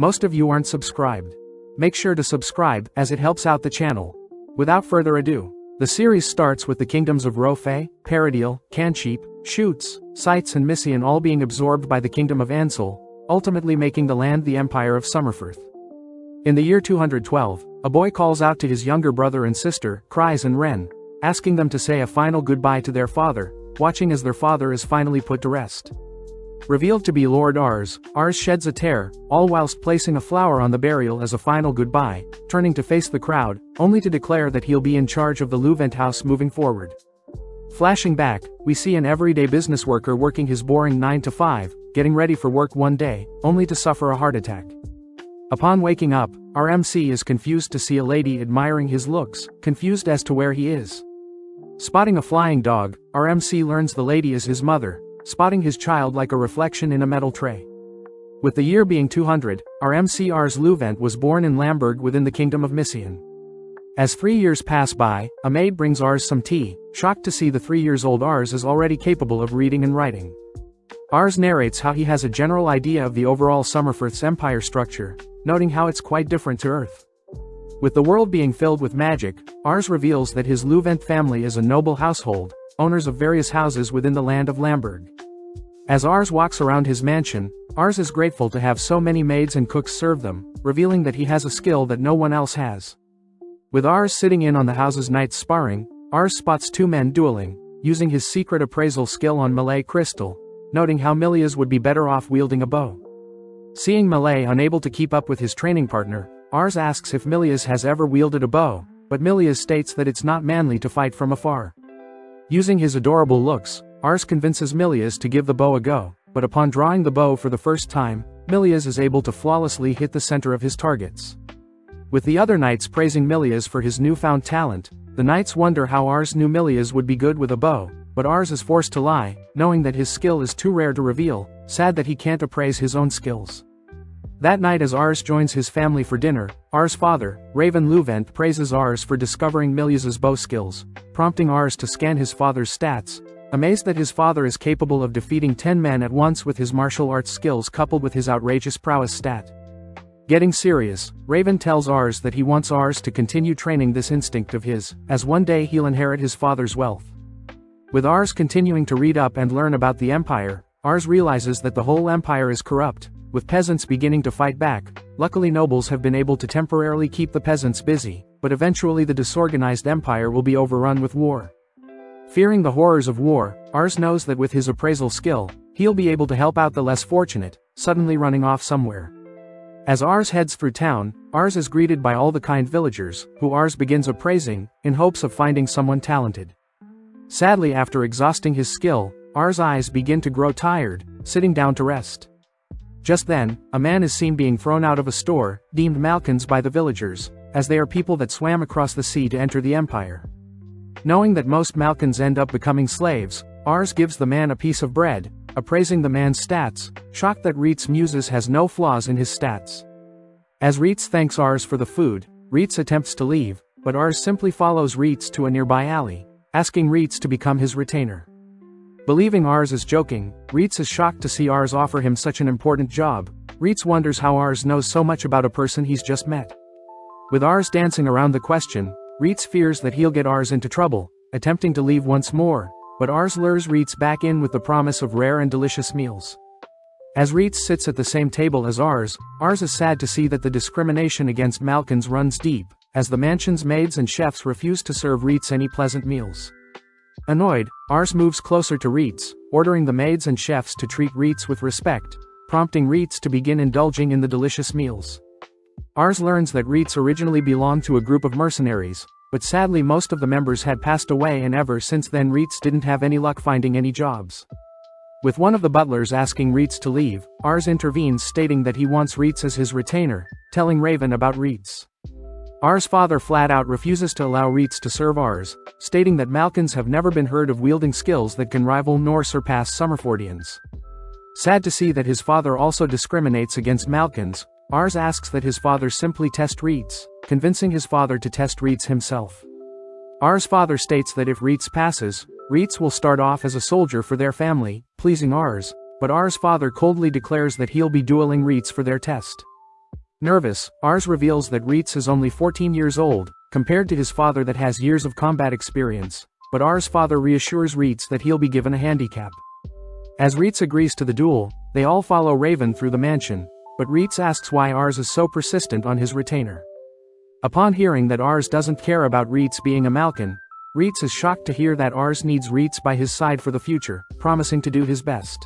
Most of you aren't subscribed. Make sure to subscribe, as it helps out the channel. Without further ado, the series starts with the kingdoms of Rofe, Paradil, Cansheep, Shoots, Sites and Missian all being absorbed by the kingdom of Ansel, ultimately making the land the Empire of Summerfirth. In the year 212, a boy calls out to his younger brother and sister, Cries and Ren, asking them to say a final goodbye to their father, watching as their father is finally put to rest. Revealed to be Lord Ars sheds a tear, all whilst placing a flower on the burial as a final goodbye, turning to face the crowd, only to declare that he'll be in charge of the Luvent house moving forward. Flashing back, we see an everyday business worker working his boring 9 to 5, getting ready for work one day, only to suffer a heart attack. Upon waking up, our MC is confused to see a lady admiring his looks, confused as to where he is. Spotting a flying dog, our MC learns the lady is his mother, spotting his child like a reflection in a metal tray. With the year being 200, our MC Ars Luvent was born in Lamberg within the kingdom of Missian. As 3 years pass by, a maid brings Ars some tea, shocked to see the 3-year-old Ars is already capable of reading and writing. Ars narrates how he has a general idea of the overall Summerfirth's empire structure, noting how it's quite different to Earth. With the world being filled with magic, Ars reveals that his Luvent family is a noble household, owners of various houses within the land of Lamberg. As Ars walks around his mansion, Ars is grateful to have so many maids and cooks serve them, revealing that he has a skill that no one else has. With Ars sitting in on the house's night sparring, Ars spots 2 men dueling, using his secret appraisal skill on Malay Crystal, noting how Milias would be better off wielding a bow. Seeing Malay unable to keep up with his training partner, Ars asks if Milias has ever wielded a bow, but Milias states that it's not manly to fight from afar. Using his adorable looks, Ars convinces Milias to give the bow a go, but upon drawing the bow for the first time, Milias is able to flawlessly hit the center of his targets. With the other knights praising Milias for his newfound talent, the knights wonder how Ars knew Milias would be good with a bow, but Ars is forced to lie, knowing that his skill is too rare to reveal, sad that he can't appraise his own skills. That night as Ars joins his family for dinner, Ars' father, Raven Luvent praises Ars for discovering Milias's bow skills, prompting Ars to scan his father's stats, amazed that his father is capable of defeating 10 men at once with his martial arts skills coupled with his outrageous prowess stat. Getting serious, Raven tells Ars that he wants Ars to continue training this instinct of his, as one day he'll inherit his father's wealth. With Ars continuing to read up and learn about the Empire, Ars realizes that the whole Empire is corrupt, with peasants beginning to fight back. Luckily nobles have been able to temporarily keep the peasants busy, but eventually the disorganized Empire will be overrun with war. Fearing the horrors of war, Ars knows that with his appraisal skill, he'll be able to help out the less fortunate, suddenly running off somewhere. As Ars heads through town, Ars is greeted by all the kind villagers, who Ars begins appraising, in hopes of finding someone talented. Sadly, after exhausting his skill, Ars' eyes begin to grow tired, sitting down to rest. Just then, a man is seen being thrown out of a store, deemed Malkans by the villagers, as they are people that swam across the sea to enter the Empire. Knowing that most Malkans end up becoming slaves, Ars gives the man a piece of bread, appraising the man's stats, shocked that Reitz Muses has no flaws in his stats. As Reitz thanks Ars for the food, Reitz attempts to leave, but Ars simply follows Reitz to a nearby alley, asking Reitz to become his retainer. Believing Ars is joking, Reitz is shocked to see Ars offer him such an important job. Reitz wonders how Ars knows so much about a person he's just met. With Ars dancing around the question, Reitz fears that he'll get Ars into trouble, attempting to leave once more, but Ars lures Reitz back in with the promise of rare and delicious meals. As Reitz sits at the same table as Ars is sad to see that the discrimination against Malkans runs deep, as the mansion's maids and chefs refuse to serve Reitz any pleasant meals. Annoyed, Ars moves closer to Reitz, ordering the maids and chefs to treat Reitz with respect, prompting Reitz to begin indulging in the delicious meals. Ars learns that Reitz originally belonged to a group of mercenaries, but sadly most of the members had passed away and ever since then Reitz didn't have any luck finding any jobs. With one of the butlers asking Reitz to leave, Ars intervenes stating that he wants Reitz as his retainer, telling Raven about Reitz. Ars' father flat out refuses to allow Reitz to serve Ars, stating that Malkans have never been heard of wielding skills that can rival nor surpass Summerfordians. Sad to see that his father also discriminates against Malkans, Ars asks that his father simply test Reitz, convincing his father to test Reitz himself. Ars' father states that if Reitz passes, Reitz will start off as a soldier for their family, pleasing Ars, but Ars' father coldly declares that he'll be dueling Reitz for their test. Nervous, Ars reveals that REITZ is only 14 years old, compared to his father that has years of combat experience, but Ars' father reassures REITZ that he'll be given a handicap. As REITZ agrees to the duel, they all follow Raven through the mansion, but REITZ asks why Ars is so persistent on his retainer. Upon hearing that Ars doesn't care about REITZ being a Malkin, REITZ is shocked to hear that Ars needs REITZ by his side for the future, promising to do his best.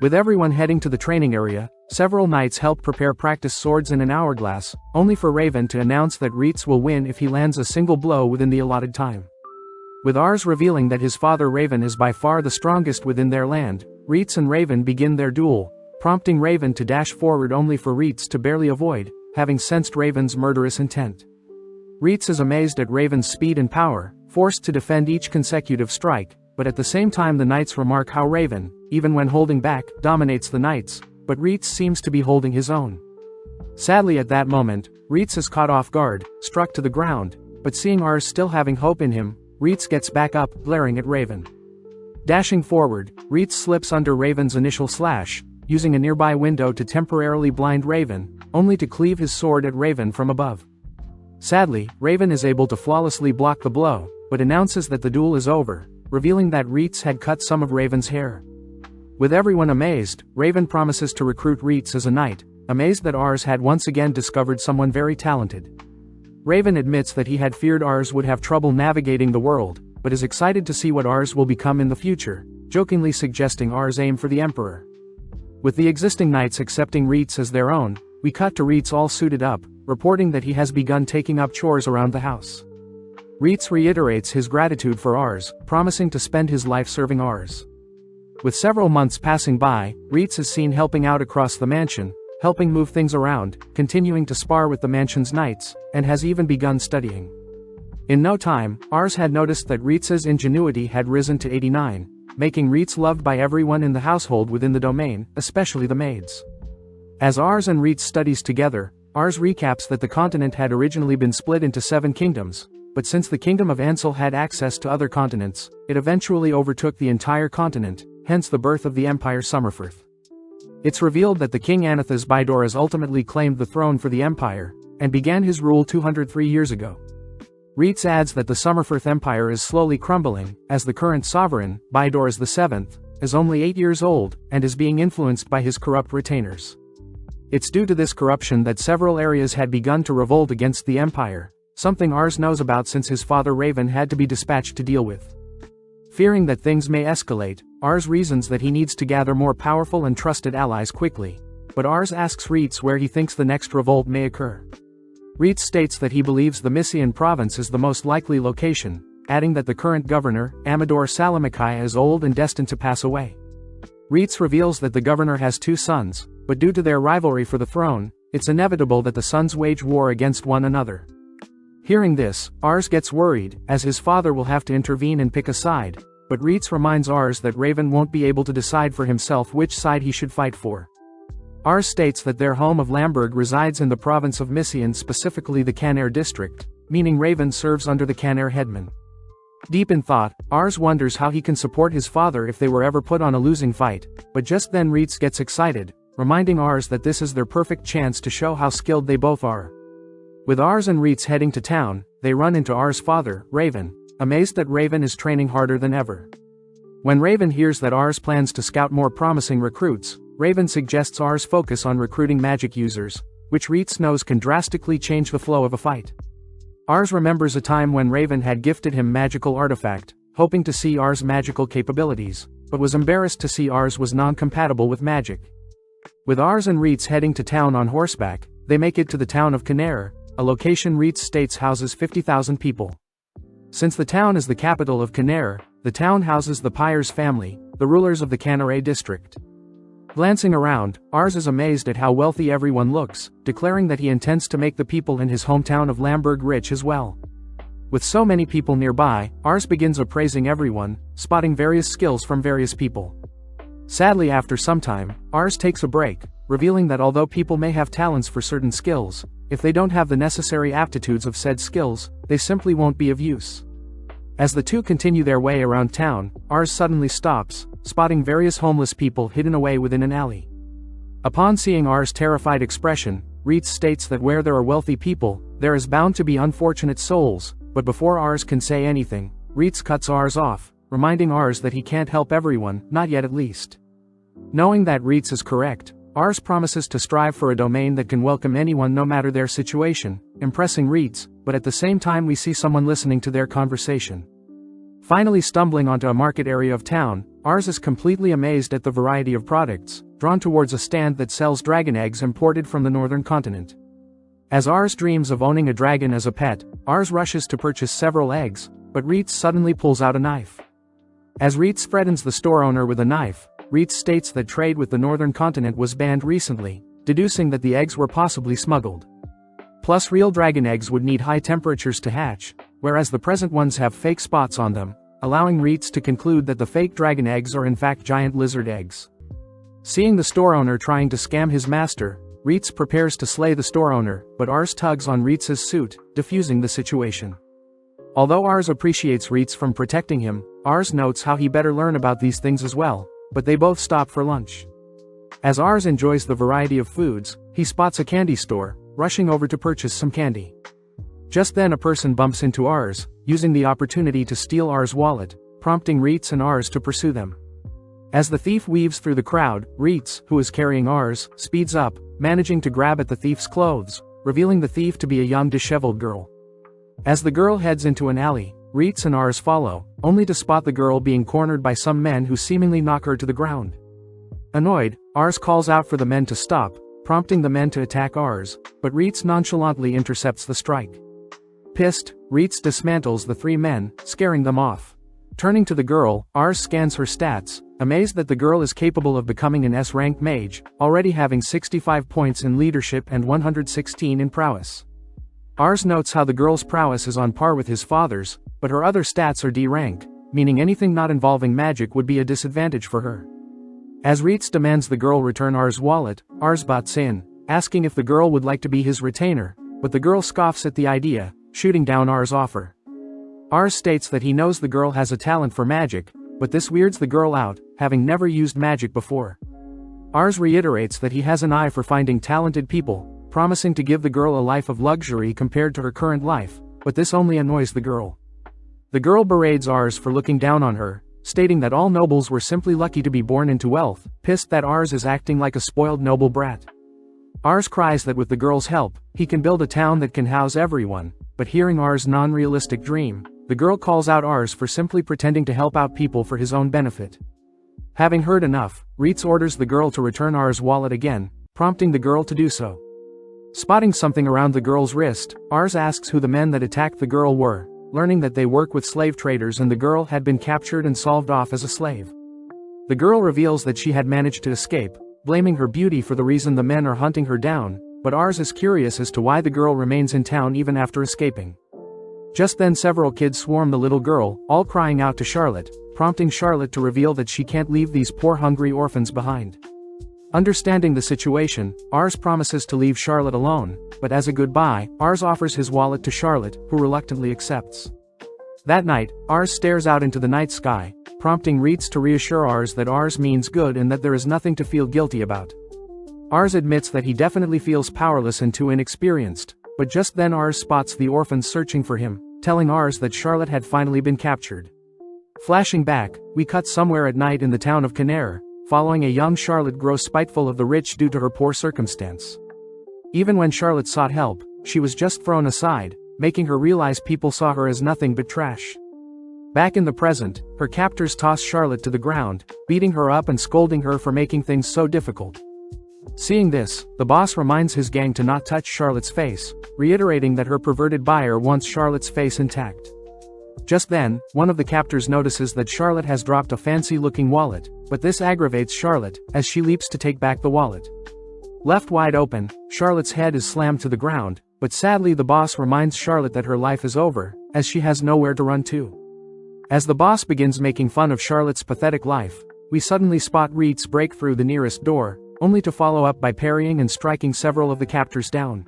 With everyone heading to the training area, several knights help prepare practice swords in an hourglass, only for Raven to announce that REITZ will win if he lands a single blow within the allotted time. With Ars revealing that his father Raven is by far the strongest within their land, REITZ and Raven begin their duel, prompting Raven to dash forward only for REITZ to barely avoid, having sensed Raven's murderous intent. REITZ is amazed at Raven's speed and power, forced to defend each consecutive strike, but at the same time the knights remark how Raven, even when holding back, dominates the knights, but REITZ seems to be holding his own. Sadly at that moment, REITZ is caught off guard, struck to the ground, but seeing Ars still having hope in him, REITZ gets back up, glaring at Raven. Dashing forward, REITZ slips under Raven's initial slash, using a nearby window to temporarily blind Raven, only to cleave his sword at Raven from above. Sadly, Raven is able to flawlessly block the blow, but announces that the duel is over, revealing that REITZ had cut some of Raven's hair. With everyone amazed, Raven promises to recruit REITZ as a knight, amazed that Ars had once again discovered someone very talented. Raven admits that he had feared Ars would have trouble navigating the world, but is excited to see what Ars will become in the future, jokingly suggesting Ars aim for the Emperor. With the existing knights accepting REITZ as their own, we cut to REITZ all suited up, reporting that he has begun taking up chores around the house. REITZ reiterates his gratitude for Ars, promising to spend his life serving Ars. With several months passing by, REITZ is seen helping out across the mansion, helping move things around, continuing to spar with the mansion's knights, and has even begun studying. In no time, Ars had noticed that REITZ's ingenuity had risen to 89, making REITZ loved by everyone in the household within the domain, especially the maids. As Ars and REITZ studies together, Ars recaps that the continent had originally been split into 7 kingdoms, but since the kingdom of Ansel had access to other continents, it eventually overtook the entire continent, hence the birth of the Empire Summerfirth. It's revealed that the king Anathas Bidoras ultimately claimed the throne for the empire, and began his rule 203 years ago. REITZ adds that the Summerfirth Empire is slowly crumbling, as the current sovereign, Bidoras VII, is only 8 years old, and is being influenced by his corrupt retainers. It's due to this corruption that several areas had begun to revolt against the empire, something Ars knows about since his father Raven had to be dispatched to deal with. Fearing that things may escalate, Ars reasons that he needs to gather more powerful and trusted allies quickly, but Ars asks REITZ where he thinks the next revolt may occur. REITZ states that he believes the Mysian province is the most likely location, adding that the current governor, Amador Salamakai, is old and destined to pass away. REITZ reveals that the governor has 2 sons, but due to their rivalry for the throne, it's inevitable that the sons wage war against one another. Hearing this, Ars gets worried, as his father will have to intervene and pick a side, but REITZ reminds Ars that Raven won't be able to decide for himself which side he should fight for. Ars states that their home of Lamberg resides in the province of Mysian, specifically the Canair district, meaning Raven serves under the Canair headman. Deep in thought, Ars wonders how he can support his father if they were ever put on a losing fight, but just then REITZ gets excited, reminding Ars that this is their perfect chance to show how skilled they both are. With Ars and REITZ heading to town, they run into Ars' father, Raven, amazed that Raven is training harder than ever. When Raven hears that Ars plans to scout more promising recruits, Raven suggests Ars focus on recruiting magic users, which REITZ knows can drastically change the flow of a fight. Ars remembers a time when Raven had gifted him magical artifact, hoping to see Ars' magical capabilities, but was embarrassed to see Ars was non-compatible with magic. With Ars and REITZ heading to town on horseback, they make it to the town of Canair, a location REITZ states houses 50,000 people. Since the town is the capital of Canair, the town houses the Pyres family, the rulers of the Canair district. Glancing around, Ars is amazed at how wealthy everyone looks, declaring that he intends to make the people in his hometown of Lamberg rich as well. With so many people nearby, Ars begins appraising everyone, spotting various skills from various people. Sadly, after some time, Ars takes a break, revealing that although people may have talents for certain skills, if they don't have the necessary aptitudes of said skills, they simply won't be of use. As the two continue their way around town, Ars suddenly stops, spotting various homeless people hidden away within an alley. Upon seeing Ars' terrified expression, REITZ states that where there are wealthy people, there is bound to be unfortunate souls, but before Ars can say anything, REITZ cuts Ars off, reminding Ars that he can't help everyone, not yet at least. Knowing that REITZ is correct, Ars promises to strive for a domain that can welcome anyone no matter their situation, impressing REITZ, but at the same time we see someone listening to their conversation. Finally stumbling onto a market area of town, Ars is completely amazed at the variety of products, drawn towards a stand that sells dragon eggs imported from the northern continent. As Ars dreams of owning a dragon as a pet, Ars rushes to purchase several eggs, but REITZ suddenly pulls out a knife. As REITZ threatens the store owner with a knife, REITZ states that trade with the northern continent was banned recently, deducing that the eggs were possibly smuggled. Plus real dragon eggs would need high temperatures to hatch, whereas the present ones have fake spots on them, allowing REITZ to conclude that the fake dragon eggs are in fact giant lizard eggs. Seeing the store owner trying to scam his master, REITZ prepares to slay the store owner, but Ars tugs on REITZ's suit, diffusing the situation. Although Ars appreciates REITZ from protecting him, Ars notes how he better learn about these things as well, but they both stop for lunch. As Ars enjoys the variety of foods, he spots a candy store, rushing over to purchase some candy. Just then a person bumps into Ars, using the opportunity to steal Ars' wallet, prompting REITZ and Ars to pursue them. As the thief weaves through the crowd, REITZ, who is carrying Ars, speeds up, managing to grab at the thief's clothes, revealing the thief to be a young disheveled girl. As the girl heads into an alley, REITZ and Ars follow, only to spot the girl being cornered by some men who seemingly knock her to the ground. Annoyed, Ars calls out for the men to stop, prompting the men to attack Ars, but REITZ nonchalantly intercepts the strike. Pissed, REITZ dismantles the three men, scaring them off. Turning to the girl, Ars scans her stats, amazed that the girl is capable of becoming an S-rank mage, already having 65 points in leadership and 116 in prowess. Ars notes how the girl's prowess is on par with his father's, but her other stats are D-rank, meaning anything not involving magic would be a disadvantage for her. As REITZ demands the girl return Ars' wallet, Ars butts in, asking if the girl would like to be his retainer, but the girl scoffs at the idea, shooting down Ars' offer. Ars states that he knows the girl has a talent for magic, but this weirds the girl out, having never used magic before. Ars reiterates that he has an eye for finding talented people, promising to give the girl a life of luxury compared to her current life, but this only annoys the girl. The girl berates Ars for looking down on her, stating that all nobles were simply lucky to be born into wealth, pissed that Ars is acting like a spoiled noble brat. Ars cries that with the girl's help, he can build a town that can house everyone, but hearing Ars' non-realistic dream, the girl calls out Ars for simply pretending to help out people for his own benefit. Having heard enough, REITZ orders the girl to return Ars' wallet again, prompting the girl to do so. Spotting something around the girl's wrist, Ars asks who the men that attacked the girl were, learning that they work with slave traders and the girl had been captured and sold off as a slave. The girl reveals that she had managed to escape, blaming her beauty for the reason the men are hunting her down, but Ars is curious as to why the girl remains in town even after escaping. Just then several kids swarm the little girl, all crying out to Charlotte, prompting Charlotte to reveal that she can't leave these poor hungry orphans behind. Understanding the situation, Ars promises to leave Charlotte alone, but as a goodbye, Ars offers his wallet to Charlotte, who reluctantly accepts. That night, Ars stares out into the night sky, prompting REITZ to reassure Ars that Ars means good and that there is nothing to feel guilty about. Ars admits that he definitely feels powerless and too inexperienced, but just then Ars spots the orphans searching for him, telling Ars that Charlotte had finally been captured. Flashing back, we cut somewhere at night in the town of Canare, following a young Charlotte grow spiteful of the rich due to her poor circumstance. Even when Charlotte sought help, she was just thrown aside, making her realize people saw her as nothing but trash. Back in the present, her captors toss Charlotte to the ground, beating her up and scolding her for making things so difficult. Seeing this, the boss reminds his gang to not touch Charlotte's face, reiterating that her perverted buyer wants Charlotte's face intact. Just then, one of the captors notices that Charlotte has dropped a fancy-looking wallet, but this aggravates Charlotte, as she leaps to take back the wallet. Left wide open, Charlotte's head is slammed to the ground, but sadly the boss reminds Charlotte that her life is over, as she has nowhere to run to. As the boss begins making fun of Charlotte's pathetic life, we suddenly spot REITZ break through the nearest door, only to follow up by parrying and striking several of the captors down.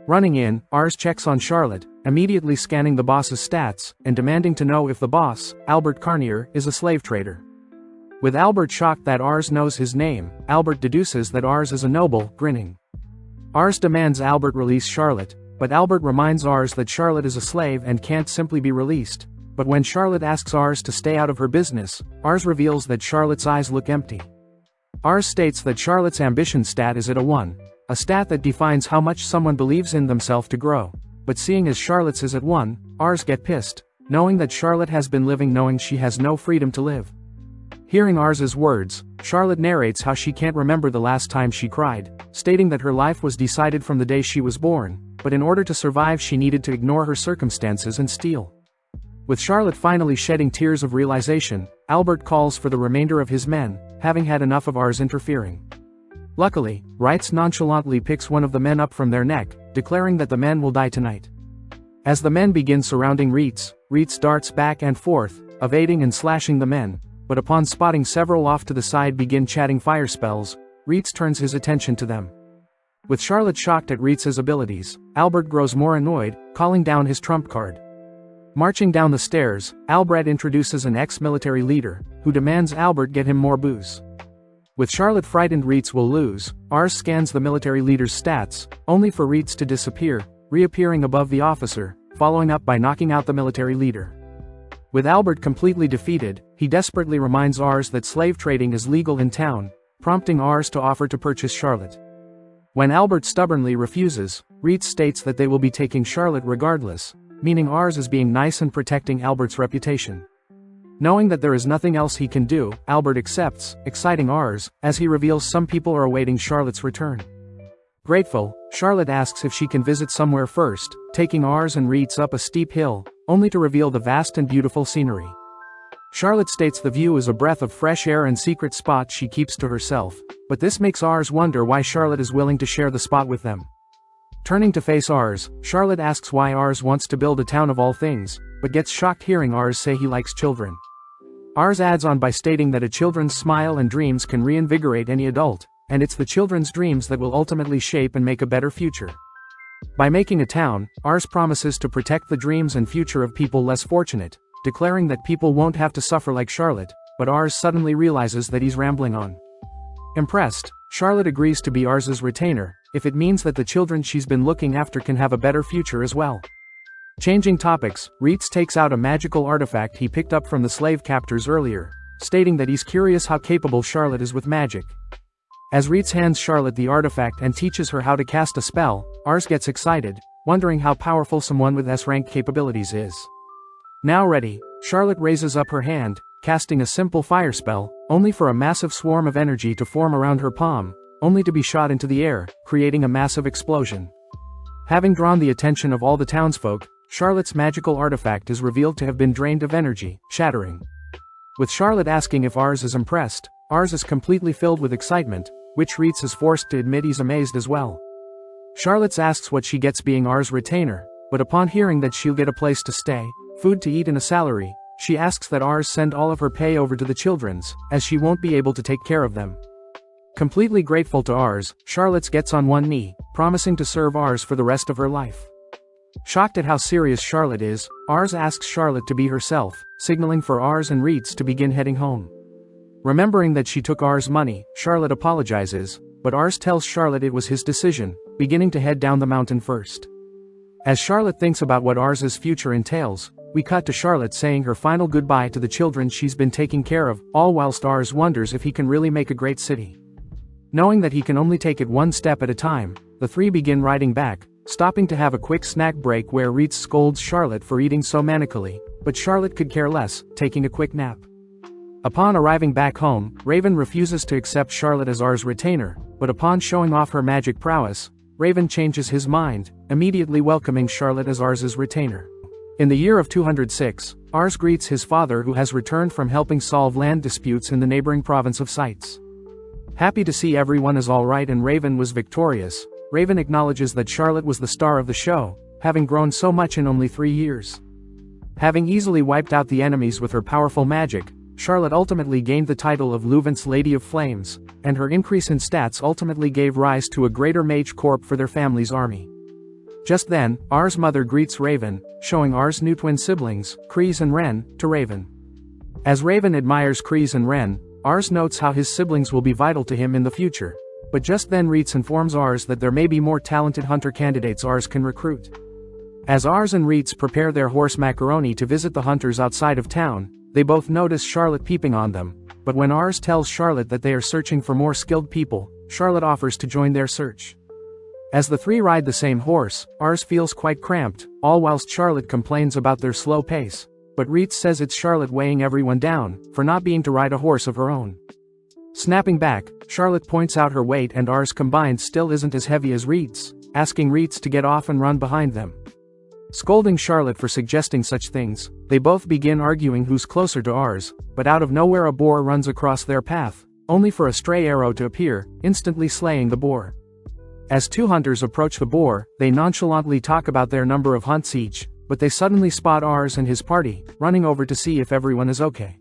Running in, Ars checks on Charlotte, immediately scanning the boss's stats, and demanding to know if the boss, Albert Carnier, is a slave trader. With Albert shocked that Ars knows his name, Albert deduces that Ars is a noble, grinning. Ars demands Albert release Charlotte, but Albert reminds Ars that Charlotte is a slave and can't simply be released. But when Charlotte asks Ars to stay out of her business, Ars reveals that Charlotte's eyes look empty. Ars states that Charlotte's ambition stat is at a 1, a stat that defines how much someone believes in themselves to grow. But seeing as Charlotte's is at 1, Ars get pissed, knowing that Charlotte has been living knowing she has no freedom to live. Hearing Ars's words, Charlotte narrates how she can't remember the last time she cried, stating that her life was decided from the day she was born, but in order to survive she needed to ignore her circumstances and steal. With Charlotte finally shedding tears of realization, Albert calls for the remainder of his men, having had enough of Ars interfering. Luckily, REINCARNATES nonchalantly picks one of the men up from their neck, declaring that the men will die tonight. As the men begin surrounding REINCARNATES darts back and forth, evading and slashing the men, but upon spotting several off to the side begin chatting fire spells, REINCARNATES turns his attention to them. With Charlotte shocked at REINCARNATES' abilities, Albert grows more annoyed, calling down his trump card. Marching down the stairs, Albert introduces an ex-military leader, who demands Albert get him more booze. With Charlotte frightened REINCARNATES will lose, Ars scans the military leader's stats, only for REINCARNATES to disappear, reappearing above the officer, following up by knocking out the military leader. With Albert completely defeated, he desperately reminds Ars that slave trading is legal in town, prompting Ars to offer to purchase Charlotte. When Albert stubbornly refuses, REINCARNATES states that they will be taking Charlotte regardless, meaning Ars is being nice and protecting Albert's reputation. Knowing that there is nothing else he can do, Albert accepts, exciting Ars, as he reveals some people are awaiting Charlotte's return. Grateful, Charlotte asks if she can visit somewhere first, taking Ars and REINCARNATES up a steep hill, only to reveal the vast and beautiful scenery. Charlotte states the view is a breath of fresh air and secret spot she keeps to herself, but this makes Ars wonder why Charlotte is willing to share the spot with them. Turning to face Ars, Charlotte asks why Ars wants to build a town of all things, but gets shocked hearing Ars say he likes children. Ars adds on by stating that a children's smile and dreams can reinvigorate any adult, and it's the children's dreams that will ultimately shape and make a better future. By making a town, Ars promises to protect the dreams and future of people less fortunate, declaring that people won't have to suffer like Charlotte, but Ars suddenly realizes that he's rambling on. Impressed, Charlotte agrees to be Ars's retainer, if it means that the children she's been looking after can have a better future as well. Changing topics, REINCARNATES takes out a magical artifact he picked up from the slave captors earlier, stating that he's curious how capable Charlotte is with magic. As REINCARNATES hands Charlotte the artifact and teaches her how to cast a spell, Ars gets excited, wondering how powerful someone with S-rank capabilities is. Now ready, Charlotte raises up her hand, casting a simple fire spell, only for a massive swarm of energy to form around her palm, only to be shot into the air, creating a massive explosion. Having drawn the attention of all the townsfolk, Charlotte's magical artifact is revealed to have been drained of energy, shattering. With Charlotte asking if Ars is impressed, Ars is completely filled with excitement, which REINCARNATES is forced to admit he's amazed as well. Charlotte asks what she gets being Ars' retainer, but upon hearing that she'll get a place to stay, food to eat and a salary, she asks that Ars send all of her pay over to the children's, as she won't be able to take care of them. Completely grateful to Ars, Charlotte gets on one knee, promising to serve Ars for the rest of her life. Shocked at how serious Charlotte is, Ars asks Charlotte to be herself, signaling for Ars and REINCARNATES to begin heading home. Remembering that she took Ars' money, Charlotte apologizes, but Ars tells Charlotte it was his decision, beginning to head down the mountain first. As Charlotte thinks about what Ars' future entails, we cut to Charlotte saying her final goodbye to the children she's been taking care of, all whilst Ars wonders if he can really make a great city. Knowing that he can only take it one step at a time, the three begin riding back, stopping to have a quick snack break where REINCARNATES scolds Charlotte for eating so manically, but Charlotte could care less, taking a quick nap. Upon arriving back home, Raven refuses to accept Charlotte as Ars' retainer, but upon showing off her magic prowess, Raven changes his mind, immediately welcoming Charlotte as Ars' retainer. In the year of 206, Ars greets his father who has returned from helping solve land disputes in the neighboring province of Sites. Happy to see everyone is alright and Raven was victorious, Raven acknowledges that Charlotte was the star of the show, having grown so much in only 3 years. Having easily wiped out the enemies with her powerful magic, Charlotte ultimately gained the title of Leuven's Lady of Flames, and her increase in stats ultimately gave rise to a greater mage corps for their family's army. Just then, Ars' mother greets Raven, showing Ars' new twin siblings, Kreese and Ren, to Raven. As Raven admires Kreese and Ren, Ars notes how his siblings will be vital to him in the future, But just then REITZ informs Ars that there may be more talented hunter candidates Ars can recruit. As Ars and REITZ prepare their horse Macaroni to visit the hunters outside of town, they both notice Charlotte peeping on them, but when Ars tells Charlotte that they are searching for more skilled people, Charlotte offers to join their search. As the three ride the same horse, Ars feels quite cramped, all whilst Charlotte complains about their slow pace. But REITZ says it's Charlotte weighing everyone down, for not being to ride a horse of her own. Snapping back, Charlotte points out her weight and Ars combined still isn't as heavy as REITZ, asking REITZ to get off and run behind them. Scolding Charlotte for suggesting such things, they both begin arguing who's closer to Ars, but out of nowhere a boar runs across their path, only for a stray arrow to appear, instantly slaying the boar. As two hunters approach the boar, they nonchalantly talk about their number of hunts each, but they suddenly spot Ars and his party, running over to see if everyone is okay.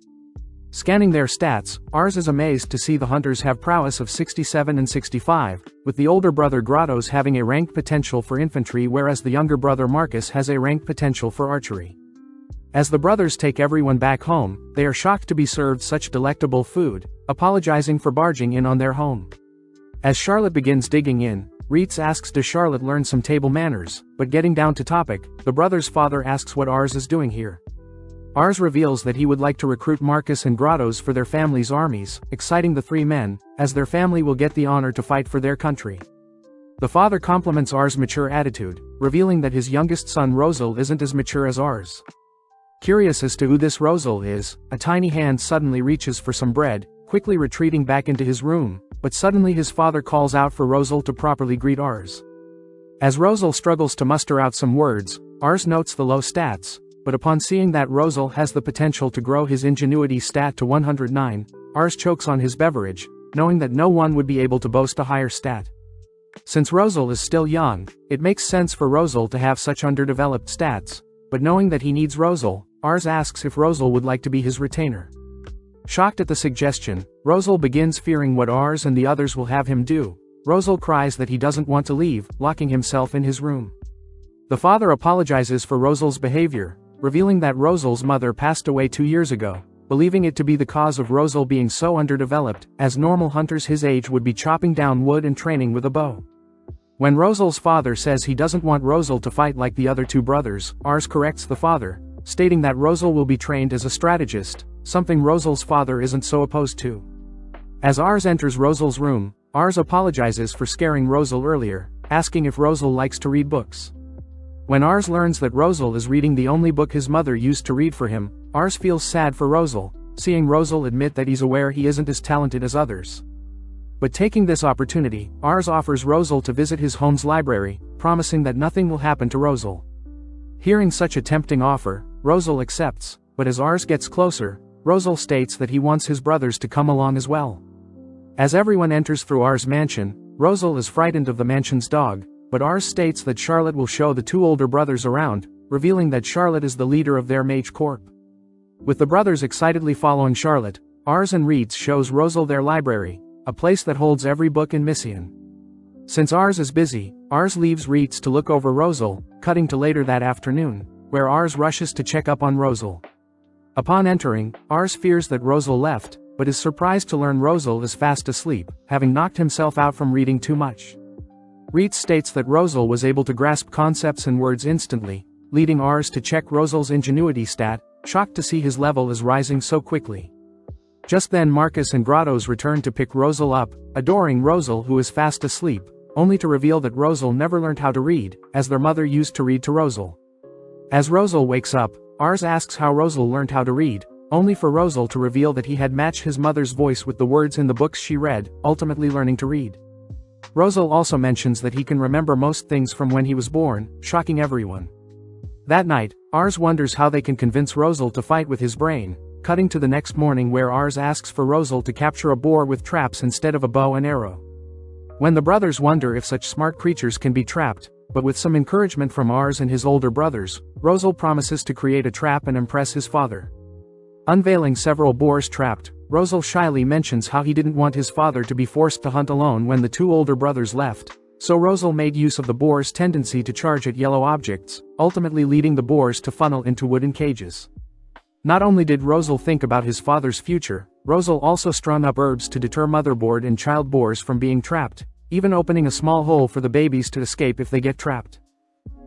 Scanning their stats, Ars is amazed to see the hunters have prowess of 67 and 65, with the older brother Grottos having a ranked potential for infantry whereas the younger brother Marcus has a ranked potential for archery. As the brothers take everyone back home, they are shocked to be served such delectable food, apologizing for barging in on their home. As Charlotte begins digging in, REITZ asks does Charlotte learn some table manners, but getting down to topic, the brother's father asks what Ars is doing here. Ars reveals that he would like to recruit Marcus and Grottos for their family's armies, exciting the three men, as their family will get the honor to fight for their country. The father compliments Ars' mature attitude, revealing that his youngest son Rosal isn't as mature as Ars. Curious as to who this Rosal is, a tiny hand suddenly reaches for some bread, quickly retreating back into his room, but suddenly his father calls out for Rosal to properly greet Ars. As Rosal struggles to muster out some words, Ars notes the low stats, but upon seeing that Rosal has the potential to grow his ingenuity stat to 109, Ars chokes on his beverage, knowing that no one would be able to boast a higher stat. Since Rosal is still young, it makes sense for Rosal to have such underdeveloped stats, but knowing that he needs Rosal, Ars asks if Rosal would like to be his retainer. Shocked at the suggestion, Rosal begins fearing what Ars and the others will have him do. Rosal cries that he doesn't want to leave, locking himself in his room. The father apologizes for Rosal's behavior, revealing that Rosal's mother passed away 2 years ago, believing it to be the cause of Rosal being so underdeveloped, as normal hunters his age would be chopping down wood and training with a bow. When Rosal's father says he doesn't want Rosal to fight like the other two brothers, Ars corrects the father, stating that Rosal will be trained as a strategist, something Rosal's father isn't so opposed to. As Ars enters Rosal's room, Ars apologizes for scaring Rosal earlier, asking if Rosal likes to read books. When Ars learns that Rosal is reading the only book his mother used to read for him, Ars feels sad for Rosal, seeing Rosal admit that he's aware he isn't as talented as others. But taking this opportunity, Ars offers Rosal to visit his home's library, promising that nothing will happen to Rosal. Hearing such a tempting offer, Rosal accepts, but as Ars gets closer, Rosal states that he wants his brothers to come along as well. As everyone enters through Ars' mansion, Rosal is frightened of the mansion's dog, but Ars states that Charlotte will show the two older brothers around, revealing that Charlotte is the leader of their mage corps. With the brothers excitedly following Charlotte, Ars and REITZ shows Rosal their library, a place that holds every book in Missian. Since Ars is busy, Ars leaves REITZ to look over Rosal, cutting to later that afternoon, where Ars rushes to check up on Rosal. Upon entering, Ars fears that Rosal left, but is surprised to learn Rosal is fast asleep, having knocked himself out from reading too much. REITZ states that Rosal was able to grasp concepts and words instantly, leading Ars to check Rosal's ingenuity stat, shocked to see his level is rising so quickly. Just then Marcus and Grottos return to pick Rosal up, adoring Rosal who is fast asleep, only to reveal that Rosal never learned how to read, as their mother used to read to Rosal. As Rosal wakes up, Ars asks how Rosal learned how to read, only for Rosal to reveal that he had matched his mother's voice with the words in the books she read, ultimately learning to read. Rosal also mentions that he can remember most things from when he was born, shocking everyone. That night, Ars wonders how they can convince Rosal to fight with his brain, cutting to the next morning where Ars asks for Rosal to capture a boar with traps instead of a bow and arrow. When the brothers wonder if such smart creatures can be trapped, but with some encouragement from Ars and his older brothers, Rosal promises to create a trap and impress his father. Unveiling several boars trapped, Rosal shyly mentions how he didn't want his father to be forced to hunt alone when the two older brothers left, so Rosal made use of the boar's tendency to charge at yellow objects, ultimately leading the boars to funnel into wooden cages. Not only did Rosal think about his father's future, Rosal also strung up herbs to deter motherboard and child boars from being trapped, even opening a small hole for the babies to escape if they get trapped.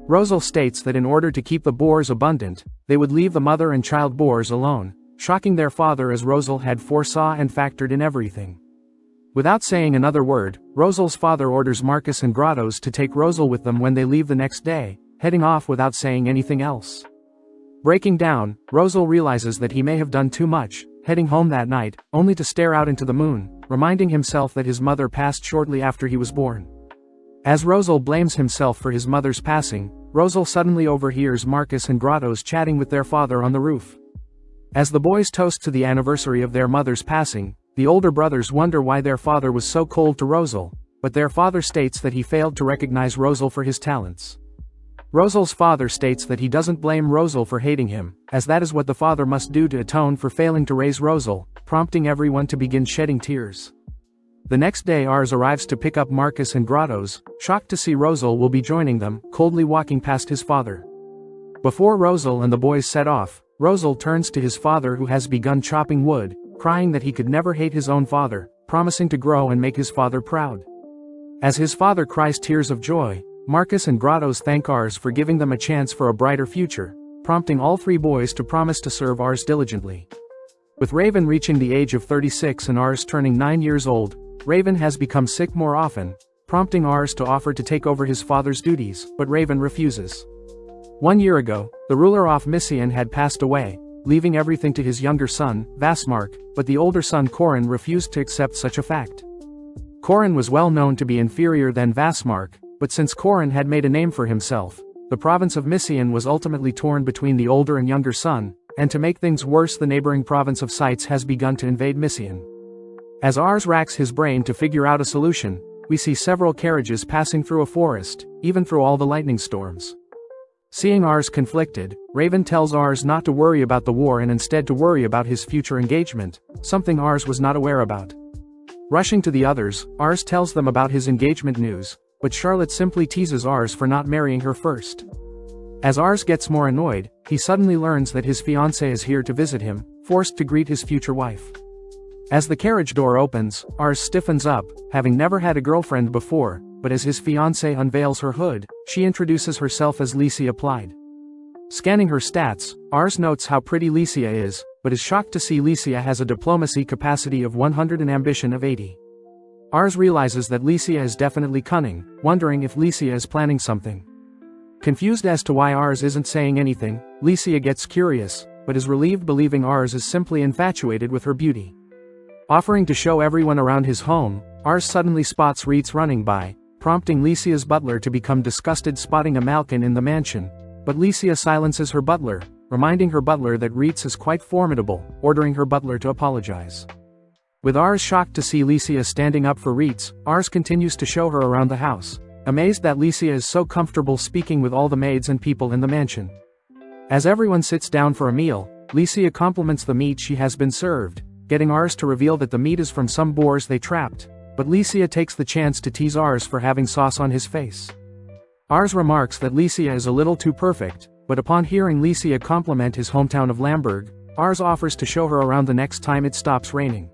Rosal states that in order to keep the boars abundant, they would leave the mother and child boars alone, shocking their father as Rosal had foresaw and factored in everything. Without saying another word, Rosal's father orders Marcus and Grottos to take Rosal with them when they leave the next day, heading off without saying anything else. Breaking down, Rosal realizes that he may have done too much, heading home that night, only to stare out into the moon, reminding himself that his mother passed shortly after he was born. As Rosal blames himself for his mother's passing, Rosal suddenly overhears Marcus and Grottos chatting with their father on the roof. As the boys toast to the anniversary of their mother's passing, the older brothers wonder why their father was so cold to Rosal, but their father states that he failed to recognize Rosal for his talents. Rosal's father states that he doesn't blame Rosal for hating him, as that is what the father must do to atone for failing to raise Rosal, prompting everyone to begin shedding tears. The next day Ars arrives to pick up Marcus and Grottos, shocked to see Rosal will be joining them, coldly walking past his father. Before Rosal and the boys set off, Rosal turns to his father who has begun chopping wood, crying that he could never hate his own father, promising to grow and make his father proud. As his father cries tears of joy, Marcus and Grottos thank Ars for giving them a chance for a brighter future, prompting all three boys to promise to serve Ars diligently. With Raven reaching the age of 36 and Ars turning 9 years old, Raven has become sick more often, prompting Ars to offer to take over his father's duties, but Raven refuses. 1 year ago, the ruler of Misian had passed away, leaving everything to his younger son, Vasmark, but the older son Corin refused to accept such a fact. Corin was well known to be inferior than Vasmark, but since Corin had made a name for himself, the province of Misian was ultimately torn between the older and younger son, and to make things worse the neighboring province of Sites has begun to invade Misian. As Ars racks his brain to figure out a solution, we see several carriages passing through a forest, even through all the lightning storms. Seeing Ars conflicted, Raven tells Ars not to worry about the war and instead to worry about his future engagement, something Ars was not aware about. Rushing to the others, Ars tells them about his engagement news, but Charlotte simply teases Ars for not marrying her first. As Ars gets more annoyed, he suddenly learns that his fiancée is here to visit him, forced to greet his future wife. As the carriage door opens, Ars stiffens up, having never had a girlfriend before, but as his fiancée unveils her hood, she introduces herself as Licia Applied. Scanning her stats, Ars notes how pretty Licia is, but is shocked to see Licia has a diplomacy capacity of 100 and ambition of 80. Ars realizes that Licia is definitely cunning, wondering if Licia is planning something. Confused as to why Ars isn't saying anything, Licia gets curious, but is relieved believing Ars is simply infatuated with her beauty. Offering to show everyone around his home, Ars suddenly spots Reitz running by, prompting Licia's butler to become disgusted spotting a Malkin in the mansion, but Licia silences her butler, reminding her butler that Reitz is quite formidable, ordering her butler to apologize. With Ars shocked to see Licia standing up for Reitz, Ars continues to show her around the house, amazed that Licia is so comfortable speaking with all the maids and people in the mansion. As everyone sits down for a meal, Licia compliments the meat she has been served, getting Ars to reveal that the meat is from some boars they trapped, but Licia takes the chance to tease Ars for having sauce on his face. Ars remarks that Licia is a little too perfect, but upon hearing Licia compliment his hometown of Lamberg, Ars offers to show her around the next time it stops raining.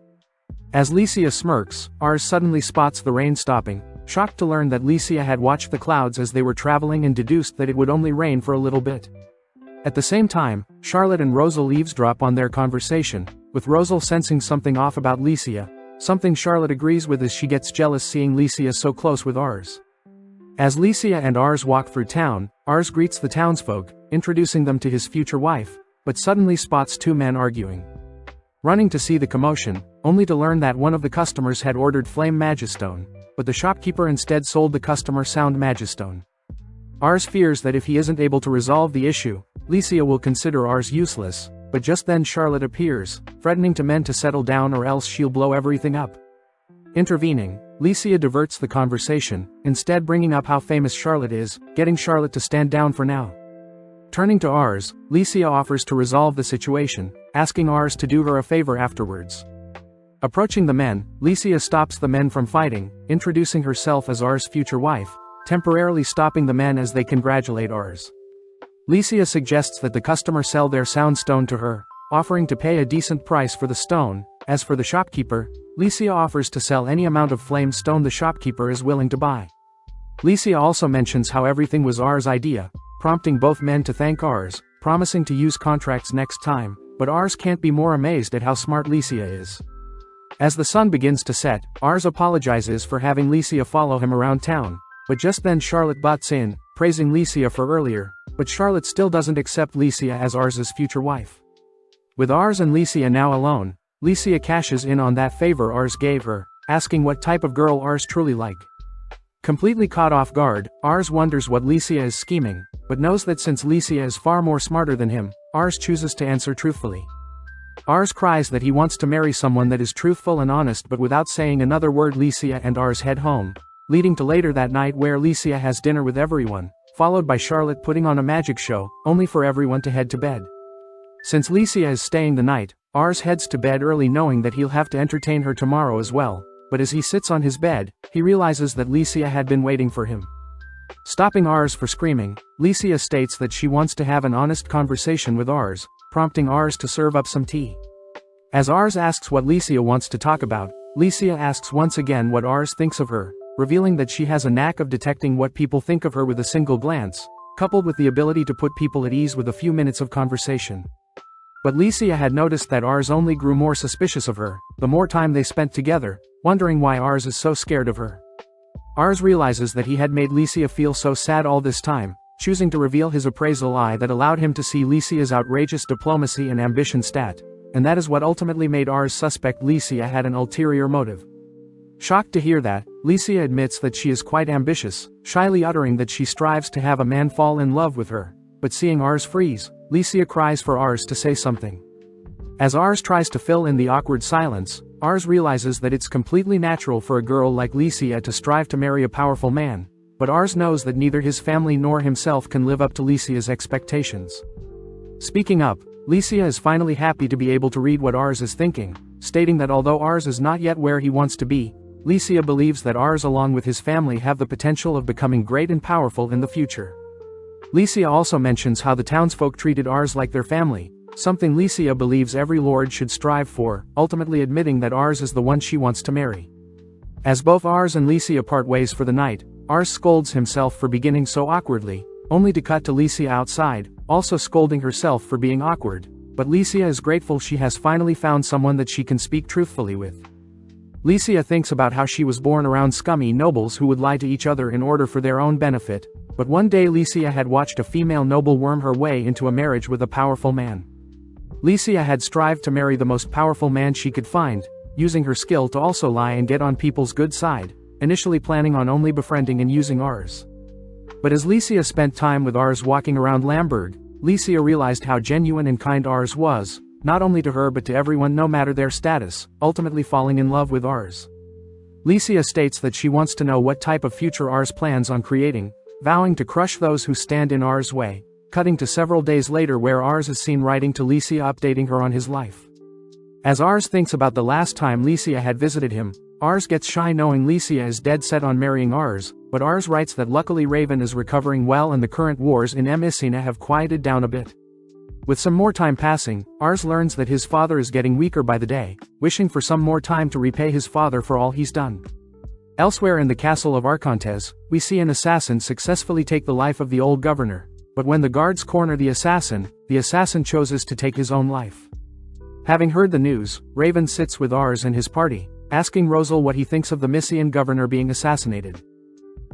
As Licia smirks, Ars suddenly spots the rain stopping, shocked to learn that Licia had watched the clouds as they were traveling and deduced that it would only rain for a little bit. At the same time, Charlotte and Rosal eavesdrop on their conversation, with Rosal sensing something off about Licia, something Charlotte agrees with as she gets jealous seeing Licia so close with Ars. As Licia and Ars walk through town, Ars greets the townsfolk, introducing them to his future wife, but suddenly spots two men arguing. Running to see the commotion, only to learn that one of the customers had ordered Flame Magistone, but the shopkeeper instead sold the customer Sound Magistone. Ars fears that if he isn't able to resolve the issue, Licia will consider Ars useless, but just then Charlotte appears, threatening to men to settle down or else she'll blow everything up. Intervening, Licia diverts the conversation, instead bringing up how famous Charlotte is, getting Charlotte to stand down for now. Turning to Ars, Licia offers to resolve the situation, asking Ars to do her a favor afterwards. Approaching the men, Licia stops the men from fighting, introducing herself as Ars' future wife, temporarily stopping the men as they congratulate Ars. Licia suggests that the customer sell their sound stone to her, offering to pay a decent price for the stone, As for the shopkeeper, Licia offers to sell any amount of flame stone the shopkeeper is willing to buy. Licia also mentions how everything was R's idea, prompting both men to thank Rs, promising to use contracts next time, but Rs can't be more amazed at how smart Licia is. As the sun begins to set, Rs apologizes for having Licia follow him around town, but just then Charlotte butts in, praising Licia for earlier, but Charlotte still doesn't accept Licia as Rs's future wife. With Rs and Licia now alone, Licia cashes in on that favor Rs gave her, asking what type of girl Rs truly like. Completely caught off guard, Rs wonders what Licia is scheming, but knows that since Licia is far more smarter than him, Rs chooses to answer truthfully. Rs cries that he wants to marry someone that is truthful and honest, but without saying another word Licia and Rs head home, leading to later that night where Licia has dinner with everyone, followed by Charlotte putting on a magic show, only for everyone to head to bed. Since Licia is staying the night, Rs heads to bed early knowing that he'll have to entertain her tomorrow as well, but as he sits on his bed, he realizes that Licia had been waiting for him. Stopping Rs for screaming, Licia states that she wants to have an honest conversation with Rs, prompting Rs to serve up some tea. As Rs asks what Licia wants to talk about, Licia asks once again what Rs thinks of her, revealing that she has a knack of detecting what people think of her with a single glance, coupled with the ability to put people at ease with a few minutes of conversation. But Licia had noticed that Rs only grew more suspicious of her, the more time they spent together, wondering why Rs is so scared of her. Rs realizes that he had made Licia feel so sad all this time, choosing to reveal his appraisal eye that allowed him to see Licia's outrageous diplomacy and ambition stat, and that is what ultimately made Rs suspect Licia had an ulterior motive. Shocked to hear that, Licia admits that she is quite ambitious, shyly uttering that she strives to have a man fall in love with her, but seeing Rs freeze, Licia cries for Rs to say something. As Rs tries to fill in the awkward silence, Rs realizes that it's completely natural for a girl like Licia to strive to marry a powerful man, but Rs knows that neither his family nor himself can live up to Licia's expectations. Speaking up, Licia is finally happy to be able to read what Rs is thinking, stating that although Rs is not yet where he wants to be, Licia believes that Rs along with his family have the potential of becoming great and powerful in the future. Licia also mentions how the townsfolk treated Rs like their family, something Licia believes every lord should strive for, ultimately admitting that Rs is the one she wants to marry. As both Rs and Licia part ways for the night, Rs scolds himself for beginning so awkwardly, only to cut to Licia outside, also scolding herself for being awkward, but Licia is grateful she has finally found someone that she can speak truthfully with. Licia thinks about how she was born around scummy nobles who would lie to each other in order for their own benefit, but one day Licia had watched a female noble worm her way into a marriage with a powerful man. Licia had strived to marry the most powerful man she could find, using her skill to also lie and get on people's good side, initially planning on only befriending and using Rs. But as Licia spent time with Rs walking around Lamberg, Licia realized how genuine and kind Rs was, not only to her but to everyone no matter their status, ultimately falling in love with Rs. Licia states that she wants to know what type of future Rs plans on creating, vowing to crush those who stand in Rs' way, cutting to several days later where Rs is seen writing to Licia updating her on his life. As Rs thinks about the last time Licia had visited him, Rs gets shy knowing Licia is dead set on marrying Rs, but Rs writes that luckily Raven is recovering well and the current wars in Messina have quieted down a bit. With some more time passing, Rs learns that his father is getting weaker by the day, wishing for some more time to repay his father for all he's done. Elsewhere in the castle of REINCARNATES, we see an assassin successfully take the life of the old governor, but when the guards corner the assassin chooses to take his own life. Having heard the news, Raven sits with Rs and his party, asking Rosal what he thinks of the Mysian governor being assassinated.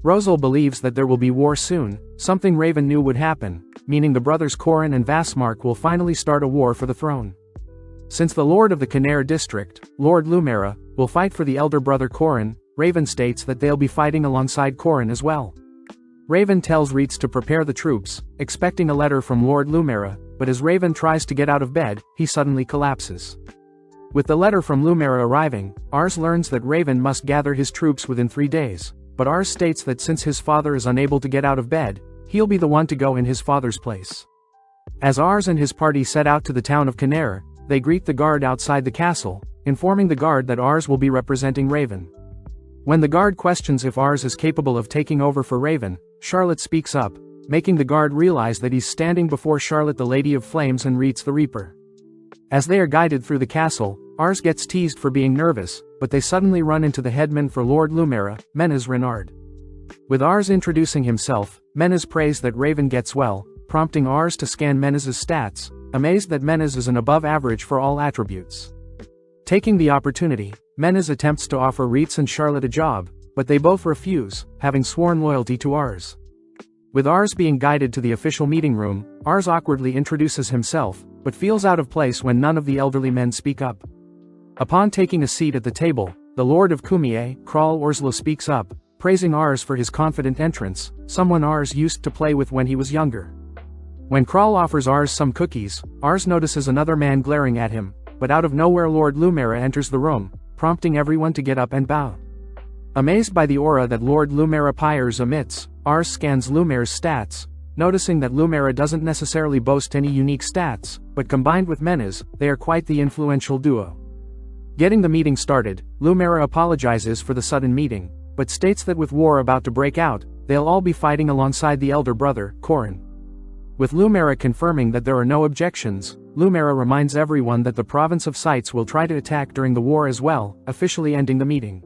Rosal believes that there will be war soon, something Raven knew would happen, meaning the brothers Corin and Vasmark will finally start a war for the throne. Since the lord of the Canare district, Lord Lumera, will fight for the elder brother Corin, Raven states that they'll be fighting alongside Corin as well. Raven tells Reitz to prepare the troops, expecting a letter from Lord Lumera, but as Raven tries to get out of bed, he suddenly collapses. With the letter from Lumera arriving, Rs learns that Raven must gather his troops within 3 days, but Rs states that since his father is unable to get out of bed, he'll be the one to go in his father's place. As Rs and his party set out to the town of Canare, they greet the guard outside the castle, informing the guard that Rs will be representing Raven. When the guard questions if Rs is capable of taking over for Raven, Charlotte speaks up, making the guard realize that he's standing before Charlotte the Lady of Flames and Reitz the Reaper. As they are guided through the castle, Ars gets teased for being nervous, but they suddenly run into the headman for Lord Lumera, Menes Renard. With Ars introducing himself, Menes prays that Raven gets well, prompting Ars to scan Menes's stats, amazed that Menes is an above average for all attributes. Taking the opportunity, Menes attempts to offer REITZ and Charlotte a job, but they both refuse, having sworn loyalty to Ars. With Ars being guided to the official meeting room, Ars awkwardly introduces himself, but feels out of place when none of the elderly men speak up. Upon taking a seat at the table, the Lord of Kumie, Kral Orslo, speaks up, praising Ars for his confident entrance, someone Ars used to play with when he was younger. When Kral offers Ars some cookies, Ars notices another man glaring at him, but out of nowhere Lord Lumera enters the room, prompting everyone to get up and bow. Amazed by the aura that Lord Lumera Pyres emits, Ars scans Lumera's stats, noticing that Lumera doesn't necessarily boast any unique stats, but combined with Menes, they are quite the influential duo. Getting the meeting started, Lumera apologizes for the sudden meeting, but states that with war about to break out, they'll all be fighting alongside the elder brother, Corin. With Lumera confirming that there are no objections, Lumera reminds everyone that the province of Sites will try to attack during the war as well, officially ending the meeting.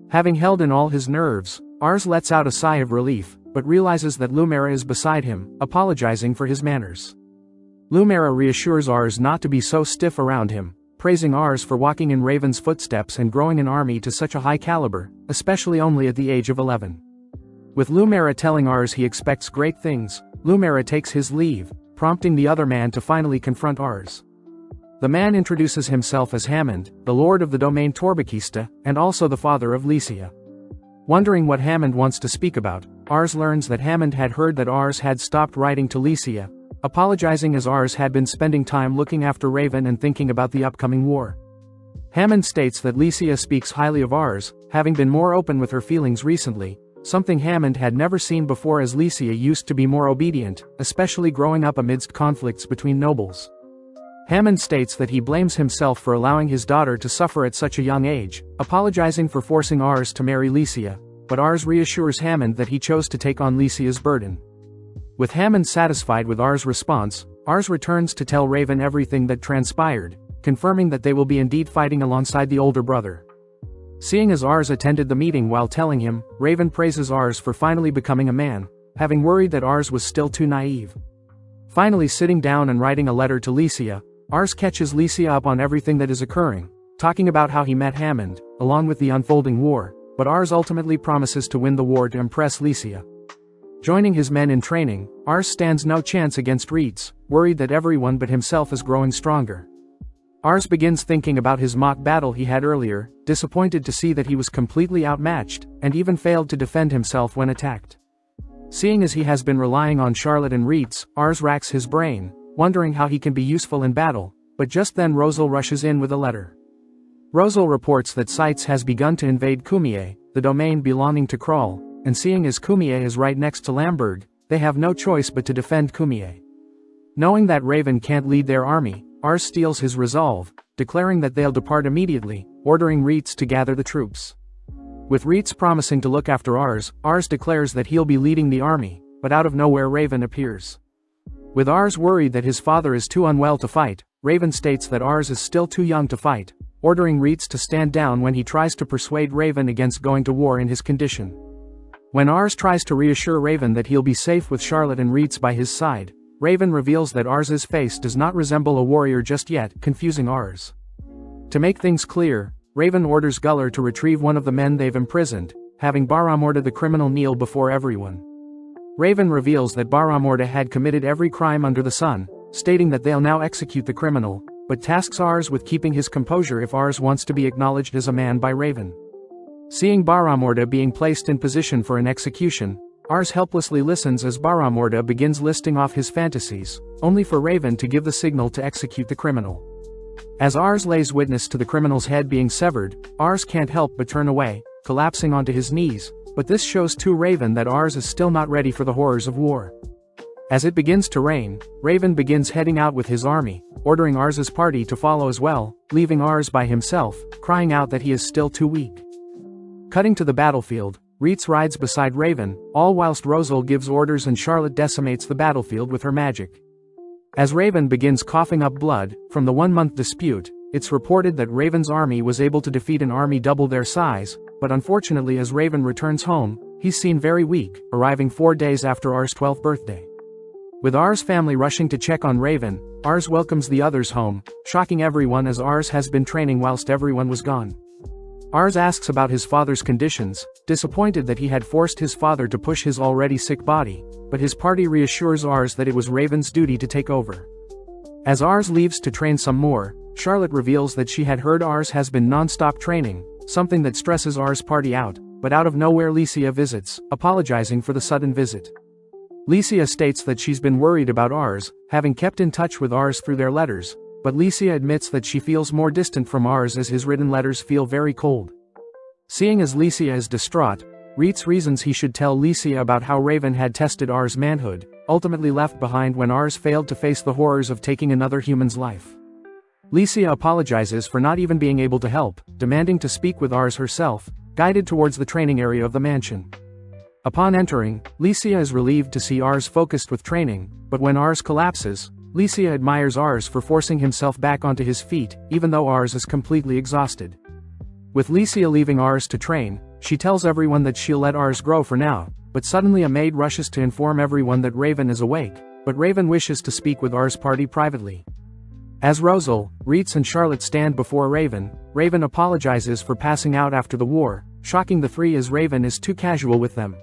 Having held in all his nerves, Ars lets out a sigh of relief, but realizes that Lumera is beside him, apologizing for his manners. Lumera reassures Ars not to be so stiff around him, praising Ars for walking in Raven's footsteps and growing an army to such a high caliber, especially only at the age of 11. With Lumera telling Ars he expects great things, Lumera takes his leave, prompting the other man to finally confront Ars. The man introduces himself as Hammond, the lord of the domain Torbakista, and also the father of Lycia. Wondering what Hammond wants to speak about, Ars learns that Hammond had heard that Ars had stopped writing to Lycia, apologizing as Ars had been spending time looking after Raven and thinking about the upcoming war. Hammond states that Lycia speaks highly of Ars, having been more open with her feelings recently, something Hammond had never seen before, as Lycia used to be more obedient, especially growing up amidst conflicts between nobles. Hammond states that he blames himself for allowing his daughter to suffer at such a young age, apologizing for forcing Ars to marry Lycia, but Ars reassures Hammond that he chose to take on Lycia's burden. With Hammond satisfied with Ars' response, Ars returns to tell Raven everything that transpired, confirming that they will be indeed fighting alongside the older brother. Seeing as Ars attended the meeting while telling him, Raven praises Ars for finally becoming a man, having worried that Ars was still too naive. Finally sitting down and writing a letter to Lycia, Ars catches Lycia up on everything that is occurring, talking about how he met Hammond, along with the unfolding war, but Ars ultimately promises to win the war to impress Lycia. Joining his men in training, Ars stands no chance against REITZ, worried that everyone but himself is growing stronger. Ars begins thinking about his mock battle he had earlier, disappointed to see that he was completely outmatched, and even failed to defend himself when attacked. Seeing as he has been relying on Charlotte and REITZ, Ars racks his brain, wondering how he can be useful in battle, but just then Rosal rushes in with a letter. Rosal reports that Sites has begun to invade Kumie, the domain belonging to Kral, and seeing as Kumie is right next to Lamberg, they have no choice but to defend Kumie. Knowing that Raven can't lead their army, Ars steals his resolve, declaring that they'll depart immediately, ordering REITZ to gather the troops. With REITZ promising to look after Ars, Ars declares that he'll be leading the army, but out of nowhere Raven appears. With Ars worried that his father is too unwell to fight, Raven states that Ars is still too young to fight, ordering REITZ to stand down when he tries to persuade Raven against going to war in his condition. When Ars tries to reassure Raven that he'll be safe with Charlotte and REITZ by his side, Raven reveals that Ars's face does not resemble a warrior just yet, confusing Ars. To make things clear, Raven orders Guller to retrieve one of the men they've imprisoned, having Baramorda the criminal kneel before everyone. Raven reveals that Baramorda had committed every crime under the sun, stating that they'll now execute the criminal, but tasks Ars with keeping his composure if Ars wants to be acknowledged as a man by Raven. Seeing Baramorda being placed in position for an execution, Ars helplessly listens as Baramorda begins listing off his fantasies, only for Raven to give the signal to execute the criminal. As Ars lays witness to the criminal's head being severed, Ars can't help but turn away, collapsing onto his knees, but this shows to Raven that Ars is still not ready for the horrors of war. As it begins to rain, Raven begins heading out with his army, ordering Ars's party to follow as well, leaving Ars by himself, crying out that he is still too weak. Cutting to the battlefield, REITZ rides beside Raven, all whilst Rosal gives orders and Charlotte decimates the battlefield with her magic. As Raven begins coughing up blood from the 1-month dispute, it's reported that Raven's army was able to defeat an army double their size, but unfortunately as Raven returns home, he's seen very weak, arriving 4 days after R's 12th birthday. With R's family rushing to check on Raven, Rs welcomes the others home, shocking everyone as Rs has been training whilst everyone was gone. Rs asks about his father's conditions, disappointed that he had forced his father to push his already sick body, but his party reassures Rs that it was Raven's duty to take over. As Rs leaves to train some more, Charlotte reveals that she had heard Rs has been non-stop training, something that stresses Rs' party out, but out of nowhere Licia visits, apologizing for the sudden visit. Licia states that she's been worried about Rs, having kept in touch with Rs through their letters, but Licia admits that she feels more distant from Rs as his written letters feel very cold. Seeing as Licia is distraught, REITZ reasons he should tell Licia about how Raven had tested Rs' manhood, ultimately left behind when Rs failed to face the horrors of taking another human's life. Licia apologizes for not even being able to help, demanding to speak with Rs herself, guided towards the training area of the mansion. Upon entering, Licia is relieved to see Rs focused with training, but when Rs collapses, Licia admires Rs for forcing himself back onto his feet, even though Rs is completely exhausted. With Licia leaving Rs to train, she tells everyone that she'll let Rs grow for now, but suddenly a maid rushes to inform everyone that Raven is awake, but Raven wishes to speak with Rs' party privately. As Rosal, REITZ and Charlotte stand before Raven, Raven apologizes for passing out after the war, shocking the three as Raven is too casual with them.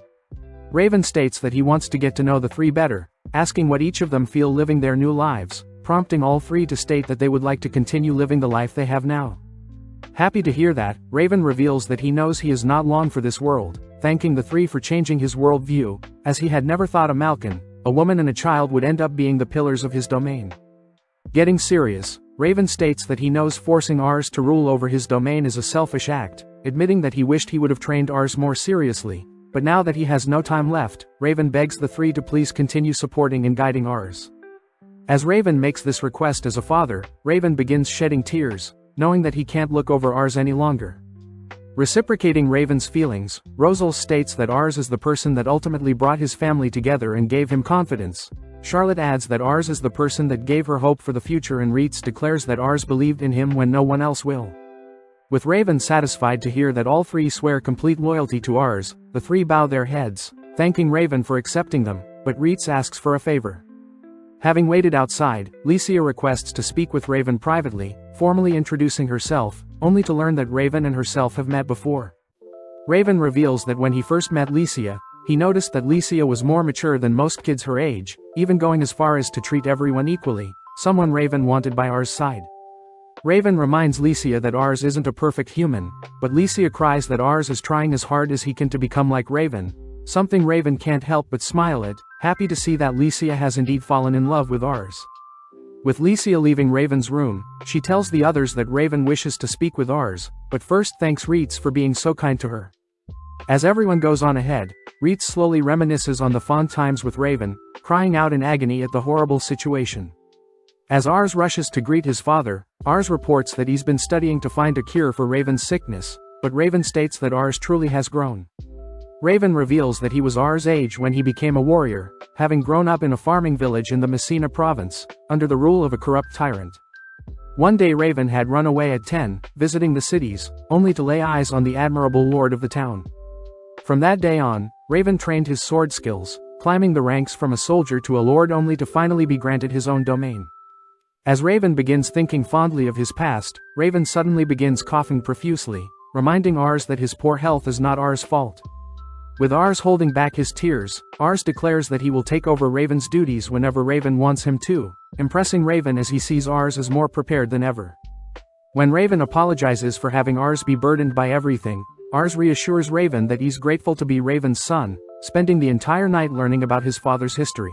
Raven states that he wants to get to know the three better, asking what each of them feel living their new lives, prompting all three to state that they would like to continue living the life they have now. Happy to hear that, Raven reveals that he knows he is not long for this world, thanking the three for changing his worldview, as he had never thought a Malkin, a woman and a child would end up being the pillars of his domain. Getting serious, Raven states that he knows forcing Rs to rule over his domain is a selfish act, admitting that he wished he would have trained Rs more seriously, but now that he has no time left, Raven begs the three to please continue supporting and guiding Rs. As Raven makes this request as a father, Raven begins shedding tears, knowing that he can't look over Rs any longer. Reciprocating Raven's feelings, Rosal states that Rs is the person that ultimately brought his family together and gave him confidence. Charlotte adds that Rs is the person that gave her hope for the future, and REITZ declares that Rs believed in him when no one else will. With Raven satisfied to hear that all three swear complete loyalty to Rs, the three bow their heads, thanking Raven for accepting them, but REITZ asks for a favor. Having waited outside, Licia requests to speak with Raven privately, formally introducing herself, only to learn that Raven and herself have met before. Raven reveals that when he first met Licia, he noticed that Licia was more mature than most kids her age, even going as far as to treat everyone equally, someone Raven wanted by Rs' side. Raven reminds Licia that Rs isn't a perfect human, but Licia cries that Rs is trying as hard as he can to become like Raven, something Raven can't help but smile at, happy to see that Licia has indeed fallen in love with Rs. With Licia leaving Raven's room, she tells the others that Raven wishes to speak with Rs, but first thanks REITZ for being so kind to her. As everyone goes on ahead, REITZ slowly reminisces on the fond times with Raven, crying out in agony at the horrible situation. As Rs rushes to greet his father, Rs reports that he's been studying to find a cure for Raven's sickness, but Raven states that Rs truly has grown. Raven reveals that he was Rs' age when he became a warrior, having grown up in a farming village in the Messina province, under the rule of a corrupt tyrant. One day Raven had run away at 10, visiting the cities, only to lay eyes on the admirable lord of the town. From that day on, Raven trained his sword skills, climbing the ranks from a soldier to a lord only to finally be granted his own domain. As Raven begins thinking fondly of his past, Raven suddenly begins coughing profusely, reminding Rs that his poor health is not Rs' fault. With Rs holding back his tears, Rs declares that he will take over Raven's duties whenever Raven wants him to, impressing Raven as he sees Rs as more prepared than ever. When Raven apologizes for having Rs be burdened by everything, Rs reassures Raven that he's grateful to be Raven's son, spending the entire night learning about his father's history.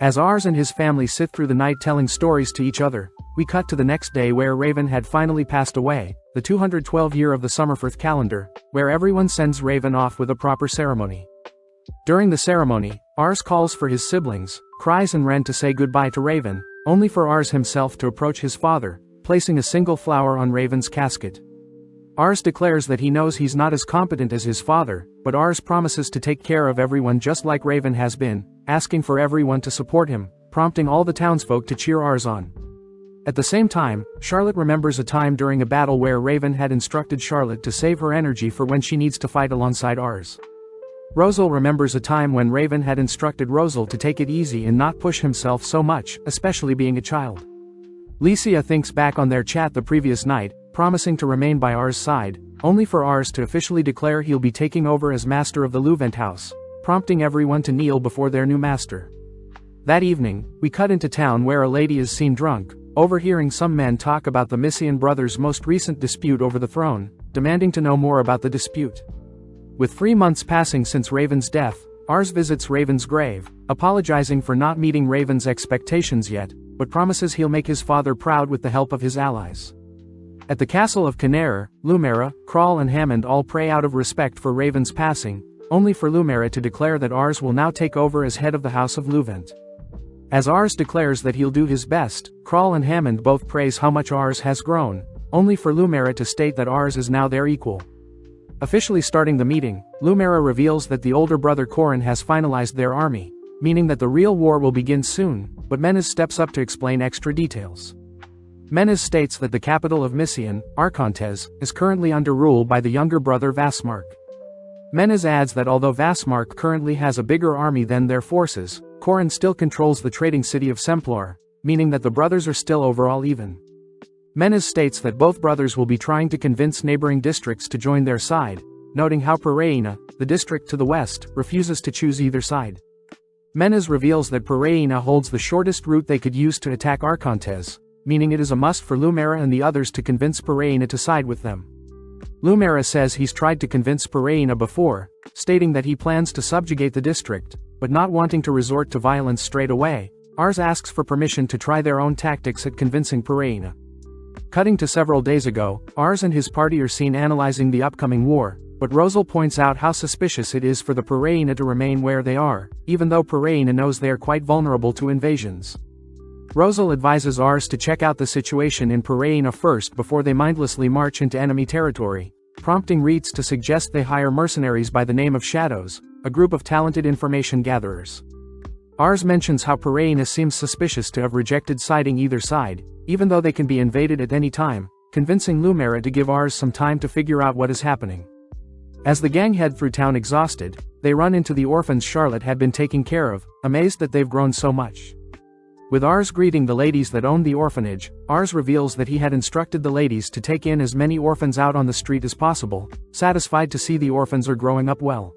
As Rs and his family sit through the night telling stories to each other, we cut to the next day where Raven had finally passed away, the 212th year of the Summerfirth calendar, where everyone sends Raven off with a proper ceremony. During the ceremony, Rs calls for his siblings, cries and Ren to say goodbye to Raven, only for Rs himself to approach his father, placing a single flower on Raven's casket. Rs declares that he knows he's not as competent as his father, but Rs promises to take care of everyone just like Raven has been, asking for everyone to support him, prompting all the townsfolk to cheer Ars on. At the same time, Charlotte remembers a time during a battle where Raven had instructed Charlotte to save her energy for when she needs to fight alongside Ars. Rosal remembers a time when Raven had instructed Rosal to take it easy and not push himself so much, especially being a child. Licia thinks back on their chat the previous night, promising to remain by Ars' side, only for Ars to officially declare he'll be taking over as master of the Luvent house, prompting everyone to kneel before their new master. That evening, we cut into town where a lady is seen drunk, overhearing some men talk about the Missian brothers' most recent dispute over the throne, demanding to know more about the dispute. With 3 months passing since Raven's death, Ars visits Raven's grave, apologizing for not meeting Raven's expectations yet, but promises he'll make his father proud with the help of his allies. At the castle of Canera, Lumera, Kral and Hammond all pray out of respect for Raven's passing, only for Lumera to declare that Ars will now take over as head of the House of Luvent. As Ars declares that he'll do his best, Kral and Hammond both praise how much Ars has grown, only for Lumera to state that Ars is now their equal. Officially starting the meeting, Lumera reveals that the older brother Corin has finalized their army, meaning that the real war will begin soon, but Menes steps up to explain extra details. Menes states that the capital of Missian, REINCARNATES, is currently under rule by the younger brother Vasmark. Menes adds that although Vasmark currently has a bigger army than their forces, Corin still controls the trading city of Semplar, meaning that the brothers are still overall even. Menes states that both brothers will be trying to convince neighboring districts to join their side, noting how Pereina, the district to the west, refuses to choose either side. Menes reveals that Pereina holds the shortest route they could use to attack REINCARNATES, meaning it is a must for Lumera and the others to convince Pereina to side with them. Lumera says he's tried to convince Pereina before, stating that he plans to subjugate the district, but not wanting to resort to violence straight away. Ars asks for permission to try their own tactics at convincing Pereina. Cutting to several days ago, Ars and his party are seen analyzing the upcoming war, but Rosal points out how suspicious it is for the Pereina to remain where they are, even though Pereina knows they are quite vulnerable to invasions. Rosal advises Ars to check out the situation in Pereina first before they mindlessly march into enemy territory, prompting REITZ to suggest they hire mercenaries by the name of Shadows, a group of talented information gatherers. Ars mentions how Pereina seems suspicious to have rejected siding either side, even though they can be invaded at any time, convincing Lumera to give Ars some time to figure out what is happening. As the gang head through town exhausted, they run into the orphans Charlotte had been taking care of, amazed that they've grown so much. With Ars greeting the ladies that owned the orphanage, Ars reveals that he had instructed the ladies to take in as many orphans out on the street as possible, satisfied to see the orphans are growing up well.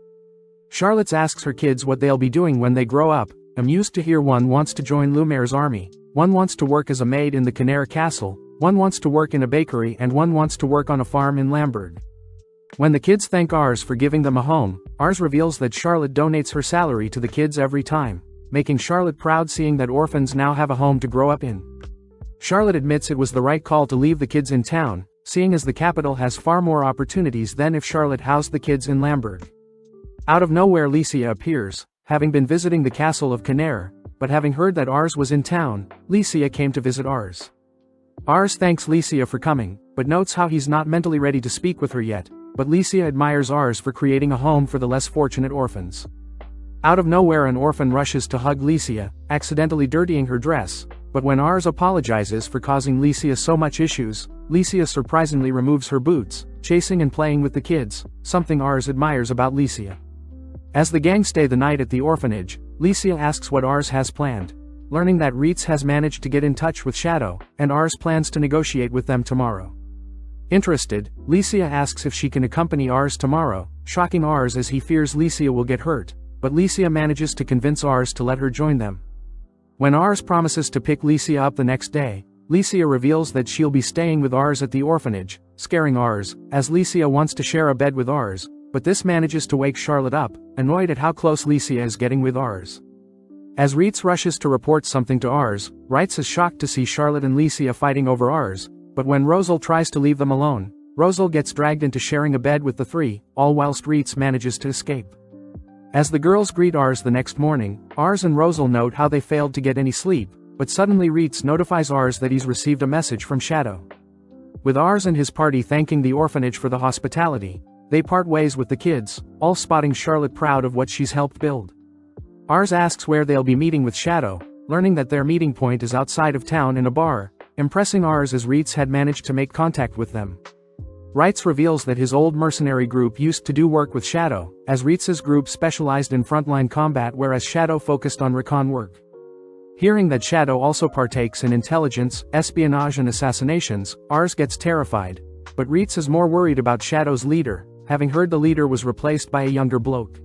Charlotte asks her kids what they'll be doing when they grow up, amused to hear one wants to join Lumera's army, one wants to work as a maid in the Canera castle, one wants to work in a bakery and one wants to work on a farm in Lamberg. When the kids thank Ars for giving them a home, Ars reveals that Charlotte donates her salary to the kids every time, making Charlotte proud seeing that orphans now have a home to grow up in. Charlotte admits it was the right call to leave the kids in town, seeing as the capital has far more opportunities than if Charlotte housed the kids in Lamberg. Out of nowhere Licia appears, having been visiting the castle of Canera, but having heard that Ars was in town, Licia came to visit Ars. Ars thanks Licia for coming, but notes how he's not mentally ready to speak with her yet, but Licia admires Ars for creating a home for the less fortunate orphans. Out of nowhere an orphan rushes to hug Licia, accidentally dirtying her dress, but when Ars apologizes for causing Licia so much issues, Licia surprisingly removes her boots, chasing and playing with the kids, something Ars admires about Licia. As the gang stay the night at the orphanage, Licia asks what Ars has planned, learning that REITZ has managed to get in touch with Shadow, and Ars plans to negotiate with them tomorrow. Interested, Licia asks if she can accompany Ars tomorrow, shocking Ars as he fears Licia will get hurt, but Licia manages to convince Ars to let her join them. When Ars promises to pick Licia up the next day, Licia reveals that she'll be staying with Ars at the orphanage, scaring Ars, as Licia wants to share a bed with Ars, but this manages to wake Charlotte up, annoyed at how close Licia is getting with Ars. As REITZ rushes to report something to Ars, REITZ is shocked to see Charlotte and Licia fighting over Ars, but when Rosal tries to leave them alone, Rosal gets dragged into sharing a bed with the three, all whilst REITZ manages to escape. As the girls greet Ars the next morning, Ars and Rosal note how they failed to get any sleep, but suddenly REITZ notifies Ars that he's received a message from Shadow. With Ars and his party thanking the orphanage for the hospitality, they part ways with the kids, all spotting Charlotte proud of what she's helped build. Ars asks where they'll be meeting with Shadow, learning that their meeting point is outside of town in a bar, impressing Ars as REITZ had managed to make contact with them. REITZ reveals that his old mercenary group used to do work with Shadow, as REITZ's group specialized in frontline combat whereas Shadow focused on recon work. Hearing that Shadow also partakes in intelligence, espionage and assassinations, Ars gets terrified, but REITZ is more worried about Shadow's leader, having heard the leader was replaced by a younger bloke.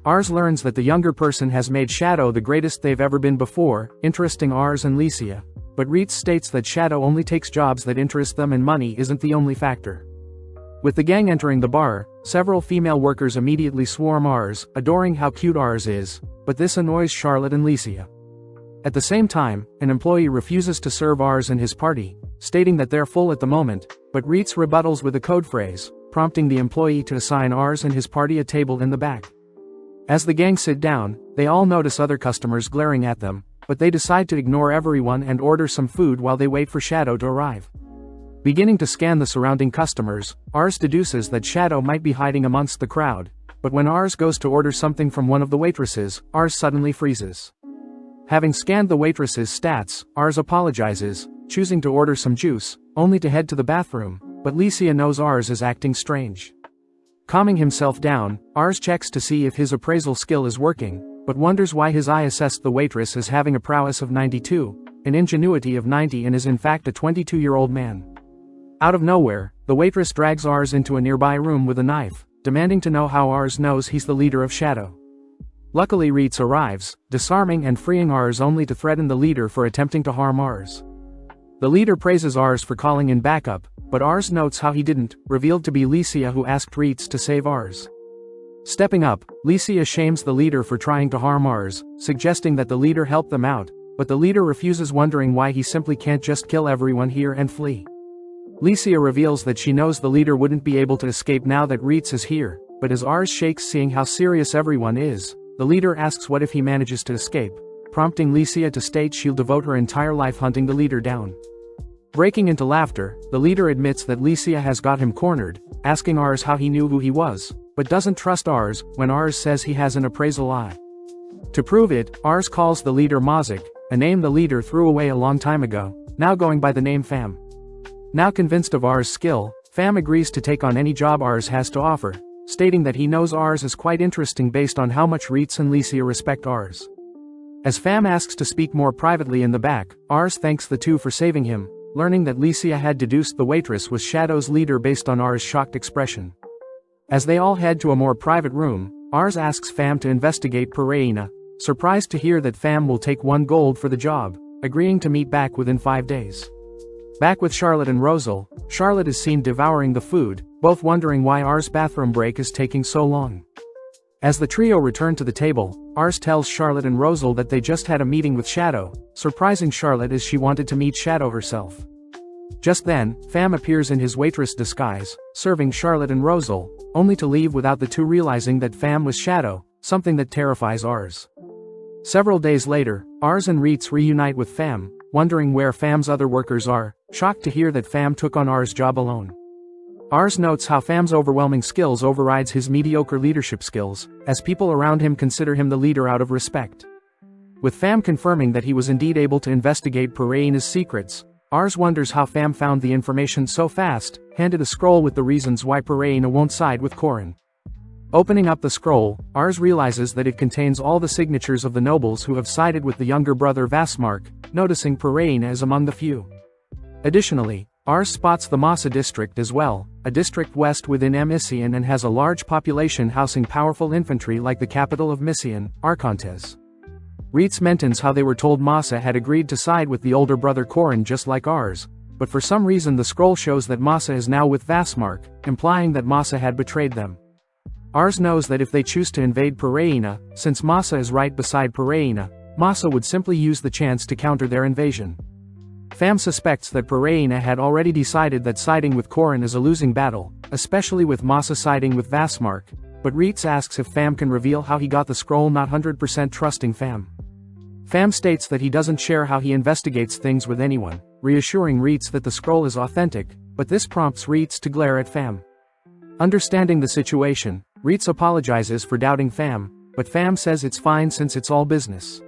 Ars learns that the younger person has made Shadow the greatest they've ever been before, interesting Ars and Licia, but REITZ states that Shadow only takes jobs that interest them and money isn't the only factor. With the gang entering the bar, several female workers immediately swarm Ars, adoring how cute Ars is, but this annoys Charlotte and Licia. At the same time, an employee refuses to serve Ars and his party, stating that they're full at the moment, but REITZ rebuttals with a code phrase, prompting the employee to assign Ars and his party a table in the back. As the gang sit down, they all notice other customers glaring at them, but they decide to ignore everyone and order some food while they wait for Shadow to arrive. Beginning to scan the surrounding customers, Ars deduces that Shadow might be hiding amongst the crowd, but when Ars goes to order something from one of the waitresses, Ars suddenly freezes. Having scanned the waitress's stats, Ars apologizes, choosing to order some juice, only to head to the bathroom, but Licia knows Ars is acting strange. Calming himself down, Ars checks to see if his appraisal skill is working, but wonders why his eye assessed the waitress as having a prowess of 92, an ingenuity of 90 and is in fact a 22-year-old man. Out of nowhere, the waitress drags Ars into a nearby room with a knife, demanding to know how Ars knows he's the leader of Shadow. Luckily REITZ arrives, disarming and freeing Ars only to threaten the leader for attempting to harm Ars. The leader praises Ars for calling in backup, but Ars notes how he didn't, revealed to be Licia who asked REITZ to save Ars. Stepping up, Licia shames the leader for trying to harm Ars, suggesting that the leader help them out, but the leader refuses, wondering why he simply can't just kill everyone here and flee. Licia reveals that she knows the leader wouldn't be able to escape now that REITZ is here, but as Ars shakes seeing how serious everyone is, the leader asks what if he manages to escape, prompting Licia to state she'll devote her entire life hunting the leader down. Breaking into laughter, the leader admits that Licia has got him cornered, asking Ars how he knew who he was, but doesn't trust Ars when Ars says he has an appraisal eye. To prove it, Ars calls the leader Mazik, a name the leader threw away a long time ago, now going by the name Fam. Now convinced of Ars' skill, Fam agrees to take on any job Ars has to offer, stating that he knows Ars is quite interesting based on how much REITZ and Licia respect Ars. As Fam asks to speak more privately in the back, Ars thanks the two for saving him, learning that Licia had deduced the waitress was Shadow's leader based on Ars' shocked expression. As they all head to a more private room, Ars asks Fam to investigate Pereira, surprised to hear that Fam will take 1 gold for the job, agreeing to meet back within 5 days. Back with Charlotte and Rosal, Charlotte is seen devouring the food, both wondering why Ars' bathroom break is taking so long. As the trio return to the table, Ars tells Charlotte and Rosal that they just had a meeting with Shadow, surprising Charlotte as she wanted to meet Shadow herself. Just then, Fam appears in his waitress disguise, serving Charlotte and Rosal, only to leave without the two realizing that Fam was Shadow, something that terrifies Ars. Several days later, Ars and REITZ reunite with Fam, wondering where Fam's other workers are, shocked to hear that Fam took on Ars' job alone. Ars notes how Fam's overwhelming skills overrides his mediocre leadership skills, as people around him consider him the leader out of respect. With Fam confirming that he was indeed able to investigate Pereira's secrets, Ars wonders how Fam found the information so fast, handed a scroll with the reasons why Pereira won't side with Corin. Opening up the scroll, Ars realizes that it contains all the signatures of the nobles who have sided with the younger brother Vasmark, noticing Pereira as among the few. Additionally, Ars spots the Massa district as well, a district west within Mission and has a large population housing powerful infantry like the capital of Mission, REINCARNATES. REITZ mentions how they were told Massa had agreed to side with the older brother Corin just like Ars, but for some reason the scroll shows that Massa is now with Vasmark, implying that Massa had betrayed them. Ars knows that if they choose to invade Pereira, since Massa is right beside Pereira, Massa would simply use the chance to counter their invasion. Fam suspects that Pereira had already decided that siding with Corin is a losing battle, especially with Massa siding with Vasmark, but REITZ asks if Fam can reveal how he got the scroll, not 100% trusting Fam. Fam states that he doesn't share how he investigates things with anyone, reassuring REITZ that the scroll is authentic, but this prompts REITZ to glare at Fam. Understanding the situation, REITZ apologizes for doubting Fam, but Fam says it's fine since it's all business.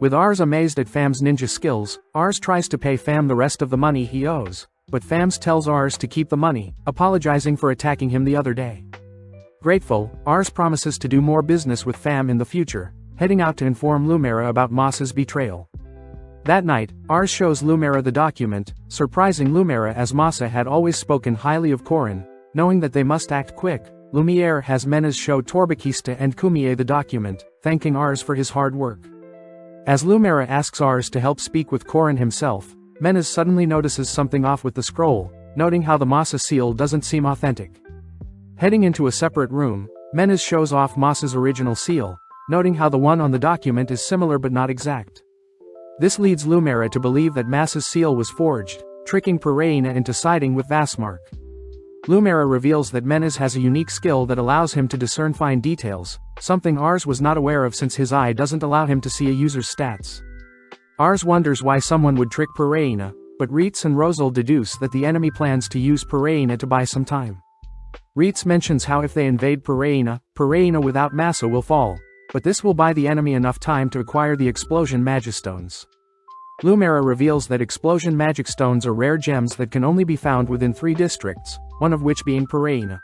With Ars amazed at Fam's ninja skills, Ars tries to pay Fam the rest of the money he owes, but Fam tells Ars to keep the money, apologizing for attacking him the other day. Grateful, Ars promises to do more business with Fam in the future, heading out to inform Lumera about Masa's betrayal. That night, Ars shows Lumera the document, surprising Lumera as Masa had always spoken highly of Korin. Knowing that they must act quick, Lumiere has Menes show Torbakista and Kumie the document, thanking Ars for his hard work. As Lumera asks Ars to help speak with Korin himself, Menes suddenly notices something off with the scroll, noting how the Masa seal doesn't seem authentic. Heading into a separate room, Menes shows off Masa's original seal, noting how the one on the document is similar but not exact. This leads Lumera to believe that Masa's seal was forged, tricking Pereina into siding with Vasmark. Lumera reveals that Menes has a unique skill that allows him to discern fine details, something Ars was not aware of since his eye doesn't allow him to see a user's stats. Ars wonders why someone would trick Pereina, but Reitz and Rosal deduce that the enemy plans to use Pereina to buy some time. Reitz mentions how if they invade Pereina without Masa will fall, but this will buy the enemy enough time to acquire the Explosion Magistones. Lumera reveals that Explosion Magic Stones are rare gems that can only be found within 3 districts, one of which being Pereina.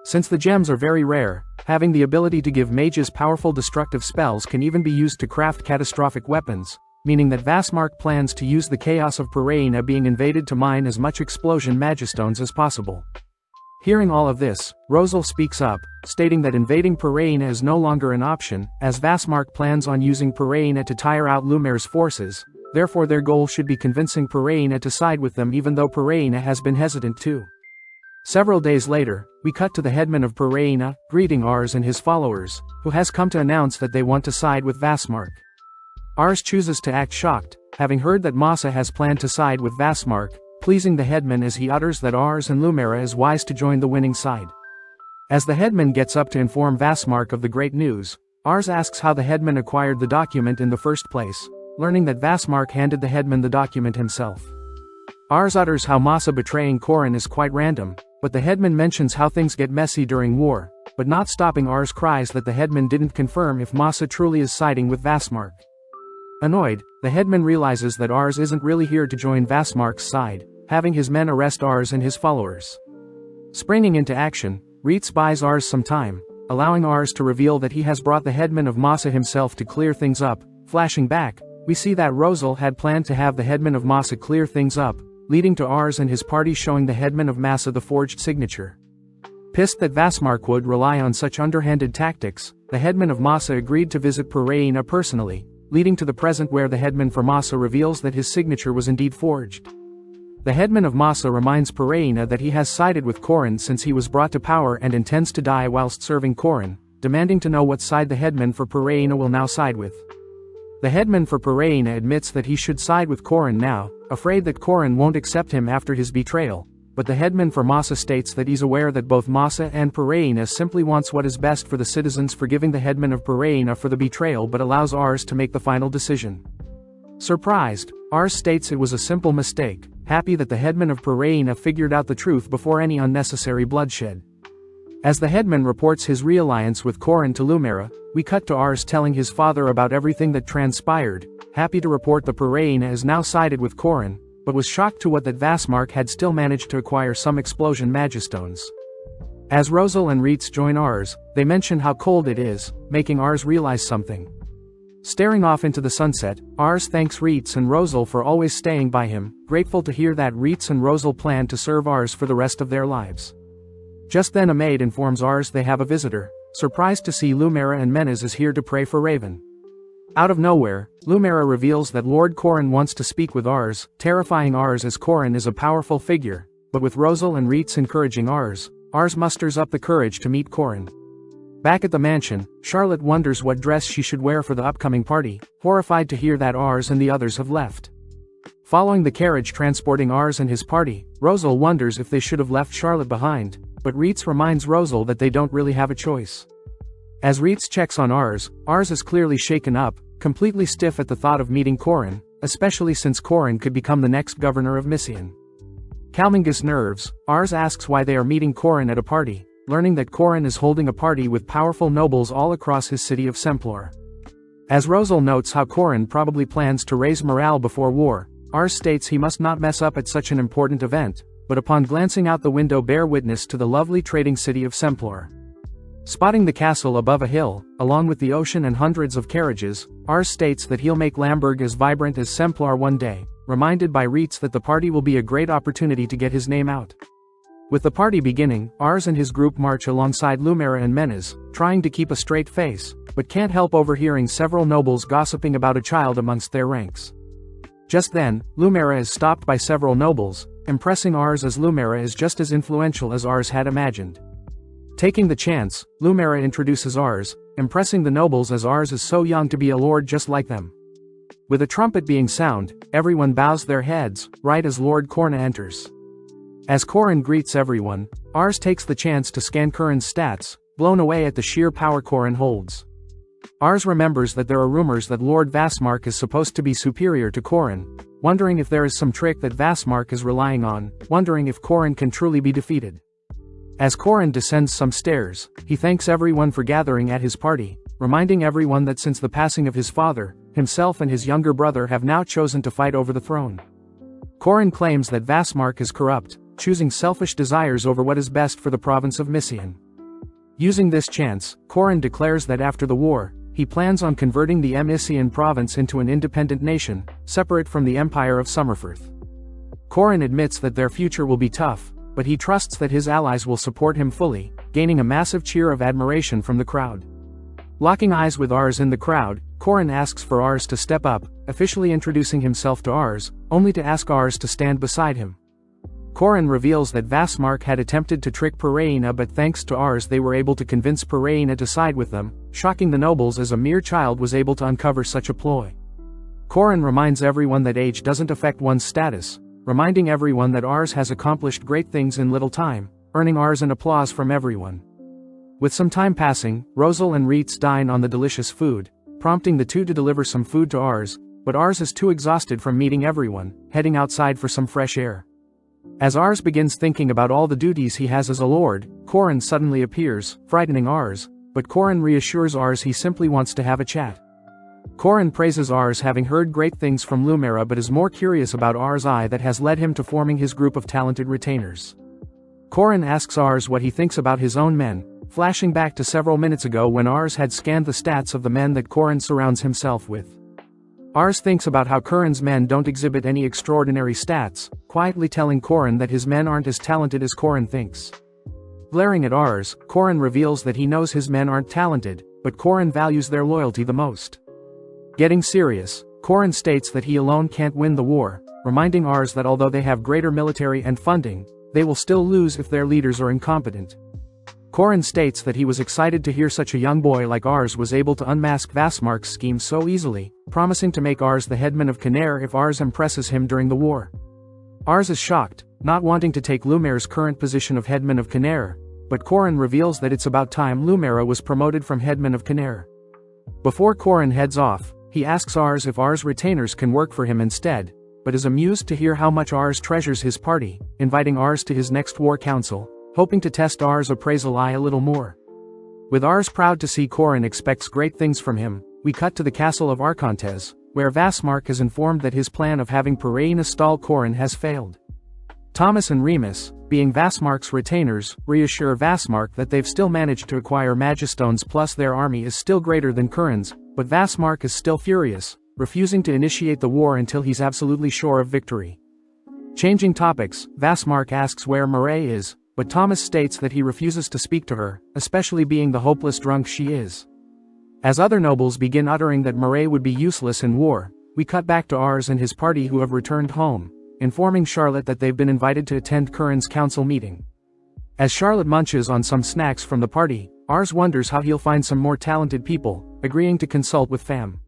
Since the gems are very rare, having the ability to give mages powerful destructive spells can even be used to craft catastrophic weapons, meaning that Vasmark plans to use the chaos of Pereina being invaded to mine as much Explosion Magistones as possible. Hearing all of this, Rosal speaks up, stating that invading Pereina is no longer an option, as Vasmark plans on using Pereina to tire out Lumera's forces, therefore their goal should be convincing Pereina to side with them even though Pereina has been hesitant too. Several days later, we cut to the headman of Pereina, greeting Ars and his followers, who has come to announce that they want to side with Vasmark. Ars chooses to act shocked, having heard that Masa has planned to side with Vasmark, pleasing the headman as he utters that Ars and Lumera is wise to join the winning side. As the headman gets up to inform Vasmark of the great news, Ars asks how the headman acquired the document in the first place, learning that Vasmark handed the headman the document himself. Ars utters how Masa betraying Korin is quite random, but the headman mentions how things get messy during war, but not stopping Ars cries that the headman didn't confirm if Masa truly is siding with Vasmark. Annoyed, the headman realizes that Ars isn't really here to join Vasmark's side, having his men arrest Ars and his followers. Springing into action, Reitz buys Ars some time, allowing Ars to reveal that he has brought the headman of Masa himself to clear things up. Flashing back, we see that Rosal had planned to have the headman of Masa clear things up, leading to Ars and his party showing the headman of Masa the forged signature. Pissed that Vasmark would rely on such underhanded tactics, the headman of Masa agreed to visit Pereina personally, leading to the present where the headman for Masa reveals that his signature was indeed forged. The headman of Masa reminds Pereina that he has sided with Korin since he was brought to power and intends to die whilst serving Korin, demanding to know what side the headman for Pereina will now side with. The headman for Pereina admits that he should side with Korin now, afraid that Korin won't accept him after his betrayal, but the headman for Masa states that he's aware that both Masa and Pereina simply wants what is best for the citizens, forgiving the headman of Pereina for the betrayal but allows Ars to make the final decision. Surprised, Ars states it was a simple mistake, happy that the headman of Pereina figured out the truth before any unnecessary bloodshed. As the headman reports his realliance with Korin to Lumera, we cut to Ars telling his father about everything that transpired, happy to report that Pereina is now sided with Korin, but was shocked to what that Vasmark had still managed to acquire some Explosion Magistones. As Rosal and Reitz join Ars, they mention how cold it is, making Ars realize something. Staring off into the sunset, Ars thanks Reitz and Rosal for always staying by him, grateful to hear that Reitz and Rosal plan to serve Ars for the rest of their lives. Just then a maid informs Ars they have a visitor, surprised to see Lumera and Menes is here to pray for Raven. Out of nowhere, Lumera reveals that Lord Korin wants to speak with Ars, terrifying Ars as Korin is a powerful figure, but with Rosal and Reitz encouraging Ars, Ars musters up the courage to meet Korin. Back at the mansion, Charlotte wonders what dress she should wear for the upcoming party, horrified to hear that Ars and the others have left. Following the carriage transporting Ars and his party, Rosal wonders if they should have left Charlotte behind, but Reitz reminds Rosal that they don't really have a choice. As Reitz checks on Ars is clearly shaken up, completely stiff at the thought of meeting Korin, especially since Korin could become the next governor of Missian. Calming his nerves, Ars asks why they are meeting Korin at a party, learning that Korin is holding a party with powerful nobles all across his city of Semplor. As Rosal notes how Corin probably plans to raise morale before war, Ars states he must not mess up at such an important event, but upon glancing out the window bear witness to the lovely trading city of Semplor. Spotting the castle above a hill, along with the ocean and hundreds of carriages, Ars states that he'll make Lamberg as vibrant as Semplor one day, reminded by REITZ that the party will be a great opportunity to get his name out. With the party beginning, Ars and his group march alongside Lumera and Menes, trying to keep a straight face, but can't help overhearing several nobles gossiping about a child amongst their ranks. Just then, Lumera is stopped by several nobles, impressing Ars as Lumera is just as influential as Ars had imagined. Taking the chance, Lumera introduces Ars, impressing the nobles as Ars is so young to be a lord just like them. With a trumpet being sound, everyone bows their heads, right as Lord Corna enters. As Corin greets everyone, Ars takes the chance to scan Corin's stats, blown away at the sheer power Corin holds. Ars remembers that there are rumors that Lord Vassmark is supposed to be superior to Corin, wondering if there is some trick that Vassmark is relying on, wondering if Corin can truly be defeated. As Corin descends some stairs, he thanks everyone for gathering at his party, reminding everyone that since the passing of his father, himself and his younger brother have now chosen to fight over the throne. Corin claims that Vassmark is corrupt, choosing selfish desires over what is best for the province of Misian. Using this chance, Corin declares that after the war, he plans on converting the Misian province into an independent nation, separate from the Empire of Summerfirth. Corin admits that their future will be tough, but he trusts that his allies will support him fully, gaining a massive cheer of admiration from the crowd. Locking eyes with Ars in the crowd, Corin asks for Ars to step up, officially introducing himself to Ars, only to ask Ars to stand beside him. Corin reveals that Vassmark had attempted to trick Pereina, but thanks to Ars they were able to convince Pereina to side with them, shocking the nobles as a mere child was able to uncover such a ploy. Corin reminds everyone that age doesn't affect one's status, reminding everyone that Ars has accomplished great things in little time, earning Ars an applause from everyone. With some time passing, Rosal and REITZ dine on the delicious food, prompting the two to deliver some food to Ars, but Ars is too exhausted from meeting everyone, heading outside for some fresh air. As Ars begins thinking about all the duties he has as a lord, Corin suddenly appears, frightening Ars, but Corin reassures Ars he simply wants to have a chat. Corin praises Ars having heard great things from Lumera but is more curious about Ars' eye that has led him to forming his group of talented retainers. Corin asks Ars what he thinks about his own men, flashing back to several minutes ago when Ars had scanned the stats of the men that Corin surrounds himself with. Ars thinks about how Corin's men don't exhibit any extraordinary stats, quietly telling Corin that his men aren't as talented as Corin thinks. Glaring at Ars, Corin reveals that he knows his men aren't talented, but Corin values their loyalty the most. Getting serious, Corin states that he alone can't win the war, reminding Ars that although they have greater military and funding, they will still lose if their leaders are incompetent. Corin states that he was excited to hear such a young boy like Ars was able to unmask Vassmark's scheme so easily, promising to make Ars the headman of Canair if Ars impresses him during the war. Ars is shocked, not wanting to take Lumera's current position of headman of Canair, but Corin reveals that it's about time Lumera was promoted from headman of Canair. Before Corin heads off, he asks Ars if Ars' retainers can work for him instead, but is amused to hear how much Ars treasures his party, inviting Ars to his next war council, hoping to test Ars' appraisal eye a little more. With Ars proud to see Corin expects great things from him, we cut to the castle of REINCARNATES, where Vassmark is informed that his plan of having Pereina stall Corin has failed. Thomas and Remus, being Vassmark's retainers, reassure Vassmark that they've still managed to acquire Magistones plus their army is still greater than Corin's, but Vassmark is still furious, refusing to initiate the war until he's absolutely sure of victory. Changing topics, Vassmark asks where Mireille is, but Thomas states that he refuses to speak to her, especially being the hopeless drunk she is. As other nobles begin uttering that Mireille would be useless in war, we cut back to Ars and his party who have returned home, informing Charlotte that they've been invited to attend Corin's council meeting. As Charlotte munches on some snacks from the party, Ars wonders how he'll find some more talented people, agreeing to consult with Fam.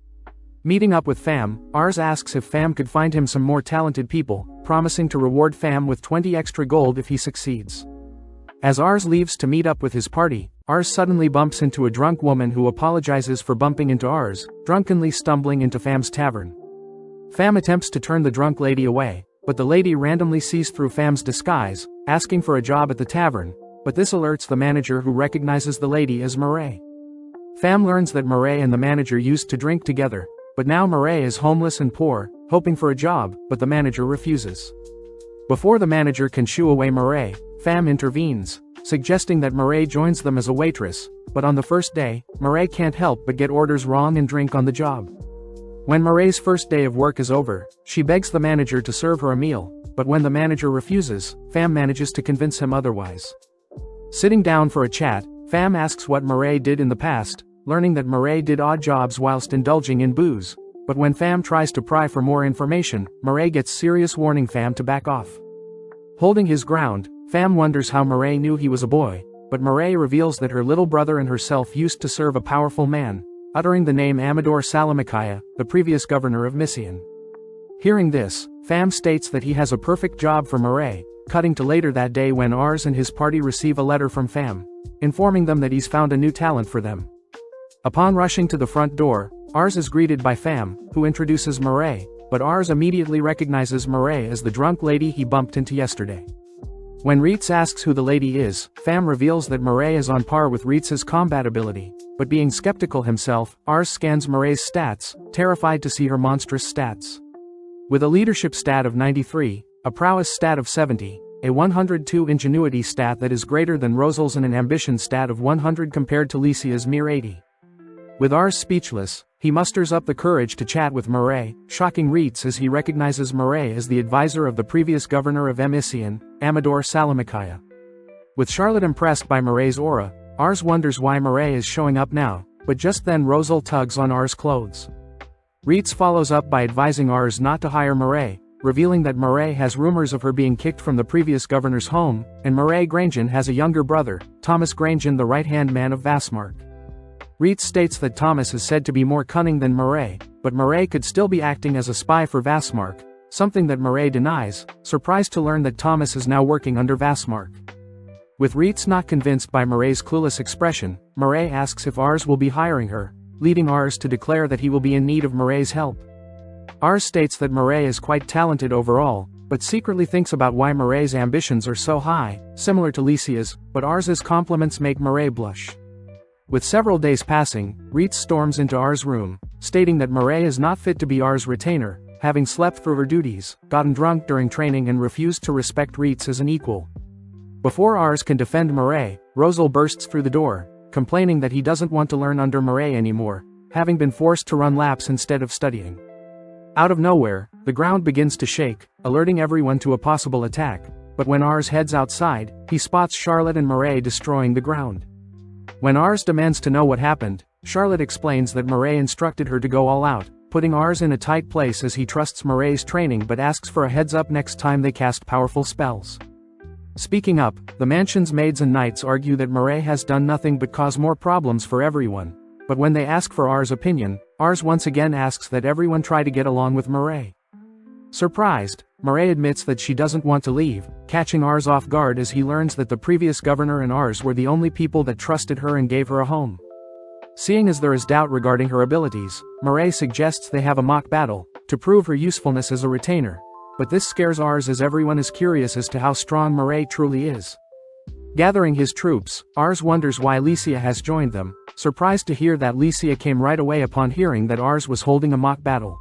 Meeting up with Fam, Ars asks if Fam could find him some more talented people, promising to reward Fam with 20 extra gold if he succeeds. As Ars leaves to meet up with his party, Ars suddenly bumps into a drunk woman who apologizes for bumping into Ars, drunkenly stumbling into Fam's tavern. Fam attempts to turn the drunk lady away, but the lady randomly sees through Fam's disguise, asking for a job at the tavern, but this alerts the manager who recognizes the lady as Mireille. Pham learns that Murray and the manager used to drink together, but now Murray is homeless and poor, hoping for a job, but the manager refuses. Before the manager can shoo away Murray, Pham intervenes, suggesting that Murray joins them as a waitress, but on the first day, Murray can't help but get orders wrong and drink on the job. When Murray's first day of work is over, she begs the manager to serve her a meal, but when the manager refuses, Pham manages to convince him otherwise. Sitting down for a chat, Pham asks what Murray did in the past, learning that Murray did odd jobs whilst indulging in booze, but when Pham tries to pry for more information, Murray gets serious warning Pham to back off. Holding his ground, Pham wonders how Murray knew he was a boy, but Murray reveals that her little brother and herself used to serve a powerful man, uttering the name Amador Salamikaya, the previous governor of Missian. Hearing this, Pham states that he has a perfect job for Murray, cutting to later that day when Ars and his party receive a letter from Pham, informing them that he's found a new talent for them. Upon rushing to the front door, Ars is greeted by Pham, who introduces Murray, but Ars immediately recognizes Murray as the drunk lady he bumped into yesterday. When VIDZ asks who the lady is, Pham reveals that Murray is on par with VIDZ's combat ability, but being skeptical himself, Ars scans Murray's stats, terrified to see her monstrous stats. With a leadership stat of 93, a prowess stat of 70, a 102 ingenuity stat that is greater than Rosal's and an ambition stat of 100 compared to Lycia's mere 80. With Ars speechless, he musters up the courage to chat with Murray, shocking VIDZ as he recognizes Murray as the advisor of the previous governor of Missian, Amador Salamikaya. With Charlotte impressed by Murray's aura, Ars wonders why Murray is showing up now, but just then Rosal tugs on Ars' clothes. VIDZ follows up by advising Ars not to hire Murray, revealing that Murray has rumors of her being kicked from the previous governor's home, and Murray Grangen has a younger brother, Thomas Grangen, the right-hand man of Vassmark. VIDZ states that Thomas is said to be more cunning than Murray, but Murray could still be acting as a spy for Vassmark, something that Murray denies, surprised to learn that Thomas is now working under Vassmark. With VIDZ not convinced by Murray's clueless expression, Murray asks if Ars will be hiring her, leading Ars to declare that he will be in need of Murray's help. Ars states that Murray is quite talented overall, but secretly thinks about why Murray's ambitions are so high, similar to Lycia's, but Ars's compliments make Murray blush. With several days passing, VIDZ storms into Ars' room, stating that Murray is not fit to be Ars' retainer, having slept through her duties, gotten drunk during training and refused to respect VIDZ as an equal. Before Ars can defend Murray, Rosal bursts through the door, complaining that he doesn't want to learn under Murray anymore, having been forced to run laps instead of studying. Out of nowhere, the ground begins to shake, alerting everyone to a possible attack, but when Ars heads outside, he spots Charlotte and Murray destroying the ground. When Ars demands to know what happened, Charlotte explains that Murray instructed her to go all out, putting Ars in a tight place as he trusts Murray's training but asks for a heads up next time they cast powerful spells. Speaking up, the mansion's maids and knights argue that Murray has done nothing but cause more problems for everyone, but when they ask for Ars' opinion, Ars once again asks that everyone try to get along with Murray. Surprised, Murray admits that she doesn't want to leave, catching Ars off guard as he learns that the previous governor and Ars were the only people that trusted her and gave her a home. Seeing as there is doubt regarding her abilities, Murray suggests they have a mock battle, to prove her usefulness as a retainer, but this scares Ars as everyone is curious as to how strong Murray truly is. Gathering his troops, Ars wonders why Lycia has joined them, surprised to hear that Lycia came right away upon hearing that Ars was holding a mock battle.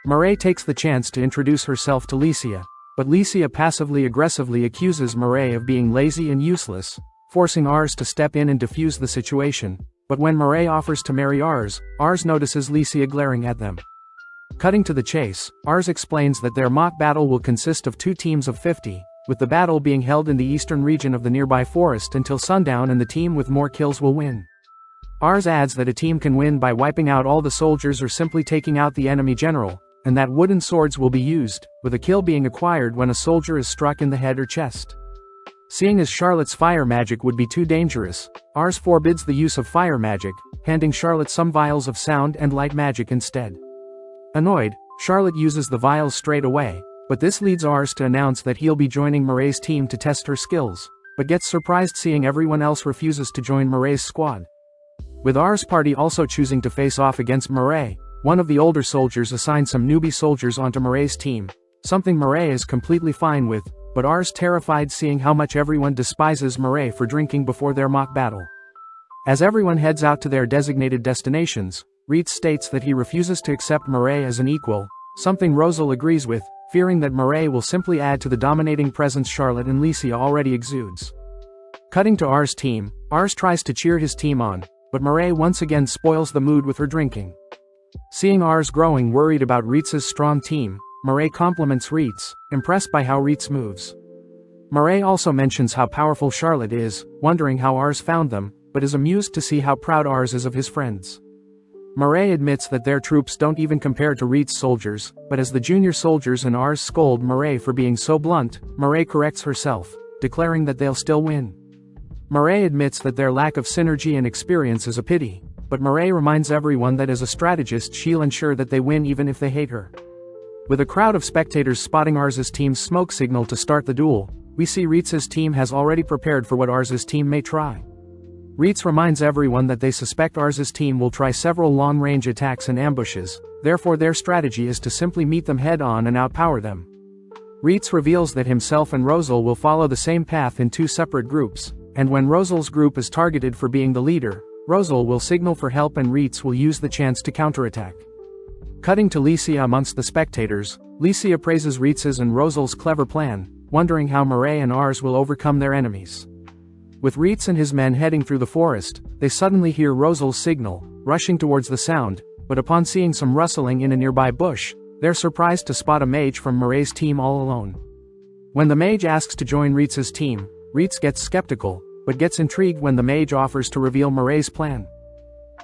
Murray takes the chance to introduce herself to Lycia, but Lycia passively-aggressively accuses Murray of being lazy and useless, forcing Ars to step in and defuse the situation, but when Murray offers to marry Ars notices Lycia glaring at them. Cutting to the chase, Ars explains that their mock battle will consist of 2 teams of 50, with the battle being held in the eastern region of the nearby forest until sundown and the team with more kills will win. Ars adds that a team can win by wiping out all the soldiers or simply taking out the enemy general, and that wooden swords will be used, with a kill being acquired when a soldier is struck in the head or chest. Seeing as Charlotte's fire magic would be too dangerous, Ars forbids the use of fire magic, handing Charlotte some vials of sound and light magic instead. Annoyed, Charlotte uses the vials straight away, but this leads Ars to announce that he'll be joining Murray's team to test her skills, but gets surprised seeing everyone else refuses to join Murray's squad. With Ars' party also choosing to face off against Murray, one of the older soldiers assigns some newbie soldiers onto Murray's team, something Murray is completely fine with, but Ars terrified seeing how much everyone despises Murray for drinking before their mock battle. As everyone heads out to their designated destinations, REITZ states that he refuses to accept Murray as an equal, something Rosal agrees with, fearing that Murray will simply add to the dominating presence Charlotte and Licia already exudes. Cutting to R's team, Ars tries to cheer his team on, but Murray once again spoils the mood with her drinking. Seeing Ars growing worried about REITZ's strong team, Murray compliments REITZ, impressed by how REITZ moves. Murray also mentions how powerful Charlotte is, wondering how Ars found them, but is amused to see how proud Ars is of his friends. Murray admits that their troops don't even compare to REITZ soldiers, but as the junior soldiers and Ars scold Murray for being so blunt, Murray corrects herself, declaring that they'll still win. Murray admits that their lack of synergy and experience is a pity, but Murray reminds everyone that as a strategist she'll ensure that they win even if they hate her. With a crowd of spectators spotting Ars's team's smoke signal to start the duel, we see REITZ's team has already prepared for what Ars's team may try. REITZ reminds everyone that they suspect Ars's team will try several long-range attacks and ambushes, therefore their strategy is to simply meet them head-on and outpower them. REITZ reveals that himself and Rosal will follow the same path in two separate groups, and when Rosal's group is targeted for being the leader, Rosal will signal for help and REITZ will use the chance to counterattack. Cutting to Licia amongst the spectators, Licia praises REITZ's and Rosal's clever plan, wondering how Murray and Ars will overcome their enemies. With REITZ and his men heading through the forest, they suddenly hear Rosal's signal, rushing towards the sound, but upon seeing some rustling in a nearby bush, they're surprised to spot a mage from Murray's team all alone. When the mage asks to join REITZ's team, REITZ gets skeptical, but gets intrigued when the mage offers to reveal Murray's plan.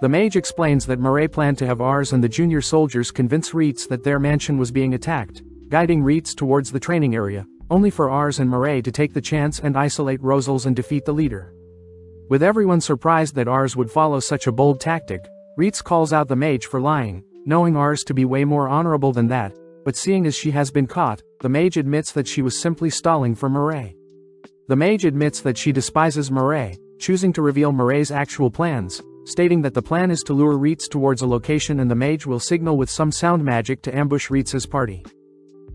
The mage explains that Murray planned to have Ars and the junior soldiers convince REITZ that their mansion was being attacked, guiding REITZ towards the training area, only for Ars and Murray to take the chance and isolate Rosals and defeat the leader. With everyone surprised that Ars would follow such a bold tactic, REITZ calls out the mage for lying, knowing Ars to be way more honorable than that, but seeing as she has been caught, the mage admits that she was simply stalling for Murray. The mage admits that she despises Murray, choosing to reveal Murray's actual plans, stating that the plan is to lure REITZ towards a location and the mage will signal with some sound magic to ambush REITZ's party.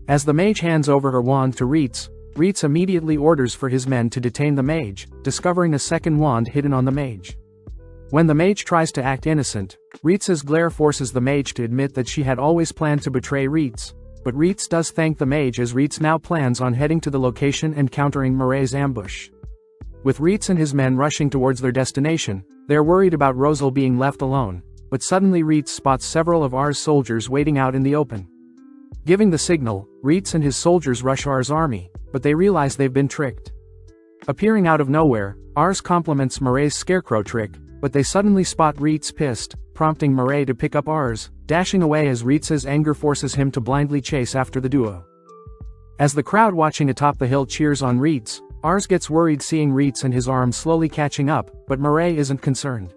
As the mage hands over her wand to REITZ, REITZ immediately orders for his men to detain the mage, discovering a second wand hidden on the mage. When the mage tries to act innocent, REITZ's glare forces the mage to admit that she had always planned to betray REITZ, but REITZ does thank the mage as REITZ now plans on heading to the location and countering Murray's ambush. With REITZ and his men rushing towards their destination, they're worried about Rosal being left alone, but suddenly REITZ spots several of Ars soldiers waiting out in the open. Giving the signal, REITZ and his soldiers rush Ars' army, but they realize they've been tricked. Appearing out of nowhere, Ars compliments Murray's scarecrow trick, but they suddenly spot REITZ pissed, prompting Murray to pick up Ars, dashing away as REITZ's anger forces him to blindly chase after the duo. As the crowd watching atop the hill cheers on REITZ, Ars gets worried seeing REITZ and his arm slowly catching up, but Murray isn't concerned.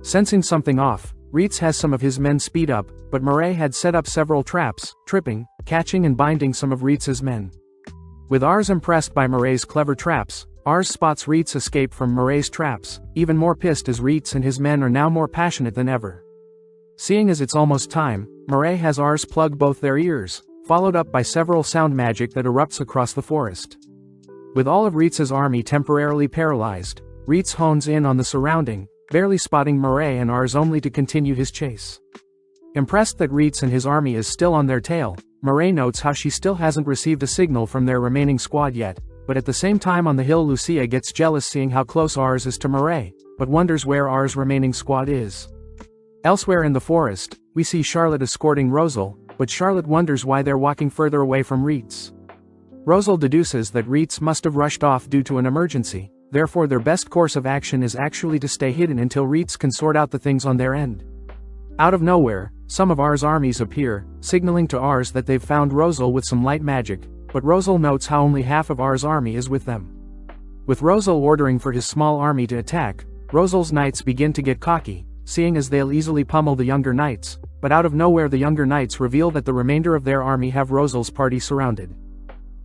Sensing something off, REITZ has some of his men speed up, but Murray had set up several traps, tripping, catching and binding some of REITZ's men. With Ars impressed by Murray's clever traps, Ars spots REITZ escape from Murray's traps, even more pissed as REITZ and his men are now more passionate than ever. Seeing as it's almost time, Murray has Ars plug both their ears, followed up by several sound magic that erupts across the forest. With all of REITZ's army temporarily paralyzed, REITZ hones in on the surrounding, barely spotting Murray and Ars only to continue his chase. Impressed that REITZ and his army is still on their tail, Murray notes how she still hasn't received a signal from their remaining squad yet, but at the same time on the hill Lucia gets jealous seeing how close Ars is to Murray, but wonders where Ars' remaining squad is. Elsewhere in the forest, we see Charlotte escorting Rosal, but Charlotte wonders why they're walking further away from REITZ. Rosal deduces that REITZ must have rushed off due to an emergency, therefore their best course of action is actually to stay hidden until REITZ can sort out the things on their end. Out of nowhere, some of Ars' armies appear, signaling to Ars that they've found Rosal with some light magic, but Rosal notes how only half of Ars' army is with them. With Rosal ordering for his small army to attack, Rosal's knights begin to get cocky, seeing as they'll easily pummel the younger knights, but out of nowhere the younger knights reveal that the remainder of their army have Rosal's party surrounded.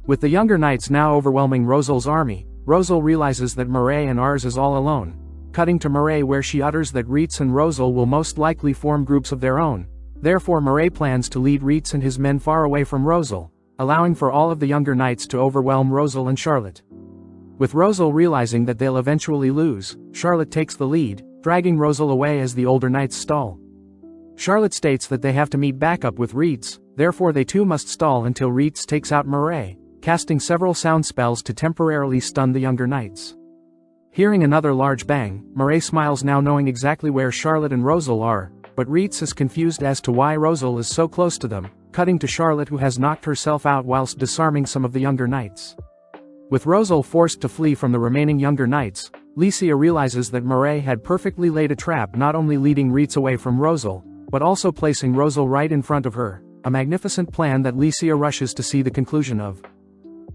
With the younger knights now overwhelming Rosal's army, Rosal realizes that Murray and Ars is all alone, cutting to Murray where she utters that REITZ and Rosal will most likely form groups of their own. Therefore Murray plans to lead REITZ and his men far away from Rosal, allowing for all of the younger knights to overwhelm Rosal and Charlotte. With Rosal realizing that they'll eventually lose, Charlotte takes the lead, dragging Rosal away as the older knights stall. Charlotte states that they have to meet back up with REITZ, therefore they too must stall until REITZ takes out Murray, casting several sound spells to temporarily stun the younger knights. Hearing another large bang, Murray smiles now knowing exactly where Charlotte and Rosal are, but REITZ is confused as to why Rosal is so close to them, cutting to Charlotte who has knocked herself out whilst disarming some of the younger knights. With Rosal forced to flee from the remaining younger knights, Licia realizes that Murray had perfectly laid a trap, not only leading REITZ away from Rosal, but also placing Rosal right in front of her, a magnificent plan that Licia rushes to see the conclusion of.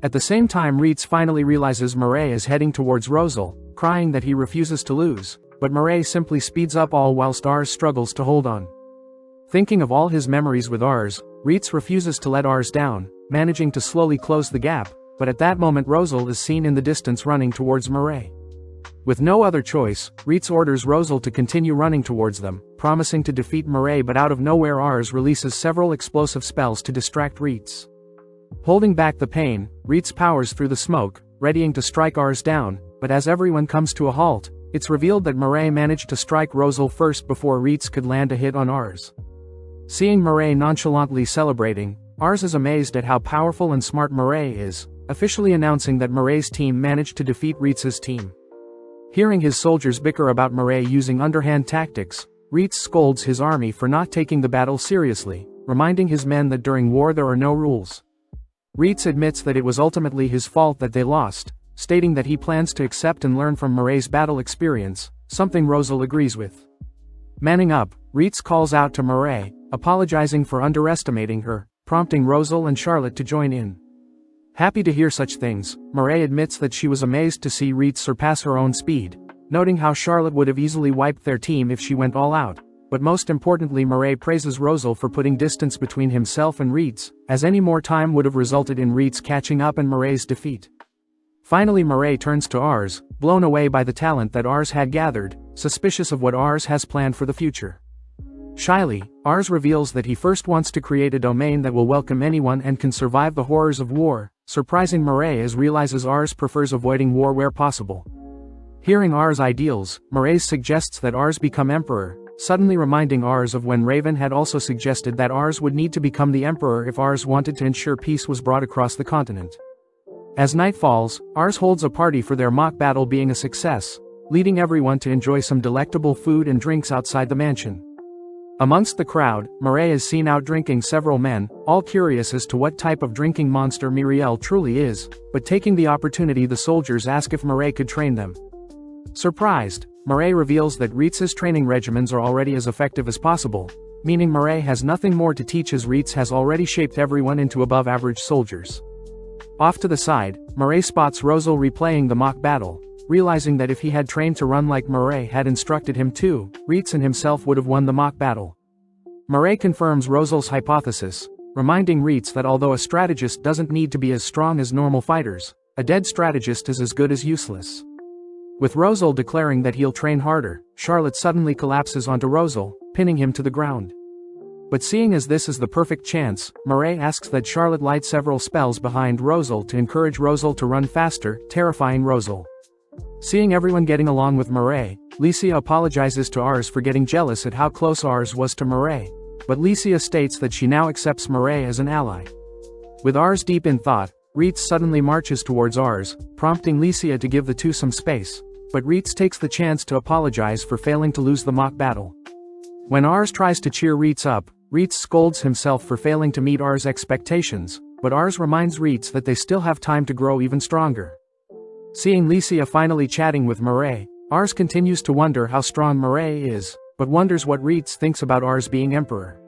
At the same time REITZ finally realizes Murray is heading towards Rosal, crying that he refuses to lose, but Murray simply speeds up all whilst Ars struggles to hold on. Thinking of all his memories with Ars, REITZ refuses to let Ars down, managing to slowly close the gap, but at that moment Rosal is seen in the distance running towards Murray. With no other choice, REITZ orders Rosal to continue running towards them, promising to defeat Murray, but out of nowhere Ars releases several explosive spells to distract REITZ. Holding back the pain, REITZ powers through the smoke, readying to strike Ars down, but as everyone comes to a halt, it's revealed that Murray managed to strike Rosal first before REITZ could land a hit on Ars. Seeing Murray nonchalantly celebrating, Ars is amazed at how powerful and smart Murray is, officially announcing that Murray's team managed to defeat REITZ's team. Hearing his soldiers bicker about Murray using underhand tactics, REITZ scolds his army for not taking the battle seriously, reminding his men that during war there are no rules. REITZ admits that it was ultimately his fault that they lost, stating that he plans to accept and learn from Murray's battle experience, something Rosal agrees with. Manning up, REITZ calls out to Murray, apologizing for underestimating her, prompting Rosal and Charlotte to join in. Happy to hear such things, Murray admits that she was amazed to see REITZ surpass her own speed, noting how Charlotte would have easily wiped their team if she went all out, but most importantly Murray praises Rosal for putting distance between himself and REITZ, as any more time would have resulted in REITZ catching up and Murray's defeat. Finally Murray turns to Ars, blown away by the talent that Ars had gathered, suspicious of what Ars has planned for the future. Shyly, Ars reveals that he first wants to create a domain that will welcome anyone and can survive the horrors of war, surprising Murray as realizes Ars prefers avoiding war where possible. Hearing Ars' ideals, Murray suggests that Ars become emperor, suddenly reminding Ars of when Raven had also suggested that Ars would need to become the emperor if Ars wanted to ensure peace was brought across the continent. As night falls, Ars holds a party for their mock battle being a success, leading everyone to enjoy some delectable food and drinks outside the mansion. Amongst the crowd, Murray is seen out drinking several men, all curious as to what type of drinking monster Muriel truly is, but taking the opportunity the soldiers ask if Murray could train them. Surprised, Murray reveals that REITZ's training regimens are already as effective as possible, meaning Murray has nothing more to teach as REITZ has already shaped everyone into above-average soldiers. Off to the side, Murray spots Rosal replaying the mock battle, realizing that if he had trained to run like Murray had instructed him to, REITZ and himself would have won the mock battle. Murray confirms Rosal's hypothesis, reminding REITZ that although a strategist doesn't need to be as strong as normal fighters, a dead strategist is as good as useless. With Rosal declaring that he'll train harder, Charlotte suddenly collapses onto Rosal, pinning him to the ground. But seeing as this is the perfect chance, Murray asks that Charlotte light several spells behind Rosal to encourage Rosal to run faster, terrifying Rosal. Seeing everyone getting along with Murray, Licia apologizes to Ars for getting jealous at how close Ars was to Murray, but Licia states that she now accepts Murray as an ally. With Ars deep in thought, REITZ suddenly marches towards Ars, prompting Licia to give the two some space, but REITZ takes the chance to apologize for failing to lose the mock battle. When Ars tries to cheer REITZ up, REITZ scolds himself for failing to meet Ars' expectations, but Ars reminds REITZ that they still have time to grow even stronger. Seeing Licia finally chatting with Murray, Ars continues to wonder how strong Murray is, but wonders what REITZ thinks about Ars being emperor.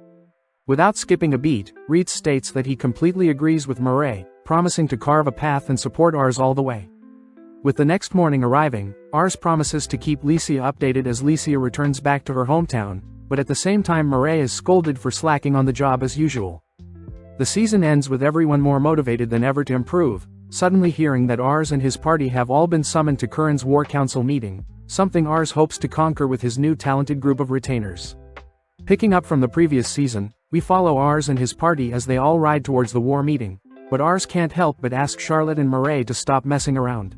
Without skipping a beat, REITZ states that he completely agrees with Murray, promising to carve a path and support Ars all the way. With the next morning arriving, Ars promises to keep Licia updated as Licia returns back to her hometown, but at the same time Murray is scolded for slacking on the job as usual. The season ends with everyone more motivated than ever to improve, suddenly hearing that Ars and his party have all been summoned to Curran's War Council meeting, something Ars hopes to conquer with his new talented group of retainers. Picking up from the previous season, we follow Ars and his party as they all ride towards the war meeting, but Ars can't help but ask Charlotte and Murray to stop messing around.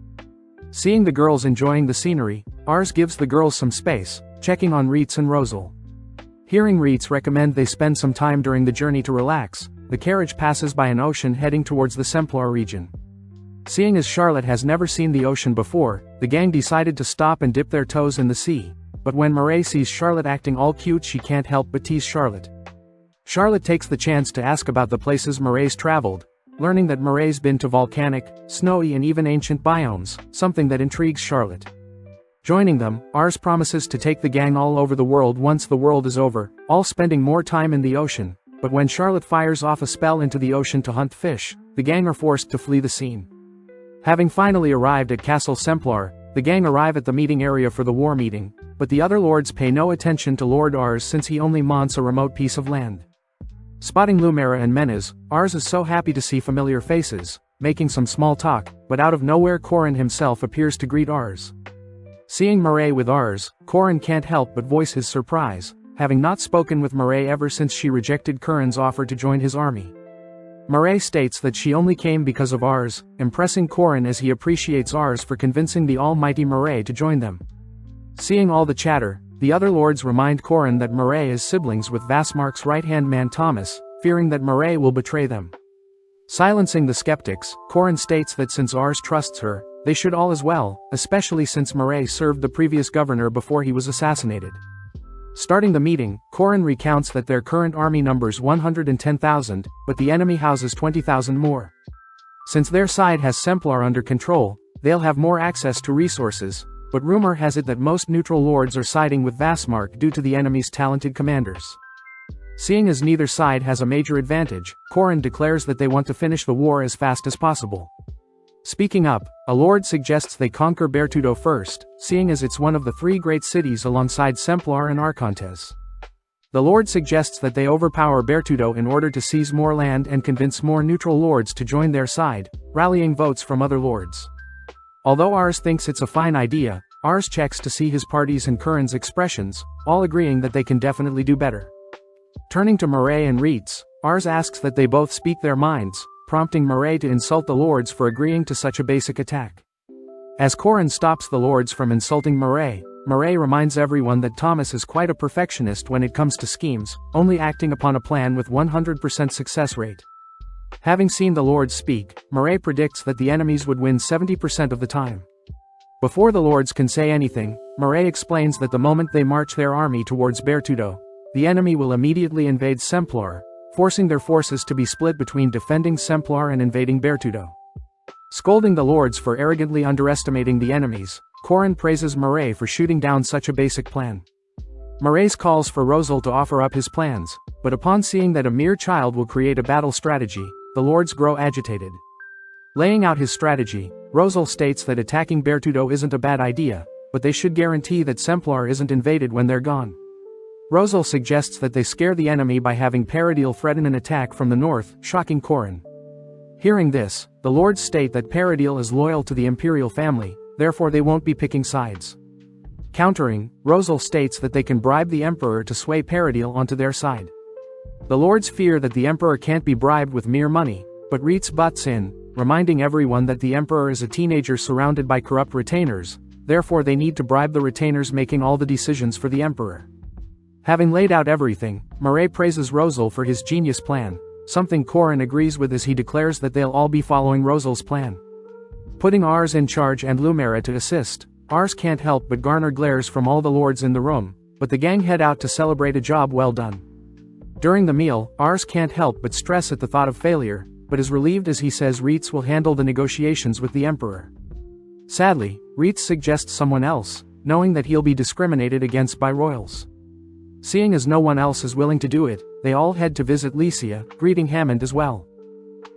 Seeing the girls enjoying the scenery, Ars gives the girls some space, checking on REITZ and Rosal. Hearing REITZ recommend they spend some time during the journey to relax, the carriage passes by an ocean heading towards the Semplar region. Seeing as Charlotte has never seen the ocean before, the gang decided to stop and dip their toes in the sea. But when Murray sees Charlotte acting all cute, she can't help but tease Charlotte. Charlotte takes the chance to ask about the places Murray's traveled, learning that Murray's been to volcanic, snowy and even ancient biomes, something that intrigues Charlotte. Joining them, Ars promises to take the gang all over the world once the world is over, all spending more time in the ocean, but when Charlotte fires off a spell into the ocean to hunt fish, the gang are forced to flee the scene. Having finally arrived at Castle Semplar, the gang arrive at the meeting area for the war meeting, but the other lords pay no attention to Lord Ars since he only mounts a remote piece of land. Spotting Lumera and Menes, Ars is so happy to see familiar faces, making some small talk, but out of nowhere Corin himself appears to greet Ars. Seeing Murray with Ars, Corin can't help but voice his surprise, having not spoken with Murray ever since she rejected Curran's offer to join his army. Murray states that she only came because of Ars, impressing Corin as he appreciates Ars for convincing the almighty Murray to join them. Seeing all the chatter, the other lords remind Corin that Murray is siblings with Vasmark's right-hand man Thomas, fearing that Murray will betray them. Silencing the skeptics, Corin states that since Ars trusts her, they should all as well, especially since Murray served the previous governor before he was assassinated. Starting the meeting, Corin recounts that their current army numbers 110,000, but the enemy houses 20,000 more. Since their side has Semplar under control, they'll have more access to resources, but rumor has it that most neutral lords are siding with Vasmark due to the enemy's talented commanders. Seeing as neither side has a major advantage, Corin declares that they want to finish the war as fast as possible. Speaking up, a lord suggests they conquer Bertudo first, seeing as it's one of the three great cities alongside Semplar and Arcontes. The lord suggests that they overpower Bertudo in order to seize more land and convince more neutral lords to join their side, rallying votes from other lords. Although Ars thinks it's a fine idea, Ars checks to see his party's and Curran's expressions, all agreeing that they can definitely do better. Turning to Murray and REITZ, Ars asks that they both speak their minds, prompting Murray to insult the lords for agreeing to such a basic attack. As Corin stops the lords from insulting Murray, Murray reminds everyone that Thomas is quite a perfectionist when it comes to schemes, only acting upon a plan with 100% success rate. Having seen the lords speak, Murray predicts that the enemies would win 70% of the time. Before the lords can say anything, Murray explains that the moment they march their army towards Bertudo, the enemy will immediately invade Semplar, forcing their forces to be split between defending Semplar and invading Bertudo. Scolding the lords for arrogantly underestimating the enemies, Corin praises Murray for shooting down such a basic plan. Murray calls for Rosal to offer up his plans, but upon seeing that a mere child will create a battle strategy, the lords grow agitated. Laying out his strategy, Rosal states that attacking Bertudo isn't a bad idea, but they should guarantee that Semplar isn't invaded when they're gone. Rosal suggests that they scare the enemy by having Paradil threaten an attack from the north, shocking Corin. Hearing this, the lords state that Paradil is loyal to the imperial family, therefore they won't be picking sides. Countering, Rosal states that they can bribe the emperor to sway Paradil onto their side. The lords fear that the emperor can't be bribed with mere money, but REITZ butts in, reminding everyone that the emperor is a teenager surrounded by corrupt retainers, therefore they need to bribe the retainers making all the decisions for the emperor. Having laid out everything, Murray praises Rosal for his genius plan, something Corin agrees with as he declares that they'll all be following Rosal's plan. Putting Ars in charge and Lumera to assist, Ars can't help but garner glares from all the lords in the room, but the gang head out to celebrate a job well done. During the meal, Ars can't help but stress at the thought of failure, but is relieved as he says REITZ will handle the negotiations with the emperor. Sadly, REITZ suggests someone else, knowing that he'll be discriminated against by royals. Seeing as no one else is willing to do it, they all head to visit Lycia, greeting Hammond as well.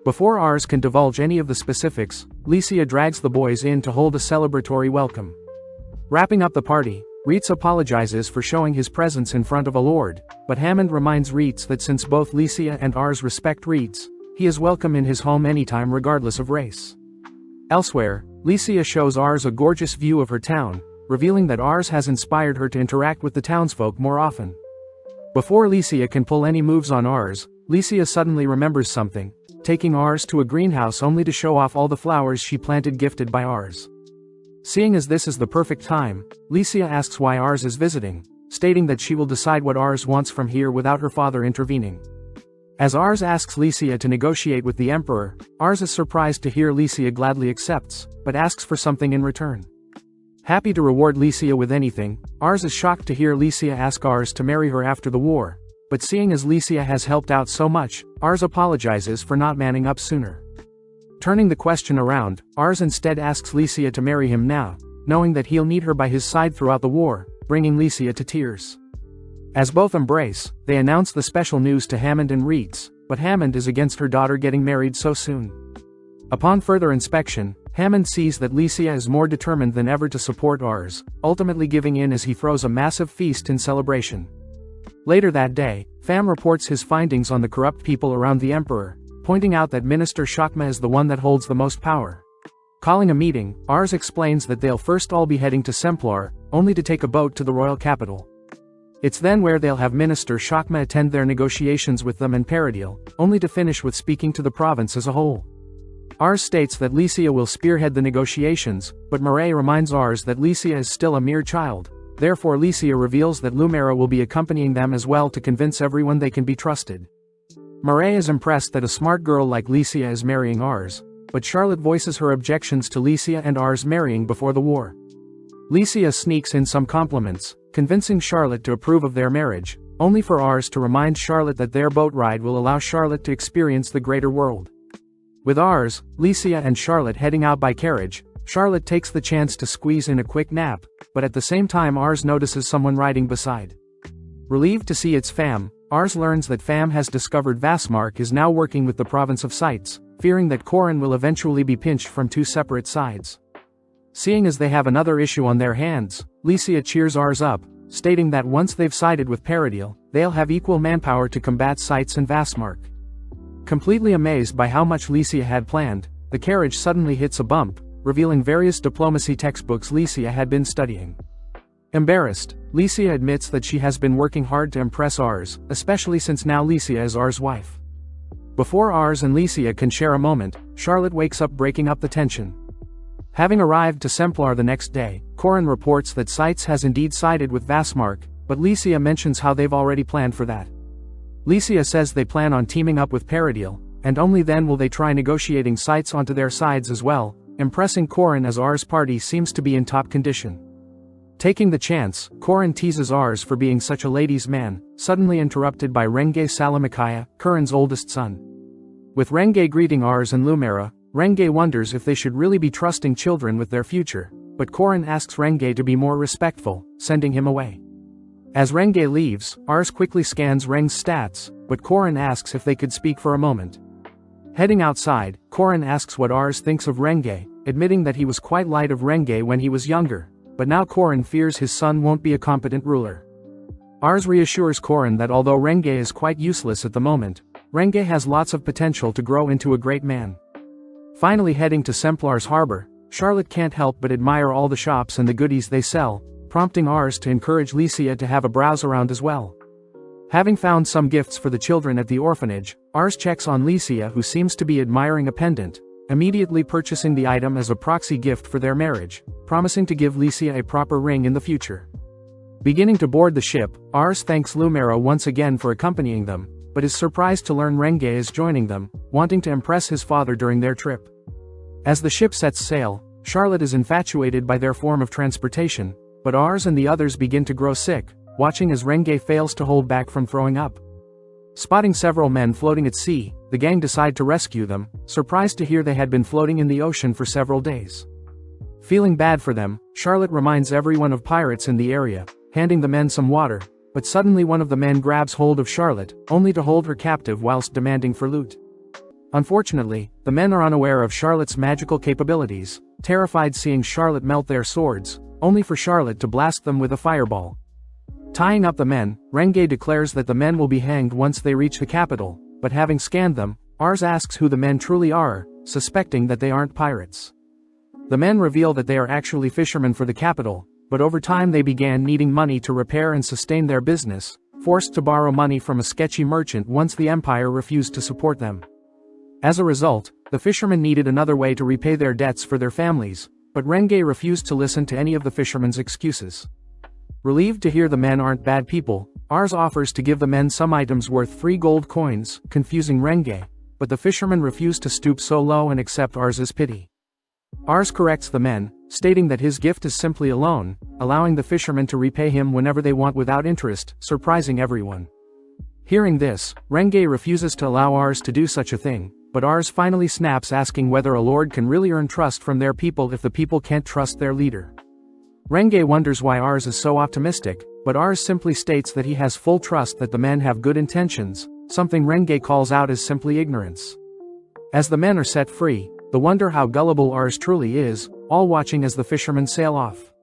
Before Ars can divulge any of the specifics, Lycia drags the boys in to hold a celebratory welcome. Wrapping up the party, REITZ apologizes for showing his presence in front of a lord, but Hammond reminds REITZ that since both Lycia and Ars respect REITZ, he is welcome in his home anytime regardless of race. Elsewhere, Lycia shows Ars a gorgeous view of her town, revealing that Ars has inspired her to interact with the townsfolk more often. Before Lycia can pull any moves on Ars, Lycia suddenly remembers something, taking Ars to a greenhouse only to show off all the flowers she planted gifted by Ars. Seeing as this is the perfect time, Lycia asks why Ars is visiting, stating that she will decide what Ars wants from here without her father intervening. As Ars asks Lycia to negotiate with the Emperor, Ars is surprised to hear Lycia gladly accepts, but asks for something in return. Happy to reward Lycia with anything, Ars is shocked to hear Lycia ask Ars to marry her after the war, but seeing as Lycia has helped out so much, Ars apologizes for not manning up sooner. Turning the question around, Ars instead asks Lycia to marry him now, knowing that he'll need her by his side throughout the war, bringing Lycia to tears. As both embrace, they announce the special news to Hammond and VIDZ, but Hammond is against her daughter getting married so soon. Upon further inspection, Hammond sees that Lycia is more determined than ever to support Ars, ultimately giving in as he throws a massive feast in celebration. Later that day, Pham reports his findings on the corrupt people around the Emperor, pointing out that Minister Shakma is the one that holds the most power. Calling a meeting, Ars explains that they'll first all be heading to Semplar, only to take a boat to the royal capital. It's then where they'll have Minister Shakma attend their negotiations with them and Paradil, only to finish with speaking to the province as a whole. Ars states that Lycia will spearhead the negotiations, but Marae reminds Ars that Lycia is still a mere child, therefore Lycia reveals that Lumera will be accompanying them as well to convince everyone they can be trusted. Marae is impressed that a smart girl like Lycia is marrying Ars, but Charlotte voices her objections to Lycia and Ars marrying before the war. Lycia sneaks in some compliments, convincing Charlotte to approve of their marriage, only for Ars to remind Charlotte that their boat ride will allow Charlotte to experience the greater world. With Ars, Lycia and Charlotte heading out by carriage, Charlotte takes the chance to squeeze in a quick nap, but at the same time Ars notices someone riding beside. Relieved to see it's Pham, Ars learns that Pham has discovered Vasmark is now working with the province of Sites, fearing that Corin will eventually be pinched from two separate sides. Seeing as they have another issue on their hands, Lycia cheers Ars up, stating that once they've sided with Paradil, they'll have equal manpower to combat Sites and Vasmark. Completely amazed by how much Lycia had planned, the carriage suddenly hits a bump, revealing various diplomacy textbooks Lycia had been studying. Embarrassed, Lycia admits that she has been working hard to impress Ars, especially since now Lycia is Ars' wife. Before Ars and Lycia can share a moment, Charlotte wakes up breaking up the tension. Having arrived to Semplar the next day, Corin reports that Sites has indeed sided with Vasmark, but Lycia mentions how they've already planned for that. Lycia says they plan on teaming up with Paradil, and only then will they try negotiating Sites onto their sides as well, impressing Corin as Ars' party seems to be in top condition. Taking the chance, Corin teases Ars for being such a ladies' man, suddenly interrupted by Renge Salamikaya, Corin's oldest son. With Renge greeting Ars and Lumera, Renge wonders if they should really be trusting children with their future, but Corin asks Renge to be more respectful, sending him away. As Renge leaves, Ars quickly scans Reng's stats, but Corin asks if they could speak for a moment. Heading outside, Corin asks what Ars thinks of Renge, admitting that he was quite light of Renge when he was younger, but now Corin fears his son won't be a competent ruler. Ars reassures Corin that although Renge is quite useless at the moment, Renge has lots of potential to grow into a great man. Finally heading to Semplar's harbor, Charlotte can't help but admire all the shops and the goodies they sell, prompting Ars to encourage Lycia to have a browse around as well. Having found some gifts for the children at the orphanage, Ars checks on Lycia, who seems to be admiring a pendant, immediately purchasing the item as a proxy gift for their marriage, promising to give Lycia a proper ring in the future. Beginning to board the ship, Ars thanks Lumera once again for accompanying them, but is surprised to learn Renge is joining them, wanting to impress his father during their trip. As the ship sets sail, Charlotte is infatuated by their form of transportation, but Ars and the others begin to grow sick, watching as Renge fails to hold back from throwing up. Spotting several men floating at sea, the gang decide to rescue them, surprised to hear they had been floating in the ocean for several days. Feeling bad for them, Charlotte reminds everyone of pirates in the area, handing the men some water, but suddenly one of the men grabs hold of Charlotte, only to hold her captive whilst demanding for loot. Unfortunately, the men are unaware of Charlotte's magical capabilities, terrified seeing Charlotte melt their swords, only for Charlotte to blast them with a fireball. Tying up the men, Renge declares that the men will be hanged once they reach the capital, but having scanned them, Ars asks who the men truly are, suspecting that they aren't pirates. The men reveal that they are actually fishermen for the capital, but over time they began needing money to repair and sustain their business, forced to borrow money from a sketchy merchant once the empire refused to support them. As a result, the fishermen needed another way to repay their debts for their families, but Renge refused to listen to any of the fishermen's excuses. Relieved to hear the men aren't bad people, Ars offers to give the men some items worth 3 gold coins, confusing Renge, but the fishermen refuse to stoop so low and accept Ars's pity. Ars corrects the men, stating that his gift is simply a loan, allowing the fishermen to repay him whenever they want without interest, surprising everyone. Hearing this, Renge refuses to allow Ars to do such a thing, but Ars finally snaps, asking whether a lord can really earn trust from their people if the people can't trust their leader. Renge wonders why Ars is so optimistic, but Ars simply states that he has full trust that the men have good intentions, something Renge calls out as simply ignorance. As the men are set free, they wonder how gullible Ars truly is, all watching as the fishermen sail off.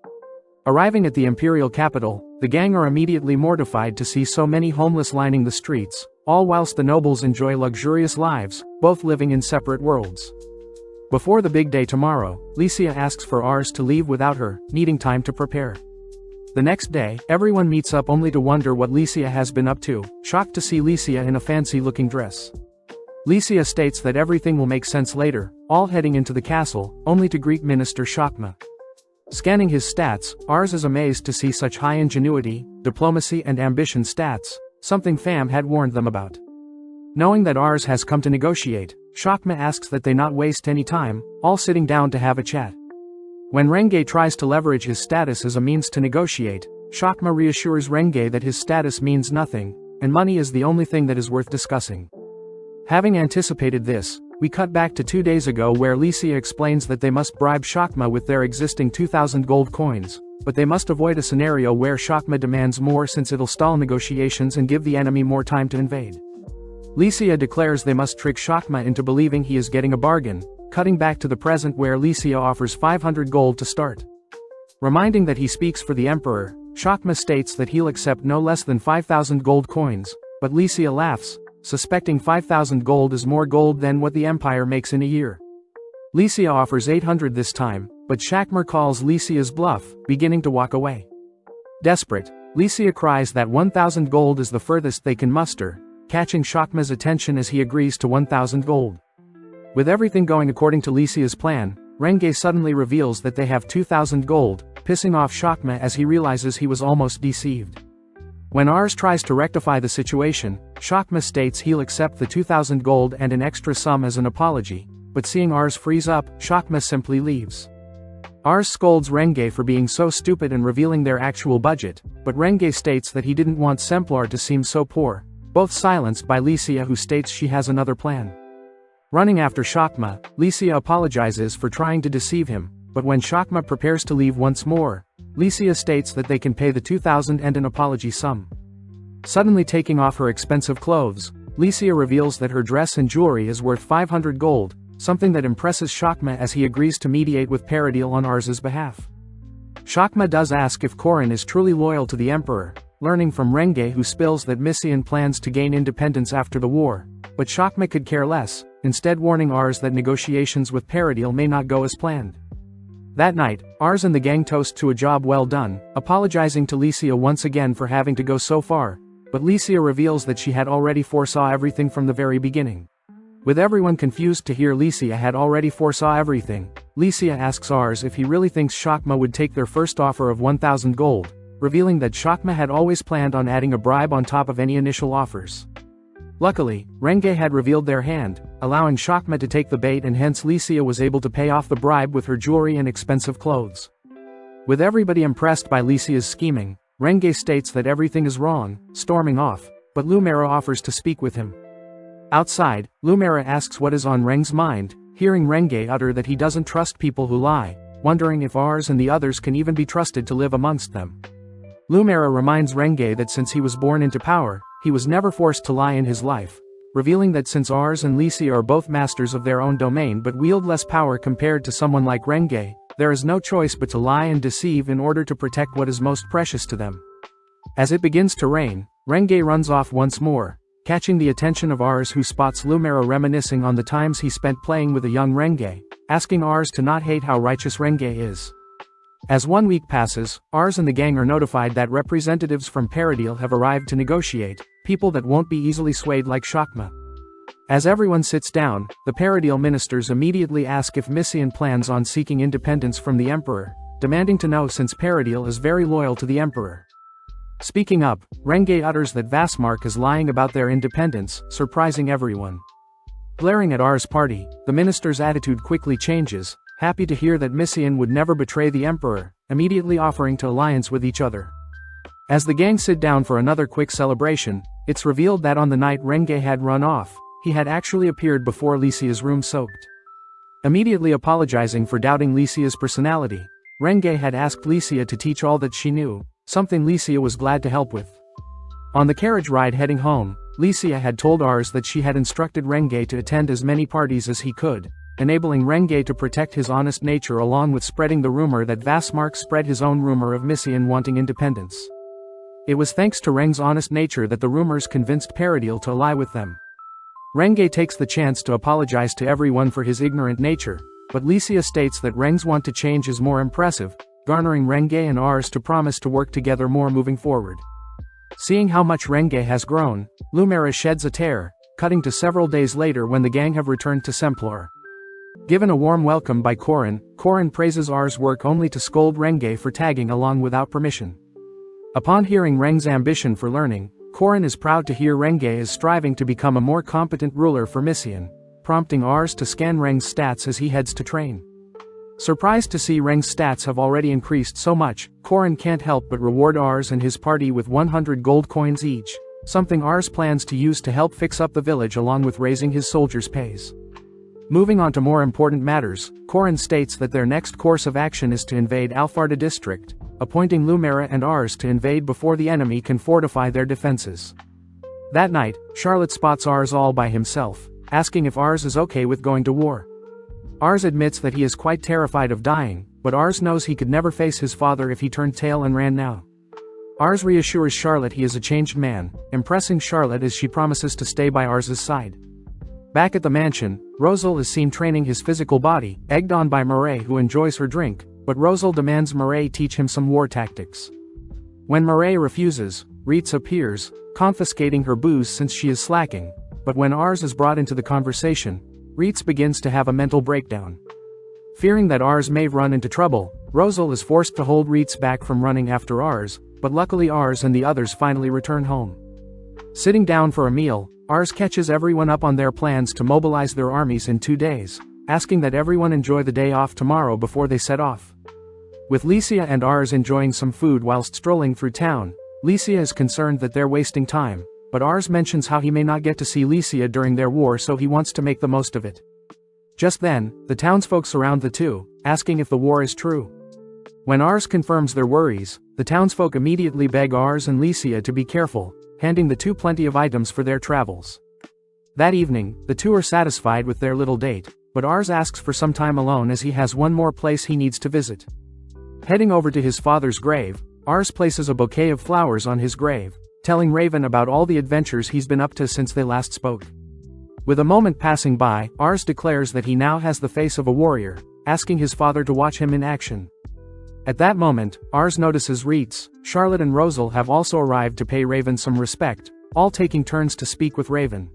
Arriving at the imperial capital, the gang are immediately mortified to see so many homeless lining the streets, all whilst the nobles enjoy luxurious lives, both living in separate worlds. Before the big day tomorrow, Licia asks for Ars to leave without her, needing time to prepare. The next day, everyone meets up only to wonder what Licia has been up to, shocked to see Licia in a fancy-looking dress. Licia states that everything will make sense later, all heading into the castle, only to greet Minister Shakma. Scanning his stats, Ars is amazed to see such high ingenuity, diplomacy and ambition stats, something Pham had warned them about. Knowing that Ars has come to negotiate, Shakma asks that they not waste any time, all sitting down to have a chat. When Renge tries to leverage his status as a means to negotiate, Shakma reassures Renge that his status means nothing, and money is the only thing that is worth discussing. Having anticipated this, we cut back to 2 days ago where Licia explains that they must bribe Shakma with their existing 2,000 gold coins, but they must avoid a scenario where Shakma demands more since it'll stall negotiations and give the enemy more time to invade. Licia declares they must trick Shakma into believing he is getting a bargain, cutting back to the present where Licia offers 500 gold to start. Reminding that he speaks for the emperor, Shakma states that he'll accept no less than 5,000 gold coins, but Licia laughs, suspecting 5,000 gold is more gold than what the empire makes in a year. Licia offers 800 this time, but Shakma calls Licia's bluff, beginning to walk away. Desperate, Licia cries that 1,000 gold is the furthest they can muster, catching Shakma's attention as he agrees to 1,000 gold. With everything going according to Licia's plan, Renge suddenly reveals that they have 2,000 gold, pissing off Shakma as he realizes he was almost deceived. When Ars tries to rectify the situation, Shakma states he'll accept the 2,000 gold and an extra sum as an apology, but seeing Ars freeze up, Shakma simply leaves. Ars scolds Renge for being so stupid and revealing their actual budget, but Renge states that he didn't want Semplar to seem so poor, both silenced by Licia who states she has another plan. Running after Shakma, Licia apologizes for trying to deceive him, but when Shakma prepares to leave once more, Licia states that they can pay the 2,000 and an apology sum. Suddenly taking off her expensive clothes, Licia reveals that her dress and jewelry is worth 500 gold, something that impresses Shakma as he agrees to mediate with Paradil on Ars's behalf. Shakma does ask if Korin is truly loyal to the emperor, learning from Renge who spills that Misian plans to gain independence after the war, but Shakma could care less, instead warning Ars that negotiations with Paradil may not go as planned. That night, Ars and the gang toast to a job well done, apologizing to Licia once again for having to go so far, but Licia reveals that she had already foresaw everything from the very beginning. With everyone confused to hear Licia had already foresaw everything, Licia asks Ars if he really thinks Shakma would take their first offer of 1,000 gold, revealing that Shakma had always planned on adding a bribe on top of any initial offers. Luckily, Renge had revealed their hand, allowing Shakma to take the bait, and hence Licia was able to pay off the bribe with her jewelry and expensive clothes. With everybody impressed by Licia's scheming, Renge states that everything is wrong, storming off, but Lumera offers to speak with him. Outside, Lumera asks what is on Renge's mind, hearing Renge utter that he doesn't trust people who lie, wondering if Ars and the others can even be trusted to live amongst them. Lumera reminds Renge that since he was born into power, he was never forced to lie in his life, revealing that since Ars and Licia are both masters of their own domain but wield less power compared to someone like Renge, there is no choice but to lie and deceive in order to protect what is most precious to them. As it begins to rain, Renge runs off once more, catching the attention of Ars who spots Lumera reminiscing on the times he spent playing with a young Renge, asking Ars to not hate how righteous Renge is. As 1 week passes, Ars and the gang are notified that representatives from Paradil have arrived to negotiate, people that won't be easily swayed like Shakma. As everyone sits down, the Paradil ministers immediately ask if Misian plans on seeking independence from the emperor, demanding to know since Paradil is very loyal to the Emperor. Speaking up, Renge utters that Vastmark is lying about their independence, surprising everyone. Glaring at R's party, the minister's attitude quickly changes, happy to hear that Misian would never betray the Emperor, immediately offering to alliance with each other. As the gang sit down for another quick celebration, it's revealed that on the night Renge had run off, he had actually appeared before Lycia's room soaked. Immediately apologizing for doubting Lycia's personality, Renge had asked Lycia to teach all that she knew, something Lycia was glad to help with. On the carriage ride heading home, Lycia had told Ars that she had instructed Renge to attend as many parties as he could, enabling Renge to protect his honest nature along with spreading the rumor that Vastmark spread his own rumor of Misian wanting independence. It was thanks to Renge's honest nature that the rumors convinced Paradil to ally with them. Renge takes the chance to apologize to everyone for his ignorant nature, but Lycia states that Renge's want to change is more impressive, garnering Renge and Ars to promise to work together more moving forward. Seeing how much Renge has grown, Lumera sheds a tear, cutting to several days later when the gang have returned to Semplar. Given a warm welcome by Korin praises Ars' work only to scold Renge for tagging along without permission. Upon hearing Renge's ambition for learning, Korin is proud to hear Renge is striving to become a more competent ruler for Misian, prompting Ars to scan Renge's stats as he heads to train. Surprised to see Renge's stats have already increased so much, Korin can't help but reward Ars and his party with 100 gold coins each, something Ars plans to use to help fix up the village along with raising his soldiers' pays. Moving on to more important matters, Korin states that their next course of action is to invade Alfarda district, appointing Lumera and Ars to invade before the enemy can fortify their defenses. That night, Charlotte spots Ars all by himself, asking if Ars is okay with going to war. Ars admits that he is quite terrified of dying, but Ars knows he could never face his father if he turned tail and ran now. Ars reassures Charlotte he is a changed man, impressing Charlotte as she promises to stay by Ars's side. Back at the mansion, Rosal is seen training his physical body, egged on by Murray who enjoys her drink, but Rosal demands Murray teach him some war tactics. When Murray refuses, REITZ appears, confiscating her booze since she is slacking, but when Ars is brought into the conversation, REITZ begins to have a mental breakdown. Fearing that Ars may run into trouble, Rosal is forced to hold REITZ back from running after Ars, but luckily Ars and the others finally return home. Sitting down for a meal, Ars catches everyone up on their plans to mobilize their armies in 2 days, asking that everyone enjoy the day off tomorrow before they set off. With Lycia and Ars enjoying some food whilst strolling through town, Lycia is concerned that they're wasting time, but Ars mentions how he may not get to see Lycia during their war, so he wants to make the most of it. Just then, the townsfolk surround the two, asking if the war is true. When Ars confirms their worries, the townsfolk immediately beg Ars and Lycia to be careful, handing the two plenty of items for their travels. That evening, the two are satisfied with their little date, but Ars asks for some time alone as he has one more place he needs to visit. Heading over to his father's grave, Ars places a bouquet of flowers on his grave, telling Raven about all the adventures he's been up to since they last spoke. With a moment passing by, Ars declares that he now has the face of a warrior, asking his father to watch him in action. At that moment, Ars notices REITZ, Charlotte and Rosal have also arrived to pay Raven some respect, all taking turns to speak with Raven.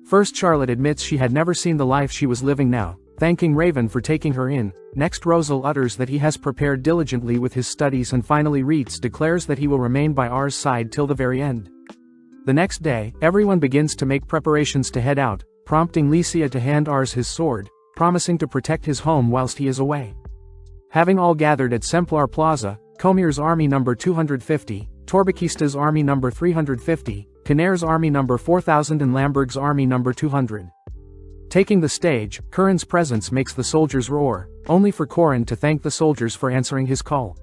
First Charlotte admits she had never seen the life she was living now, thanking Raven for taking her in. Next Rosal utters that he has prepared diligently with his studies, and finally REITZ declares that he will remain by Ars' side till the very end. The next day, everyone begins to make preparations to head out, prompting Lycia to hand Ars his sword, promising to protect his home whilst he is away. Having all gathered at Semplar Plaza, Comir's army number 250, Torbakista's army number 350, Canair's army number 4000 and Lamberg's army number 200. Taking the stage, Curran's presence makes the soldiers roar, only for Korin to thank the soldiers for answering his call.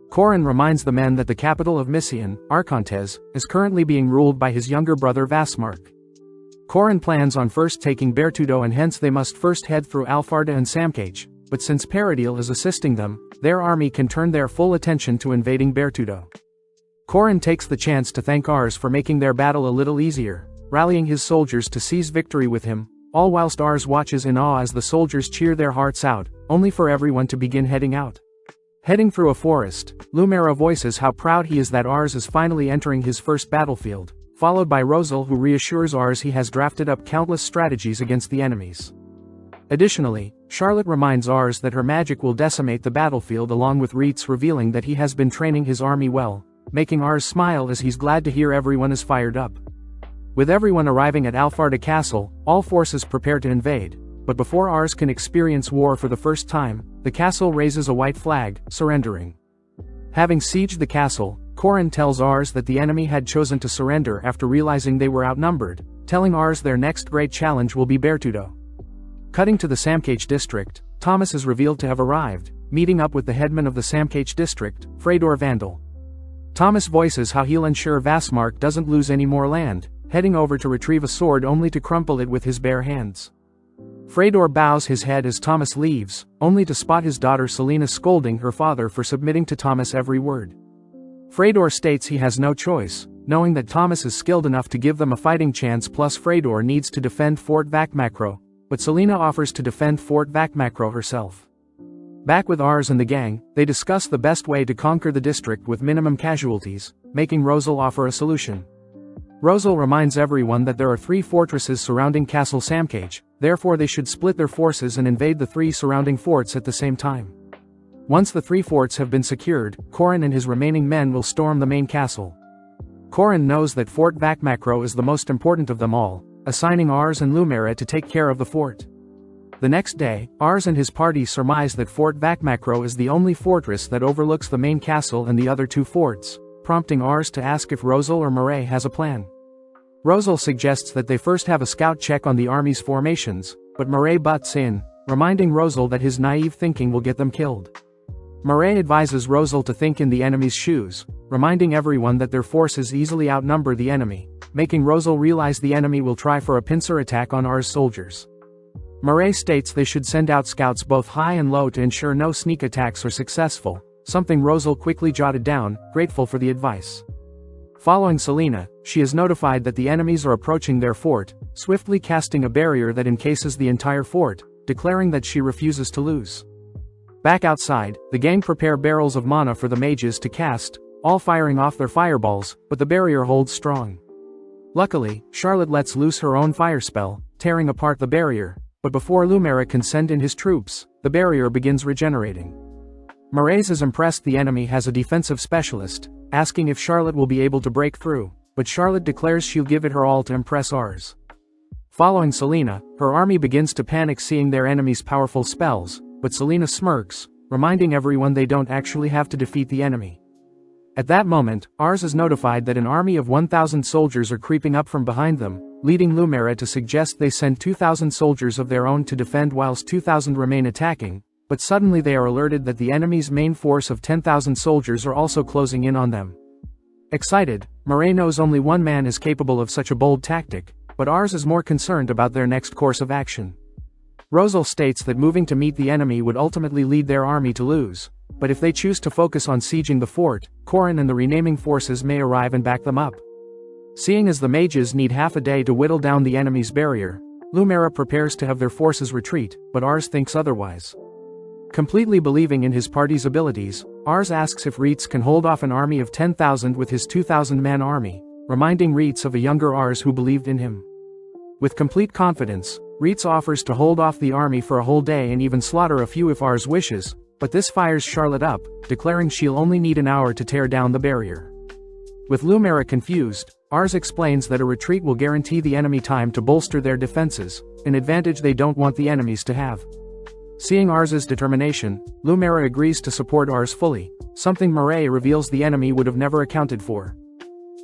Korin reminds the men that the capital of Misian, REINCARNATES, is currently being ruled by his younger brother Vastmark. Korin plans on first taking Bertudo, and hence they must first head through Alfarda and Samcage, but since Paradil is assisting them, their army can turn their full attention to invading Bertudo. Korin takes the chance to thank Ars for making their battle a little easier, rallying his soldiers to seize victory with him, all whilst Ars watches in awe as the soldiers cheer their hearts out, only for everyone to begin heading out. Heading through a forest, Lumera voices how proud he is that Ars is finally entering his first battlefield, followed by Rosal who reassures Ars he has drafted up countless strategies against the enemies. Additionally, Charlotte reminds Ars that her magic will decimate the battlefield, along with REITZ revealing that he has been training his army well, making Ars smile as he's glad to hear everyone is fired up. With everyone arriving at Alfarda Castle, all forces prepare to invade, but before Ars can experience war for the first time, the castle raises a white flag, surrendering. Having sieged the castle, Corin tells Ars that the enemy had chosen to surrender after realizing they were outnumbered, telling Ars their next great challenge will be Bertudo. Cutting to the Samkach district, Thomas is revealed to have arrived, meeting up with the headman of the Samkach district, Fredor Vandal. Thomas voices how he'll ensure Vassmark doesn't lose any more land, heading over to retrieve a sword only to crumple it with his bare hands. Fredor bows his head as Thomas leaves, only to spot his daughter Selena scolding her father for submitting to Thomas' every word. Fredor states he has no choice, knowing that Thomas is skilled enough to give them a fighting chance, plus Fredor needs to defend Fort Vakmakro, but Selena offers to defend Fort Vakmakro herself. Back with Ars and the gang, they discuss the best way to conquer the district with minimum casualties, making Rosal offer a solution. Rosal reminds everyone that there are 3 fortresses surrounding Castle Samkach, therefore they should split their forces and invade the 3 surrounding forts at the same time. Once the 3 forts have been secured, Corin and his remaining men will storm the main castle. Corin knows that Fort Vakmakro is the most important of them all, assigning Ars and Lumera to take care of the fort. The next day, Ars and his party surmise that Fort Vakmakro is the only fortress that overlooks the main castle and the other 2 forts, prompting Ars to ask if Rosal or Murray has a plan. Rosal suggests that they first have a scout check on the army's formations, but Murray butts in, reminding Rosal that his naive thinking will get them killed. Murray advises Rosal to think in the enemy's shoes, reminding everyone that their forces easily outnumber the enemy, making Rosal realize the enemy will try for a pincer attack on Ars soldiers. Murray states they should send out scouts both high and low to ensure no sneak attacks are successful, something Rosal quickly jotted down, grateful for the advice. Following Selena, she is notified that the enemies are approaching their fort, swiftly casting a barrier that encases the entire fort, declaring that she refuses to lose. Back outside, the gang prepare barrels of mana for the mages to cast, all firing off their fireballs, but the barrier holds strong. Luckily, Charlotte lets loose her own fire spell, tearing apart the barrier, but before Lumera can send in his troops, the barrier begins regenerating. Murray's is impressed the enemy has a defensive specialist, asking if Charlotte will be able to break through, but Charlotte declares she'll give it her all to impress Ars. Following Selena, her army begins to panic seeing their enemy's powerful spells, but Selena smirks, reminding everyone they don't actually have to defeat the enemy. At that moment, Ars is notified that an army of 1,000 soldiers are creeping up from behind them, leading Lumera to suggest they send 2,000 soldiers of their own to defend whilst 2,000 remain attacking, but suddenly they are alerted that the enemy's main force of 10,000 soldiers are also closing in on them. Excited, Murray knows only one man is capable of such a bold tactic, but Ars is more concerned about their next course of action. Rosal states that moving to meet the enemy would ultimately lead their army to lose, but if they choose to focus on sieging the fort, Corin and the renaming forces may arrive and back them up. Seeing as the mages need half a day to whittle down the enemy's barrier, Lumera prepares to have their forces retreat, but Ars thinks otherwise. Completely believing in his party's abilities, Ars asks if REITZ can hold off an army of 10,000 with his 2,000-man army, reminding REITZ of a younger Ars who believed in him. With complete confidence, REITZ offers to hold off the army for a whole day and even slaughter a few if Ars wishes, but this fires Charlotte up, declaring she'll only need an hour to tear down the barrier. With Lumera confused, Ars explains that a retreat will guarantee the enemy time to bolster their defenses, an advantage they don't want the enemies to have. Seeing Ars's determination, Lumera agrees to support Ars fully, something Murray reveals the enemy would have never accounted for.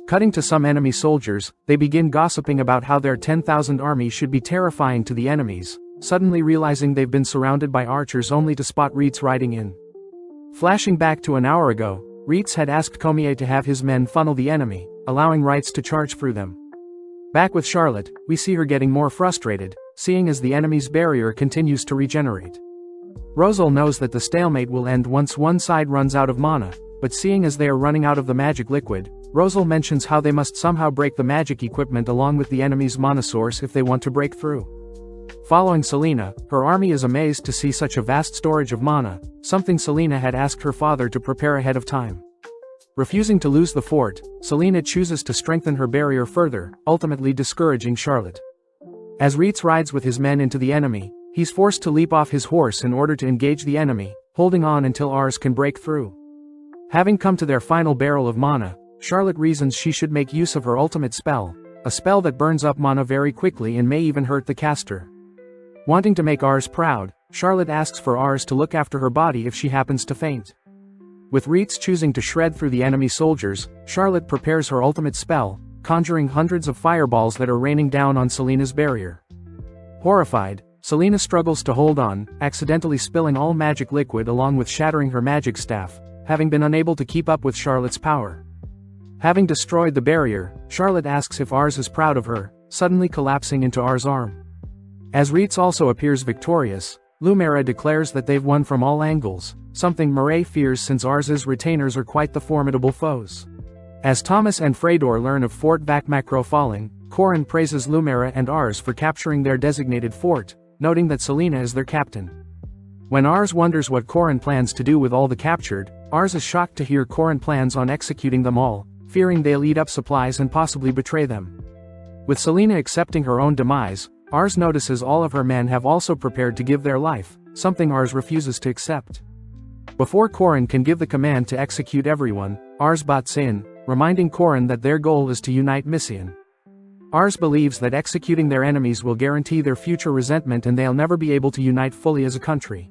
Cutting to some enemy soldiers, they begin gossiping about how their 10,000 army should be terrifying to the enemies, suddenly realizing they've been surrounded by archers only to spot REITZ riding in. Flashing back to an hour ago, REITZ had asked Comier to have his men funnel the enemy, allowing REITZ to charge through them. Back with Charlotte, we see her getting more frustrated, seeing as the enemy's barrier continues to regenerate. Rosal knows that the stalemate will end once one side runs out of mana, but seeing as they are running out of the magic liquid, Rosal mentions how they must somehow break the magic equipment along with the enemy's mana source if they want to break through. Following Selena, her army is amazed to see such a vast storage of mana, something Selena had asked her father to prepare ahead of time. Refusing to lose the fort, Selena chooses to strengthen her barrier further, ultimately discouraging Charlotte. As REITZ rides with his men into the enemy, he's forced to leap off his horse in order to engage the enemy, holding on until Ars can break through. Having come to their final barrel of mana, Charlotte reasons she should make use of her ultimate spell, a spell that burns up mana very quickly and may even hurt the caster. Wanting to make Ars proud, Charlotte asks for Ars to look after her body if she happens to faint. With REITZ choosing to shred through the enemy soldiers, Charlotte prepares her ultimate spell, conjuring hundreds of fireballs that are raining down on Selina's barrier. Horrified, Selina struggles to hold on, accidentally spilling all magic liquid along with shattering her magic staff, having been unable to keep up with Charlotte's power. Having destroyed the barrier, Charlotte asks if Ars is proud of her, suddenly collapsing into Ars' arm. As REITZ also appears victorious, Lumera declares that they've won from all angles, something Murray fears since Ars's retainers are quite the formidable foes. As Thomas and Fredor learn of Fort Vakmakro falling, Corin praises Lumera and Ars for capturing their designated fort, noting that Selina is their captain. When Ars wonders what Corin plans to do with all the captured, Ars is shocked to hear Corin plans on executing them all, fearing they'll eat up supplies and possibly betray them. With Selina accepting her own demise, Ars notices all of her men have also prepared to give their life, something Ars refuses to accept. Before Corin can give the command to execute everyone, Ars butts in, reminding Corin that their goal is to unite Messian. Ars believes that executing their enemies will guarantee their future resentment and they'll never be able to unite fully as a country.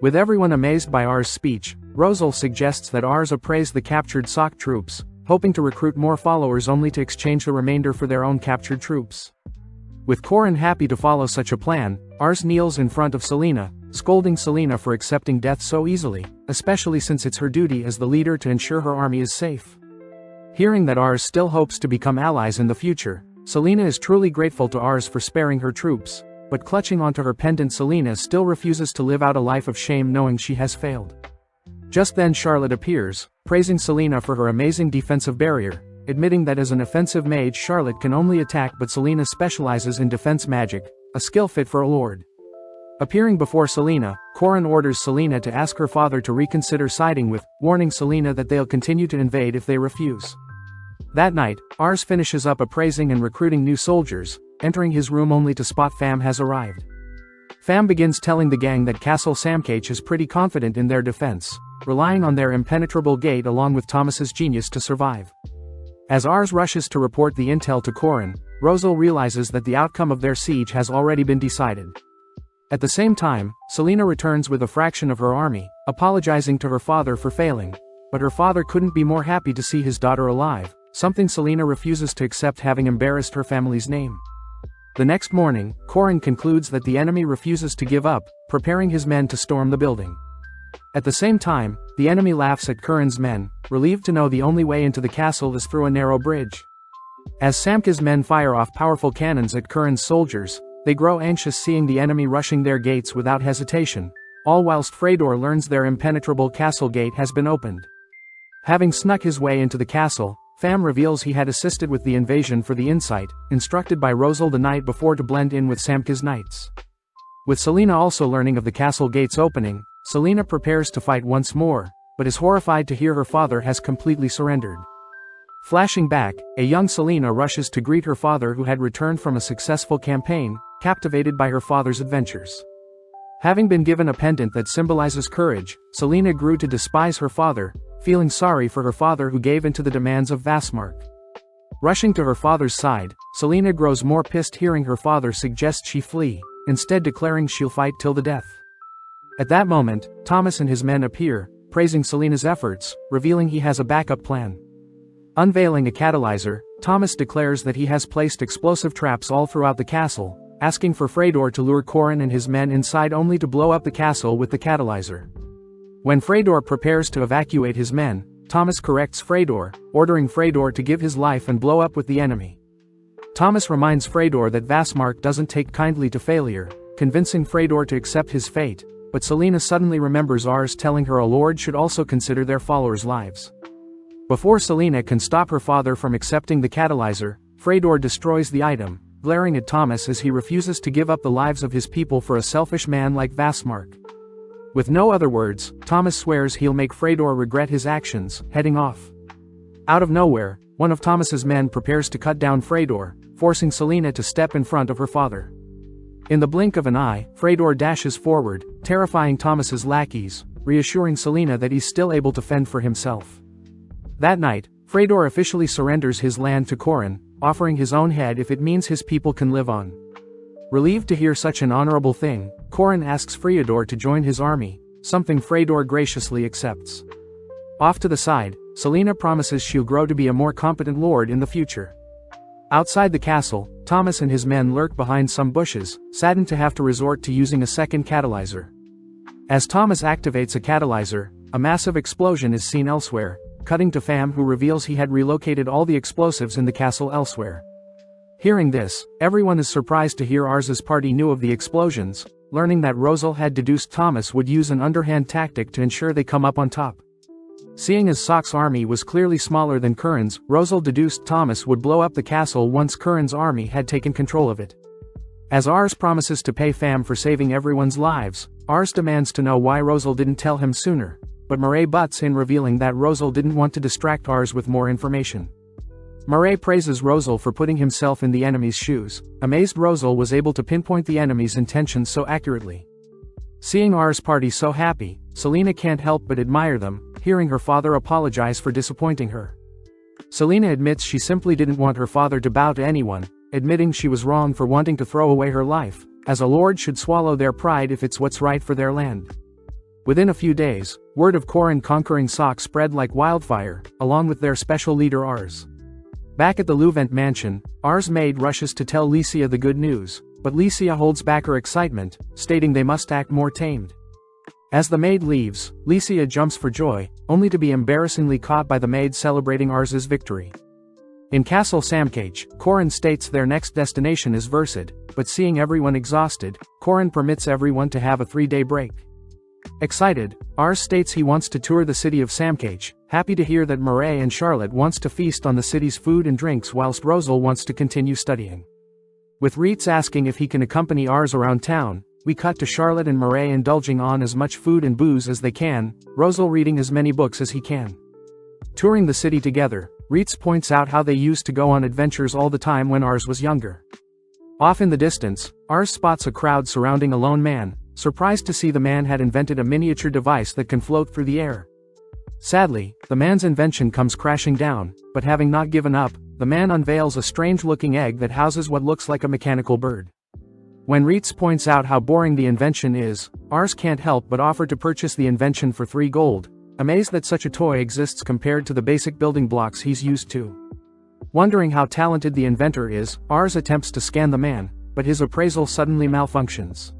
With everyone amazed by Ars' speech, Rosal suggests that Ars appraise the captured Sok troops, hoping to recruit more followers only to exchange the remainder for their own captured troops. With Corin happy to follow such a plan, Ars kneels in front of Selina, scolding Selina for accepting death so easily, especially since it's her duty as the leader to ensure her army is safe. Hearing that Ars still hopes to become allies in the future, Selina is truly grateful to Ars for sparing her troops, but clutching onto her pendant, Selina still refuses to live out a life of shame knowing she has failed. Just then Charlotte appears, praising Selina for her amazing defensive barrier, admitting that as an offensive mage Charlotte can only attack but Selina specializes in defense magic, a skill fit for a lord. Appearing before Selina, Corin orders Selina to ask her father to reconsider siding with, warning Selina that they'll continue to invade if they refuse. That night, Ars finishes up appraising and recruiting new soldiers, entering his room only to spot Fam has arrived. Fam begins telling the gang that Castle Samkach is pretty confident in their defense, relying on their impenetrable gate along with Thomas's genius to survive. As Ars rushes to report the intel to Corin, Rosal realizes that the outcome of their siege has already been decided. At the same time, Selina returns with a fraction of her army, apologizing to her father for failing, but her father couldn't be more happy to see his daughter alive, something Selina refuses to accept having embarrassed her family's name. The next morning, Corin concludes that the enemy refuses to give up, preparing his men to storm the building. At the same time, the enemy laughs at Corin's men, relieved to know the only way into the castle is through a narrow bridge. As Samka's men fire off powerful cannons at Corin's soldiers, they grow anxious seeing the enemy rushing their gates without hesitation, all whilst Fredor learns their impenetrable castle gate has been opened. Having snuck his way into the castle, Fam reveals he had assisted with the invasion for the insight, instructed by Rosal the night before to blend in with Samka's knights. With Selina also learning of the castle gate's opening, Selina prepares to fight once more, but is horrified to hear her father has completely surrendered. Flashing back, a young Selina rushes to greet her father who had returned from a successful campaign, captivated by her father's adventures. Having been given a pendant that symbolizes courage, Selina grew to despise her father, feeling sorry for her father who gave in to the demands of Vasmark. Rushing to her father's side, Selina grows more pissed hearing her father suggest she flee, instead declaring she'll fight till the death. At that moment, Thomas and his men appear, praising Selina's efforts, revealing he has a backup plan. Unveiling a catalyzer, Thomas declares that he has placed explosive traps all throughout the castle, asking for Fredor to lure Corin and his men inside only to blow up the castle with the catalyzer. When Fredor prepares to evacuate his men, Thomas corrects Fredor, ordering Fredor to give his life and blow up with the enemy. Thomas reminds Fredor that Vasmark doesn't take kindly to failure, convincing Fredor to accept his fate, but Selina suddenly remembers Ars telling her a lord should also consider their followers' lives. Before Selina can stop her father from accepting the catalyzer, Fredor destroys the item, glaring at Thomas as he refuses to give up the lives of his people for a selfish man like Vasmark. With no other words, Thomas swears he'll make Fredor regret his actions, heading off. Out of nowhere, one of Thomas's men prepares to cut down Fredor, forcing Selena to step in front of her father. In the blink of an eye, Fedor dashes forward, terrifying Thomas's lackeys, reassuring Selena that he's still able to fend for himself. That night, Fedor officially surrenders his land to Corin, offering his own head if it means his people can live on. Relieved to hear such an honorable thing, Corin asks Fedor to join his army, something Fedor graciously accepts. Off to the side, Selena promises she'll grow to be a more competent lord in the future. Outside the castle, Thomas and his men lurk behind some bushes, saddened to have to resort to using a second catalyzer. As Thomas activates a catalyzer, a massive explosion is seen elsewhere, cutting to Pham, who reveals he had relocated all the explosives in the castle elsewhere. Hearing this, everyone is surprised to hear Ars's party knew of the explosions, learning that Rosal had deduced Thomas would use an underhand tactic to ensure they come up on top. Seeing as Sok's army was clearly smaller than Curran's, Rosal deduced Thomas would blow up the castle once Curran's army had taken control of it. As Ars promises to pay Pham for saving everyone's lives, Ars demands to know why Rosal didn't tell him sooner, but Murray butts in, revealing that Rosal didn't want to distract Ars with more information. Murray praises Rosal for putting himself in the enemy's shoes. Amazed, Rosal was able to pinpoint the enemy's intentions so accurately. Seeing Ars' party so happy, Selena can't help but admire them, hearing her father apologize for disappointing her. Selena admits she simply didn't want her father to bow to anyone, admitting she was wrong for wanting to throw away her life, as a lord should swallow their pride if it's what's right for their land. Within a few days, word of Corin conquering Sok spread like wildfire, along with their special leader Ars. Back at the Luvent mansion, Ars' maid rushes to tell Licia the good news, but Licia holds back her excitement, stating they must act more tamed. As the maid leaves, Licia jumps for joy, only to be embarrassingly caught by the maid celebrating Ars's victory. In Castle Samcage, Corin states their next destination is VIDZ, but seeing everyone exhausted, Corin permits everyone to have a 3-day break. Excited, Ars states he wants to tour the city of Samcage, happy to hear that Murray and Charlotte wants to feast on the city's food and drinks whilst Rosal wants to continue studying. With REITZ asking if he can accompany Ars around town, we cut to Charlotte and Murray indulging on as much food and booze as they can, Rosal reading as many books as he can. Touring the city together, REITZ points out how they used to go on adventures all the time when Ars was younger. Off in the distance, Ars spots a crowd surrounding a lone man, surprised to see the man had invented a miniature device that can float through the air. Sadly, the man's invention comes crashing down, but having not given up, the man unveils a strange-looking egg that houses what looks like a mechanical bird. When REITZ points out how boring the invention is, Ars can't help but offer to purchase the invention for 3 gold, amazed that such a toy exists compared to the basic building blocks he's used to. Wondering how talented the inventor is, Ars attempts to scan the man, but his appraisal suddenly malfunctions.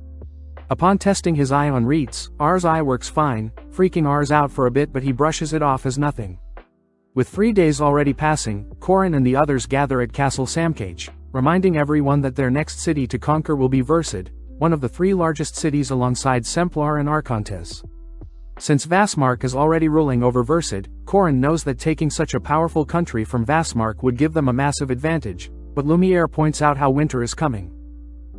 Upon testing his eye on REITZ, Ars' eye works fine, freaking Ars out for a bit, but he brushes it off as nothing. With 3 days already passing, Corin and the others gather at Castle Samcage, reminding everyone that their next city to conquer will be VIDZ, one of the 3 largest cities alongside Semplar and Arcontes. Since Vassmark is already ruling over VIDZ, Corin knows that taking such a powerful country from Vassmark would give them a massive advantage, but Lumiere points out how winter is coming.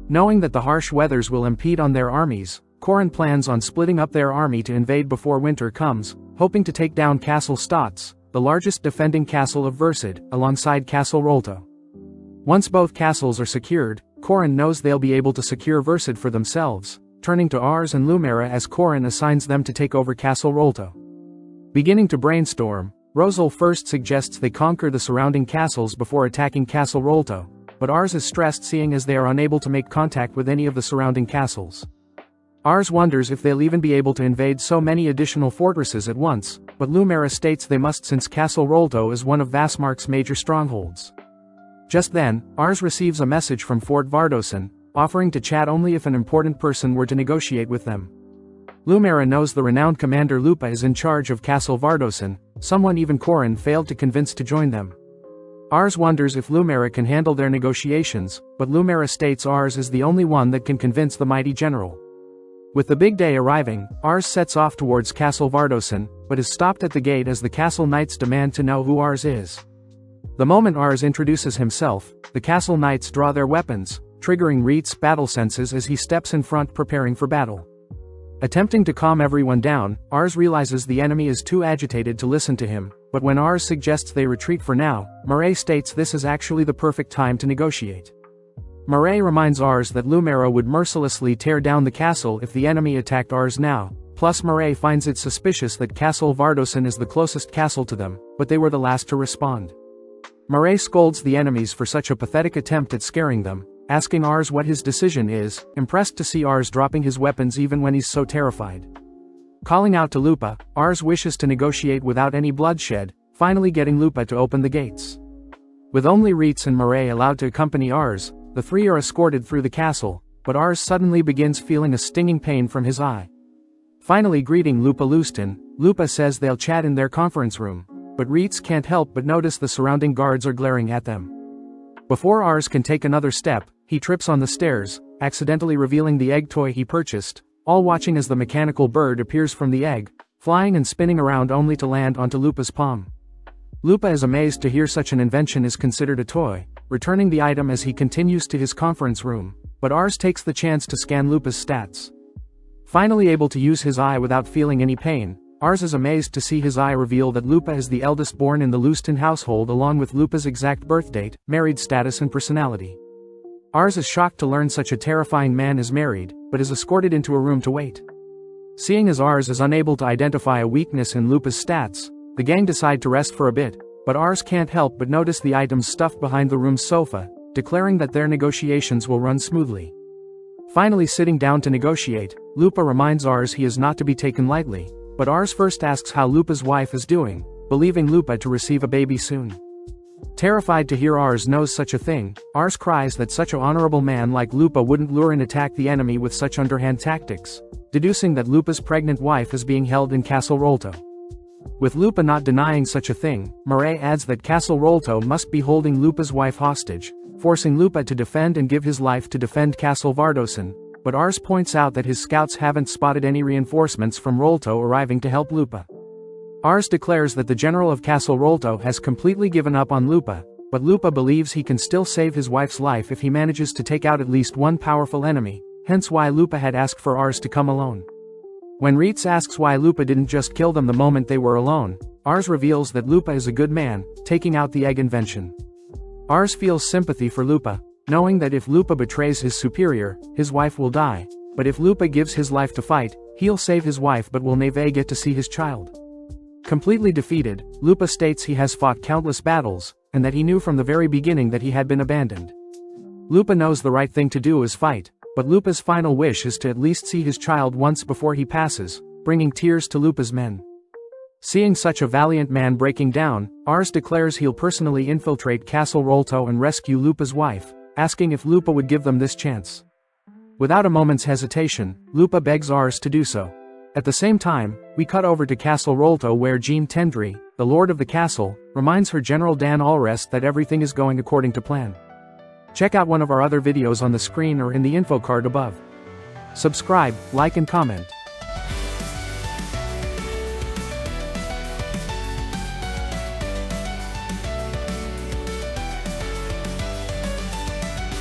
Knowing that the harsh weathers will impede on their armies, Corin plans on splitting up their army to invade before winter comes, hoping to take down Castle Stotz, the largest defending castle of VIDZ, alongside Castle Rolto. Once both castles are secured, Corin knows they'll be able to secure VIDZ for themselves, turning to Ars and Lumera as Corin assigns them to take over Castle Rolto. Beginning to brainstorm, Rosal first suggests they conquer the surrounding castles before attacking Castle Rolto, but Ars is stressed seeing as they are unable to make contact with any of the surrounding castles. Ars wonders if they'll even be able to invade so many additional fortresses at once, but Lumera states they must since Castle Rolto is one of Vassmark's major strongholds. Just then, Ars receives a message from Fort Vardosen, offering to chat only if an important person were to negotiate with them. Lumera knows the renowned commander Lupa is in charge of Castle Vardosen, someone even Corin failed to convince to join them. Ars wonders if Lumera can handle their negotiations, but Lumera states Ars is the only one that can convince the mighty general. With the big day arriving, Ars sets off towards Castle Vardosen, but is stopped at the gate as the castle knights demand to know who Ars is. The moment Ars introduces himself, the castle knights draw their weapons, triggering REITZ's battle senses as he steps in front preparing for battle. Attempting to calm everyone down, Ars realizes the enemy is too agitated to listen to him, but when Ars suggests they retreat for now, Murray states this is actually the perfect time to negotiate. Murray reminds Ars that Lumera would mercilessly tear down the castle if the enemy attacked Ars now, plus Murray finds it suspicious that Castle Vardosen is the closest castle to them, but they were the last to respond. Murray scolds the enemies for such a pathetic attempt at scaring them, asking Ars what his decision is, impressed to see Ars dropping his weapons even when he's so terrified. Calling out to Lupa, Ars wishes to negotiate without any bloodshed, finally getting Lupa to open the gates. With only REITZ and Murray allowed to accompany Ars, the three are escorted through the castle, but Ars suddenly begins feeling a stinging pain from his eye. Finally greeting Lupa Lustin, Lupa says they'll chat in their conference room, but REITZ can't help but notice the surrounding guards are glaring at them. Before Ars can take another step, he trips on the stairs, accidentally revealing the egg toy he purchased, all watching as the mechanical bird appears from the egg, flying and spinning around only to land onto Lupa's palm. Lupa is amazed to hear such an invention is considered a toy, returning the item as he continues to his conference room, but Ars takes the chance to scan Lupa's stats. Finally able to use his eye without feeling any pain, Ars is amazed to see his eye reveal that Lupa is the eldest born in the Lustin household along with Lupa's exact birth date, married status and personality. Ars is shocked to learn such a terrifying man is married, but is escorted into a room to wait. Seeing as Ars is unable to identify a weakness in Lupa's stats, the gang decide to rest for a bit, but Ars can't help but notice the items stuffed behind the room's sofa, declaring that their negotiations will run smoothly. Finally sitting down to negotiate, Lupa reminds Ars he is not to be taken lightly, but Ars first asks how Lupa's wife is doing, believing Lupa to receive a baby soon. Terrified to hear Ars knows such a thing, Ars cries that such an honorable man like Lupa wouldn't lure and attack the enemy with such underhand tactics, deducing that Lupa's pregnant wife is being held in Castle Rolto. With Lupa not denying such a thing, Murray adds that Castle Rolto must be holding Lupa's wife hostage, forcing Lupa to defend and give his life to defend Castle Vardosen, but Ars points out that his scouts haven't spotted any reinforcements from Rolto arriving to help Lupa. Ars declares that the general of Castle Rolto has completely given up on Lupa, but Lupa believes he can still save his wife's life if he manages to take out at least one powerful enemy, hence why Lupa had asked for Ars to come alone. When REITZ asks why Lupa didn't just kill them the moment they were alone, Ars reveals that Lupa is a good man, taking out the egg invention. Ars feels sympathy for Lupa, knowing that if Lupa betrays his superior, his wife will die, but if Lupa gives his life to fight, he'll save his wife but will never get to see his child. Completely defeated, Lupa states he has fought countless battles, and that he knew from the very beginning that he had been abandoned. Lupa knows the right thing to do is fight, but Lupa's final wish is to at least see his child once before he passes, bringing tears to Lupa's men. Seeing such a valiant man breaking down, Ars declares he'll personally infiltrate Castle Rolto and rescue Lupa's wife, asking if Lupa would give them this chance. Without a moment's hesitation, Lupa begs Ars to do so. At the same time, we cut over to Castle Rolto where Jean Tendry, the lord of the castle, reminds her General Dan Allrest that everything is going according to plan. Check out one of our other videos on the screen or in the info card above. Subscribe, like and comment.